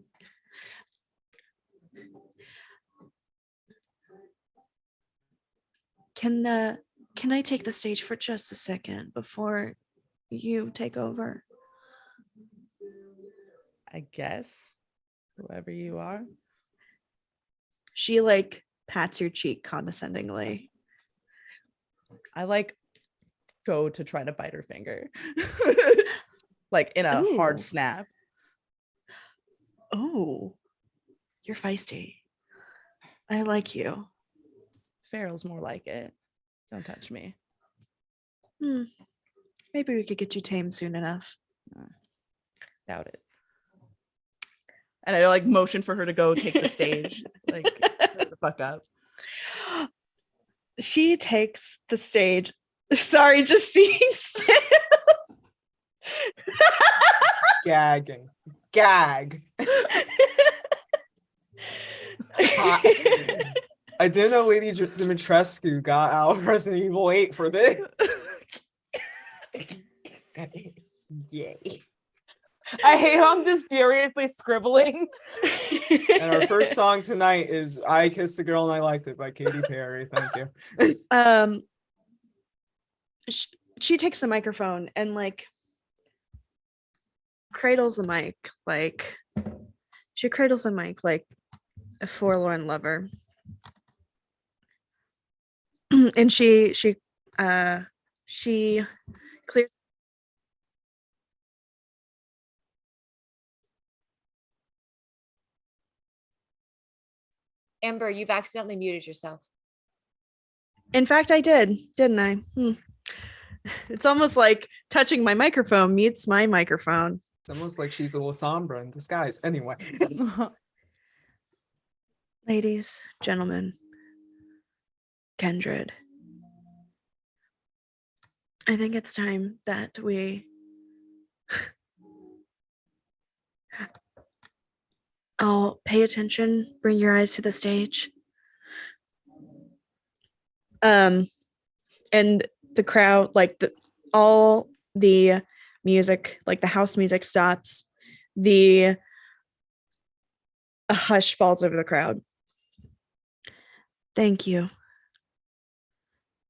Can I take the stage for just a second before you take over? I guess. Whoever you are. She like pats your cheek condescendingly. I like go to try to bite her finger. Like in a hard snap. Oh, you're feisty. I like you. Farrell's more like it. Don't touch me. Maybe we could get you tamed soon enough. Doubt it. And I like motion for her to go take the stage. Like, shut the fuck up. She takes the stage. Sorry, just seeing Sam. Gagging. Gag. I didn't know Lady Dimitrescu got out of Resident Evil 8 for this. Yay. I hate how I'm just furiously scribbling. And our first song tonight is I Kissed a Girl and I Liked It by Katy Perry. Thank you. She takes the microphone and like cradles the mic like a forlorn lover. And she clears. Amber, you've accidentally muted yourself. In fact, I did, didn't I? It's almost like touching my microphone mutes my microphone. It's almost like she's a Lasombra in disguise. Anyway. Ladies, gentlemen, Kindred, I think it's time that we pay attention, bring your eyes to the stage. And the crowd, like all the music, like the house music stops. A hush falls over the crowd. Thank you.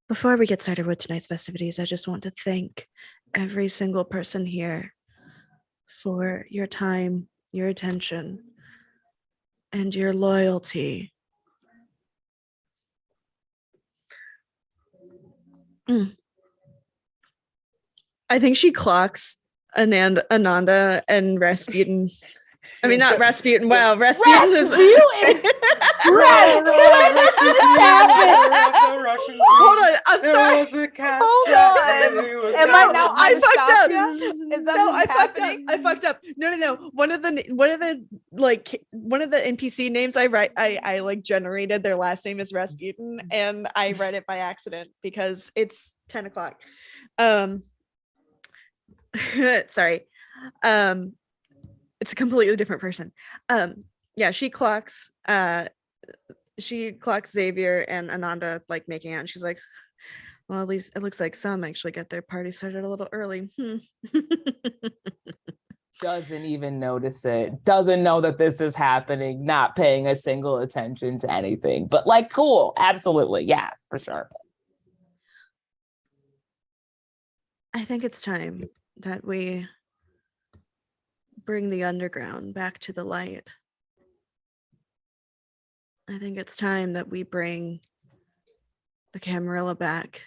Before we get started with tonight's festivities, I just want to thank every single person here for your time, your attention, and your loyalty. I think she clocks Ananda and Rasputin. I mean, not Rasputin. Wow, Rasputin is. Hold on, I'm sorry. Hold on. Am I now? I fucked up. Is that No, what's happening? I fucked up. No. One of the NPC names I like generated their last name is Rasputin, and I read it by accident because it's 10 o'clock. Sorry. It's a completely different person. Yeah, she clocks Xavier and Ananda like making out, and she's like, well, at least it looks like some actually get their party started a little early. Doesn't even notice it, doesn't know that this is happening, not paying a single attention to anything, but like, cool, absolutely, yeah, for sure. I think it's time that we bring the underground back to the light. I think it's time that we bring the Camarilla back.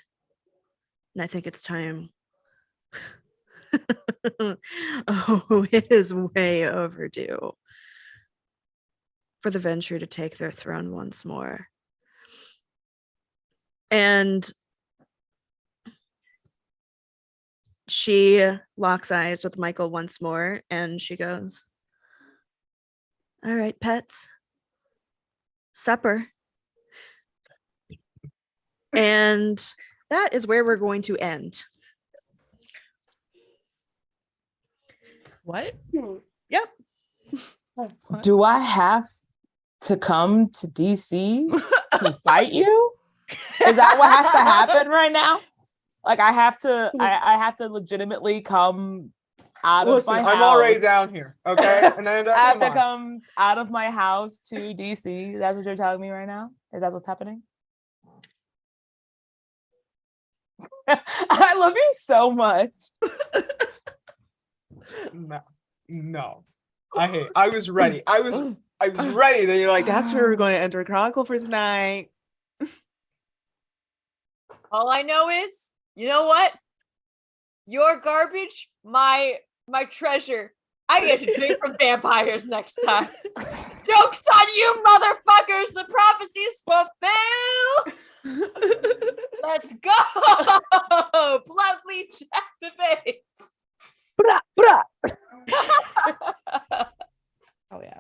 And I think it's time. Oh, it is way overdue for the Venture to take their throne once more. And she locks eyes with Michael once more, and she goes, all right, pets, supper. And that is where we're going to end. What? Yep. Do I have to come to DC to fight you? Is that what has to happen right now? Like I have to legitimately come out of my house. I'm already down here, okay? And then I have to come out of my house to DC. That's what you're telling me right now? Is that what's happening? I love you so much. No. I was ready. I was ready. Then you're like, that's where we're going to enter Chronicle for tonight. All I know is, you know what? Your garbage, my treasure. I get to drink from vampires next time. Joke's on you, motherfuckers! The prophecies fulfill. Let's go! Bloodleech Debate. Brah, brah. Oh yeah.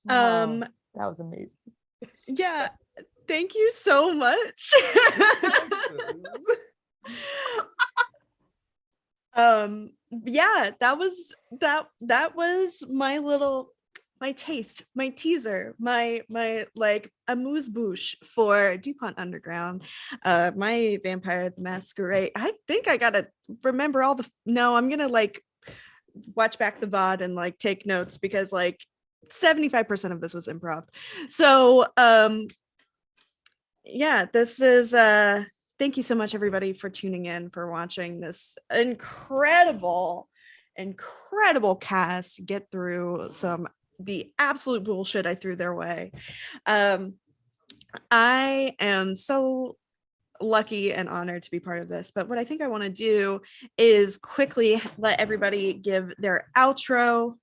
Um, Wow, that was amazing. yeah, thank you so much. Yeah, that was my taste, my teaser, my like amuse bouche for Dupont Underground, my Vampire the Masquerade. I think I gotta remember all the. No, I'm gonna like watch back the VOD and like take notes because like 75% of this was improv. So yeah, this is thank you so much everybody for tuning in, for watching this incredible cast get through the absolute bullshit I threw their way. I am so lucky and honored to be part of this, but what I think I want to do is quickly let everybody give their outro,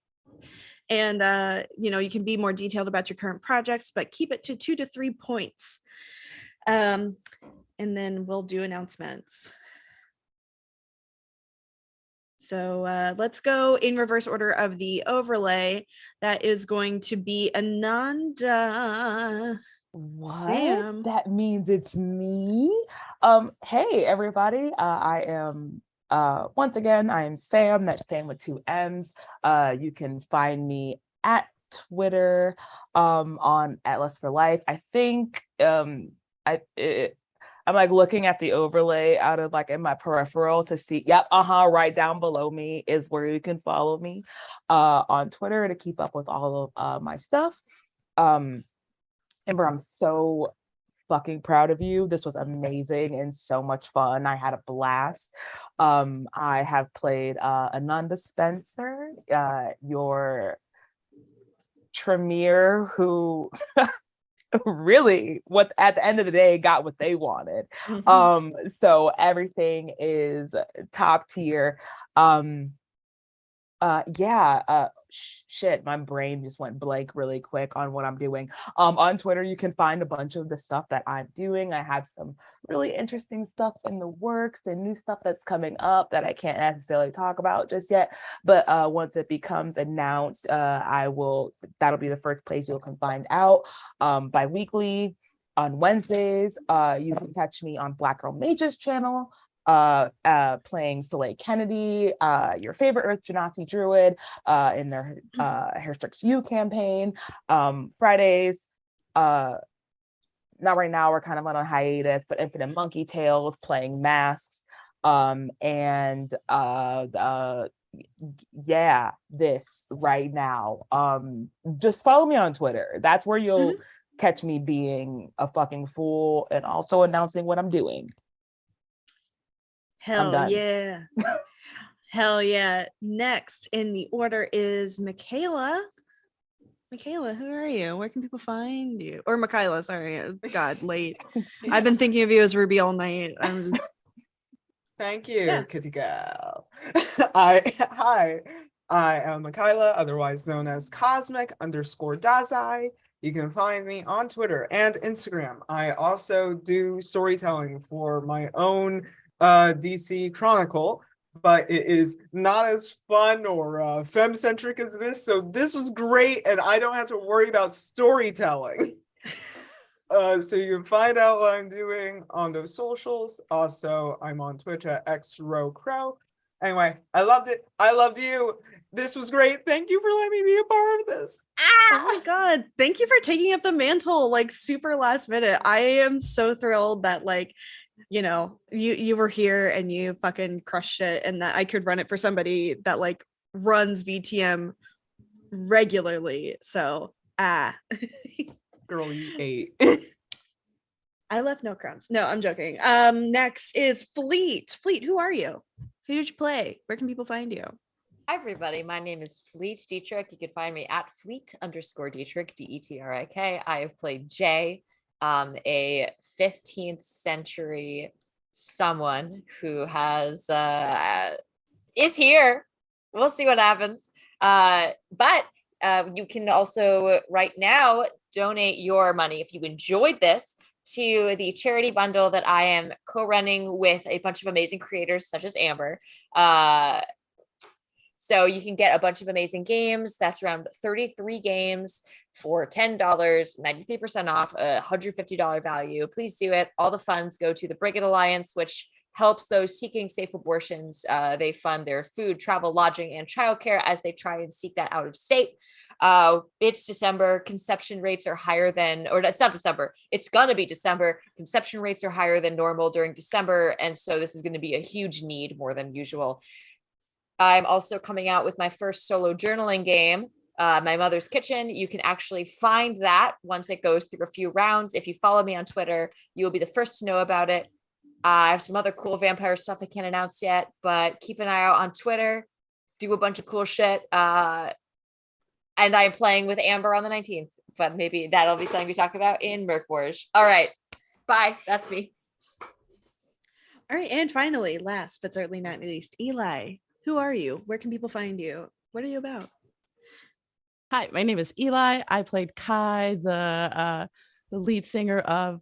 and you can be more detailed about your current projects, but keep it to 2 to 3 points, and then we'll do announcements. So let's go in reverse order of the overlay. That is going to be Ananda. What? Sam. That means it's me. Hey everybody. I am once again, I am Sam, that's Sam with 2 M's. You can find me at Twitter on at Lust for Life. I think I'm like looking at the overlay out of like in my peripheral to see, yep, right down below me is where you can follow me on Twitter to keep up with all of my stuff. Amber, I'm so fucking proud of you. This was amazing and so much fun. I had a blast. I have played Ananda Spencer, your Tremere, who really what at the end of the day got what they wanted. So everything is top tier. Shit, my brain just went blank really quick on what I'm doing. On Twitter you can find a bunch of the stuff that I'm doing. I have some really interesting stuff in the works and new stuff that's coming up that I can't necessarily talk about just yet, but once it becomes announced, that'll be the first place you can find out. Bi-weekly on Wednesdays, you can catch me on Black Girl Mage's channel, playing Soleil Kennedy, your favorite Earth Genasi druid, in their Hair Strikes You campaign. Fridays, not right now, we're kind of on a hiatus, but Infinite Monkey Tales, playing Masks, and yeah, this right now. Just follow me on Twitter. That's where you'll catch me being a fucking fool and also announcing what I'm doing. Hell yeah. Hell yeah. Next in the order is Michaela. Michaela, who are you? Where can people find you? Or Michaela, sorry. God, late. I've been thinking of you as Ruby all night. Thank you, Yeah. kitty girl. Hi, I am Michaela, otherwise known as Cosmic_Dazai. You can find me on Twitter and Instagram. I also do storytelling for my own DC Chronicle, but it is not as fun or femme-centric as this, so this was great, and I don't have to worry about storytelling. So you can find out what I'm doing on those socials. Also, I'm on Twitch at xrowcrow. Anyway, I loved it. I loved you. This was great. Thank you for letting me be a part of this. Oh my God. Thank you for taking up the mantle like super last minute. I am so thrilled that like, you were here and you fucking crushed it, and that I could run it for somebody that like runs VTM regularly. So Girl, you ate. I left no crumbs. No, I'm joking. Next is Fleet. Fleet, who are you? Who did you play? Where can people find you? Hi, everybody. My name is Fleet Dietrich. You can find me at Fleet_Dietrich, DETRIK. I have played Jay, a 15th century someone who has is here. We'll see what happens. But you can also right now donate your money if you enjoyed this to the charity bundle that I am co-running with a bunch of amazing creators such as Amber. So you can get a bunch of amazing games. That's around 33 games for $10, 93% off, $150 value. Please do it. All the funds go to the Brigade Alliance, which helps those seeking safe abortions. They fund their food, travel, lodging, and childcare as they try and seek that out of state. It's December. Conception rates are higher than, or it's not December. It's going to be December. Conception rates are higher than normal during December. And so this is going to be a huge need, more than usual. I'm also coming out with my first solo journaling game, My Mother's Kitchen. You can actually find that once it goes through a few rounds. If you follow me on Twitter, you will be the first to know about it. I have some other cool vampire stuff I can't announce yet, but keep an eye out on Twitter. Do a bunch of cool shit. And I'm playing with Amber on the 19th, but maybe that'll be something we talk about in Merc Wars. All right. Bye. That's me. All right. And finally, last but certainly not least, Eli, who are you? Where can people find you? What are you about? Hi, my name is Eli. I played Kai, the lead singer of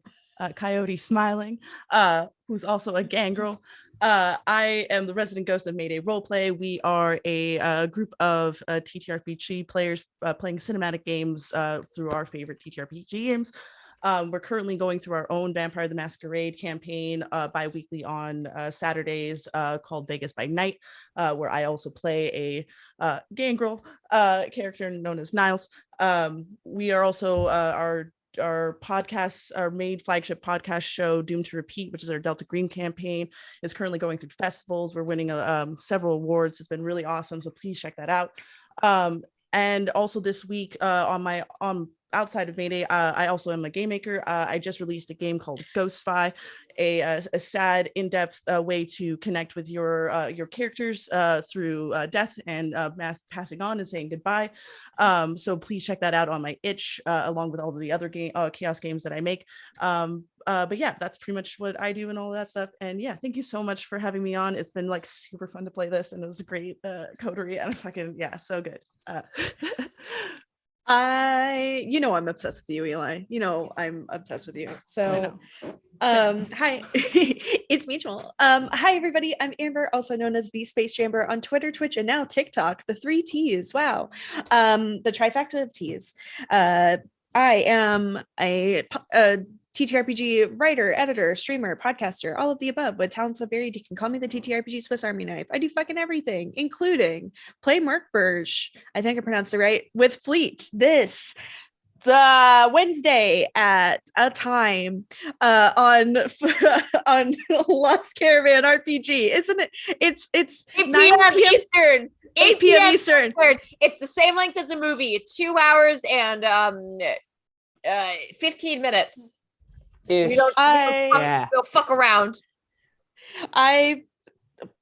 Coyote Smiling, who's also a gangrel. I am the resident ghost of Mayday Roleplay. We are a group of TTRPG players playing cinematic games through our favorite TTRPG games. We're currently going through our own Vampire the Masquerade campaign bi-weekly on Saturdays called Vegas by Night, where I also play a gangrel character known as Niles. We are also our podcasts, our main flagship podcast show, Doomed to Repeat, which is our Delta Green campaign, is currently going through festivals. We're winning several awards. It's been really awesome. So please check that out. And also this week on outside of Mayday, I also am a game maker. I just released a game called Ghostfy, a sad, in-depth way to connect with your characters through death and passing on and saying goodbye. So please check that out on my itch, along with all of the other chaos games that I make. But yeah, that's pretty much what I do and all that stuff. And yeah, thank you so much for having me on. It's been like super fun to play this, and it was a great coterie, and fucking yeah, so good. I'm obsessed with you, Eli. I'm obsessed with you. So hi, it's mutual. Hi everybody, I'm Amber, also known as the Space Jamber on Twitter, Twitch, and now TikTok. The 3 T's. Wow. The trifecta of T's. I am a TTRPG writer, editor, streamer, podcaster, all of the above. With talents so varied, you can call me the TTRPG Swiss Army knife. I do fucking everything, including play Merkburge, I think I pronounced it right, with Fleet the Wednesday at a time on Lost Caravan RPG, isn't it? It's 8 9 p.m. p.m. Eastern. 8 p.m. Eastern. It's the same length as a movie, 2 hours and 15 minutes. Ish. We'll fuck around.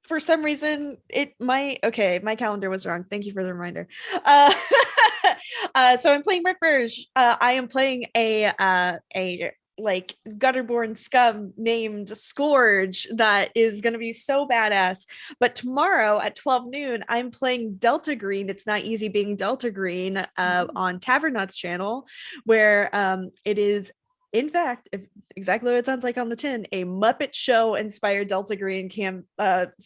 For some reason, my calendar was wrong. Thank you for the reminder. So I'm playing Merkburge. I am playing a like gutterborn scum named Scourge that is going to be so badass. But tomorrow at 12 noon, I'm playing Delta Green. It's not easy being Delta Green on Tavernut's channel, where it is, in fact, exactly what it sounds like on the tin, a Muppet Show inspired Delta Green camp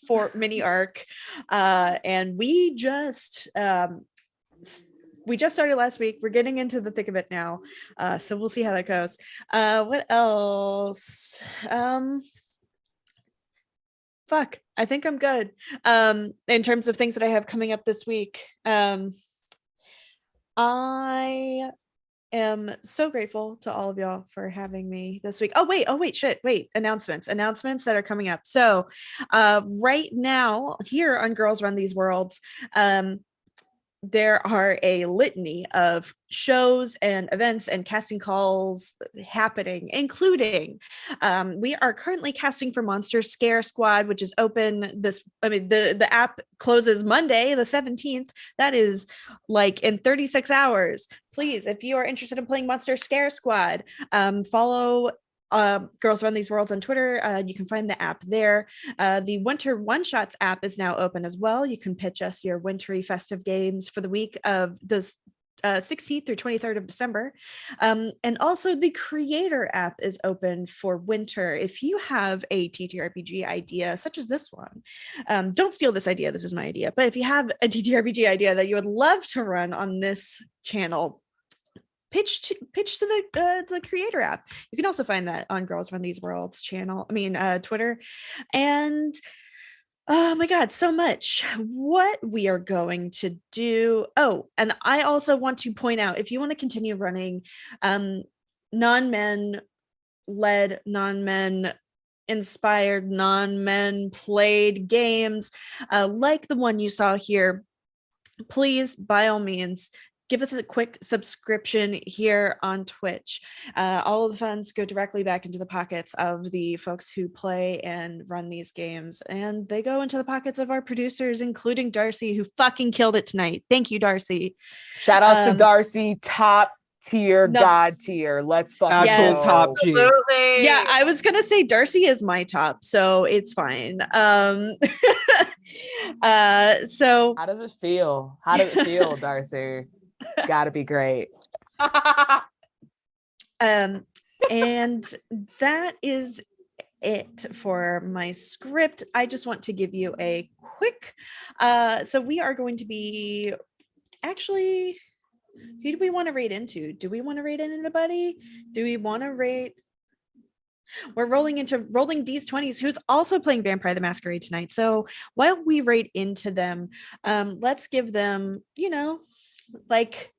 for mini arc. And we just started last week. We're getting into the thick of it now. So we'll see how that goes. What else? I think I'm good. In terms of things that I have coming up this week. I am so grateful to all of y'all for having me this week. Announcements that are coming up. So right now here on Girls Run These Worlds, there are a litany of shows and events and casting calls happening, including we are currently casting for Monster Scare Squad, which is open the app closes Monday the 17th. That is like in 36 hours. Please, if you are interested in playing Monster Scare Squad, follow Girls Run These Worlds on Twitter. You can find the app there. The Winter One Shots app is now open as well. You can pitch us your wintry festive games for the week of this 16th through 23rd of December. And also the creator app is open for winter. If you have a TTRPG idea, such as this one, don't steal this idea. This is my idea. But if you have a TTRPG idea that you would love to run on this channel, pitch to the creator app. You can also find that on Girls Run These Worlds channel. Twitter. And oh my God, so much. What we are going to do. Oh, and I also want to point out, if you want to continue running non-men led, non-men inspired, non-men played games like the one you saw here, please, by all means, give us a quick subscription here on Twitch. All of the funds go directly back into the pockets of the folks who play and run these games. And they go into the pockets of our producers, including Darcy, who fucking killed it tonight. Thank you, Darcy. Shout outs to Darcy, top tier, God tier. Let's fucking Actual go. top G. Absolutely. Yeah, I was gonna say Darcy is my top, so it's fine. So How does it feel? How does it feel, Darcy? Gotta be great. and that is it for my script. I just want to give you a quick so we are going to be actually, who do we want to rate into? Do we want to rate in anybody? Do we want to rate? We're rolling into Rolling D's 20s, who's also playing Vampire the Masquerade tonight. So while we rate into them, let's give them, like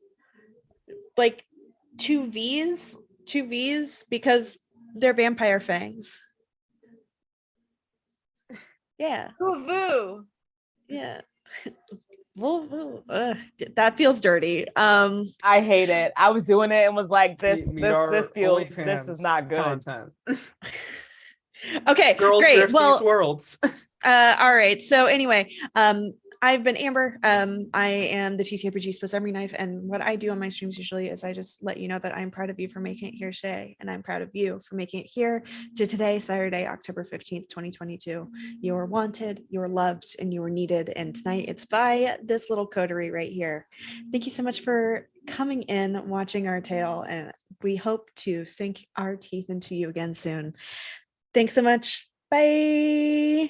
2 V's, because they're vampire fangs. Yeah. Woo-voo. Yeah. That feels dirty. I hate it. I was doing it and was like, this feels, this OnlyFans is not good. Content. Okay, Girls great. drift Well, these worlds. all right. So anyway, I've been Amber. I am the TTRPG Swiss Army knife, and what I do on my streams usually is I just let you know that I'm proud of you for making it here today, and I'm proud of you for making it here to today, Saturday, October 15th, 2022. You are wanted, you are loved, and you are needed. And tonight it's by this little coterie right here. Thank you so much for coming in, watching our tale, and we hope to sink our teeth into you again soon. Thanks so much. Bye.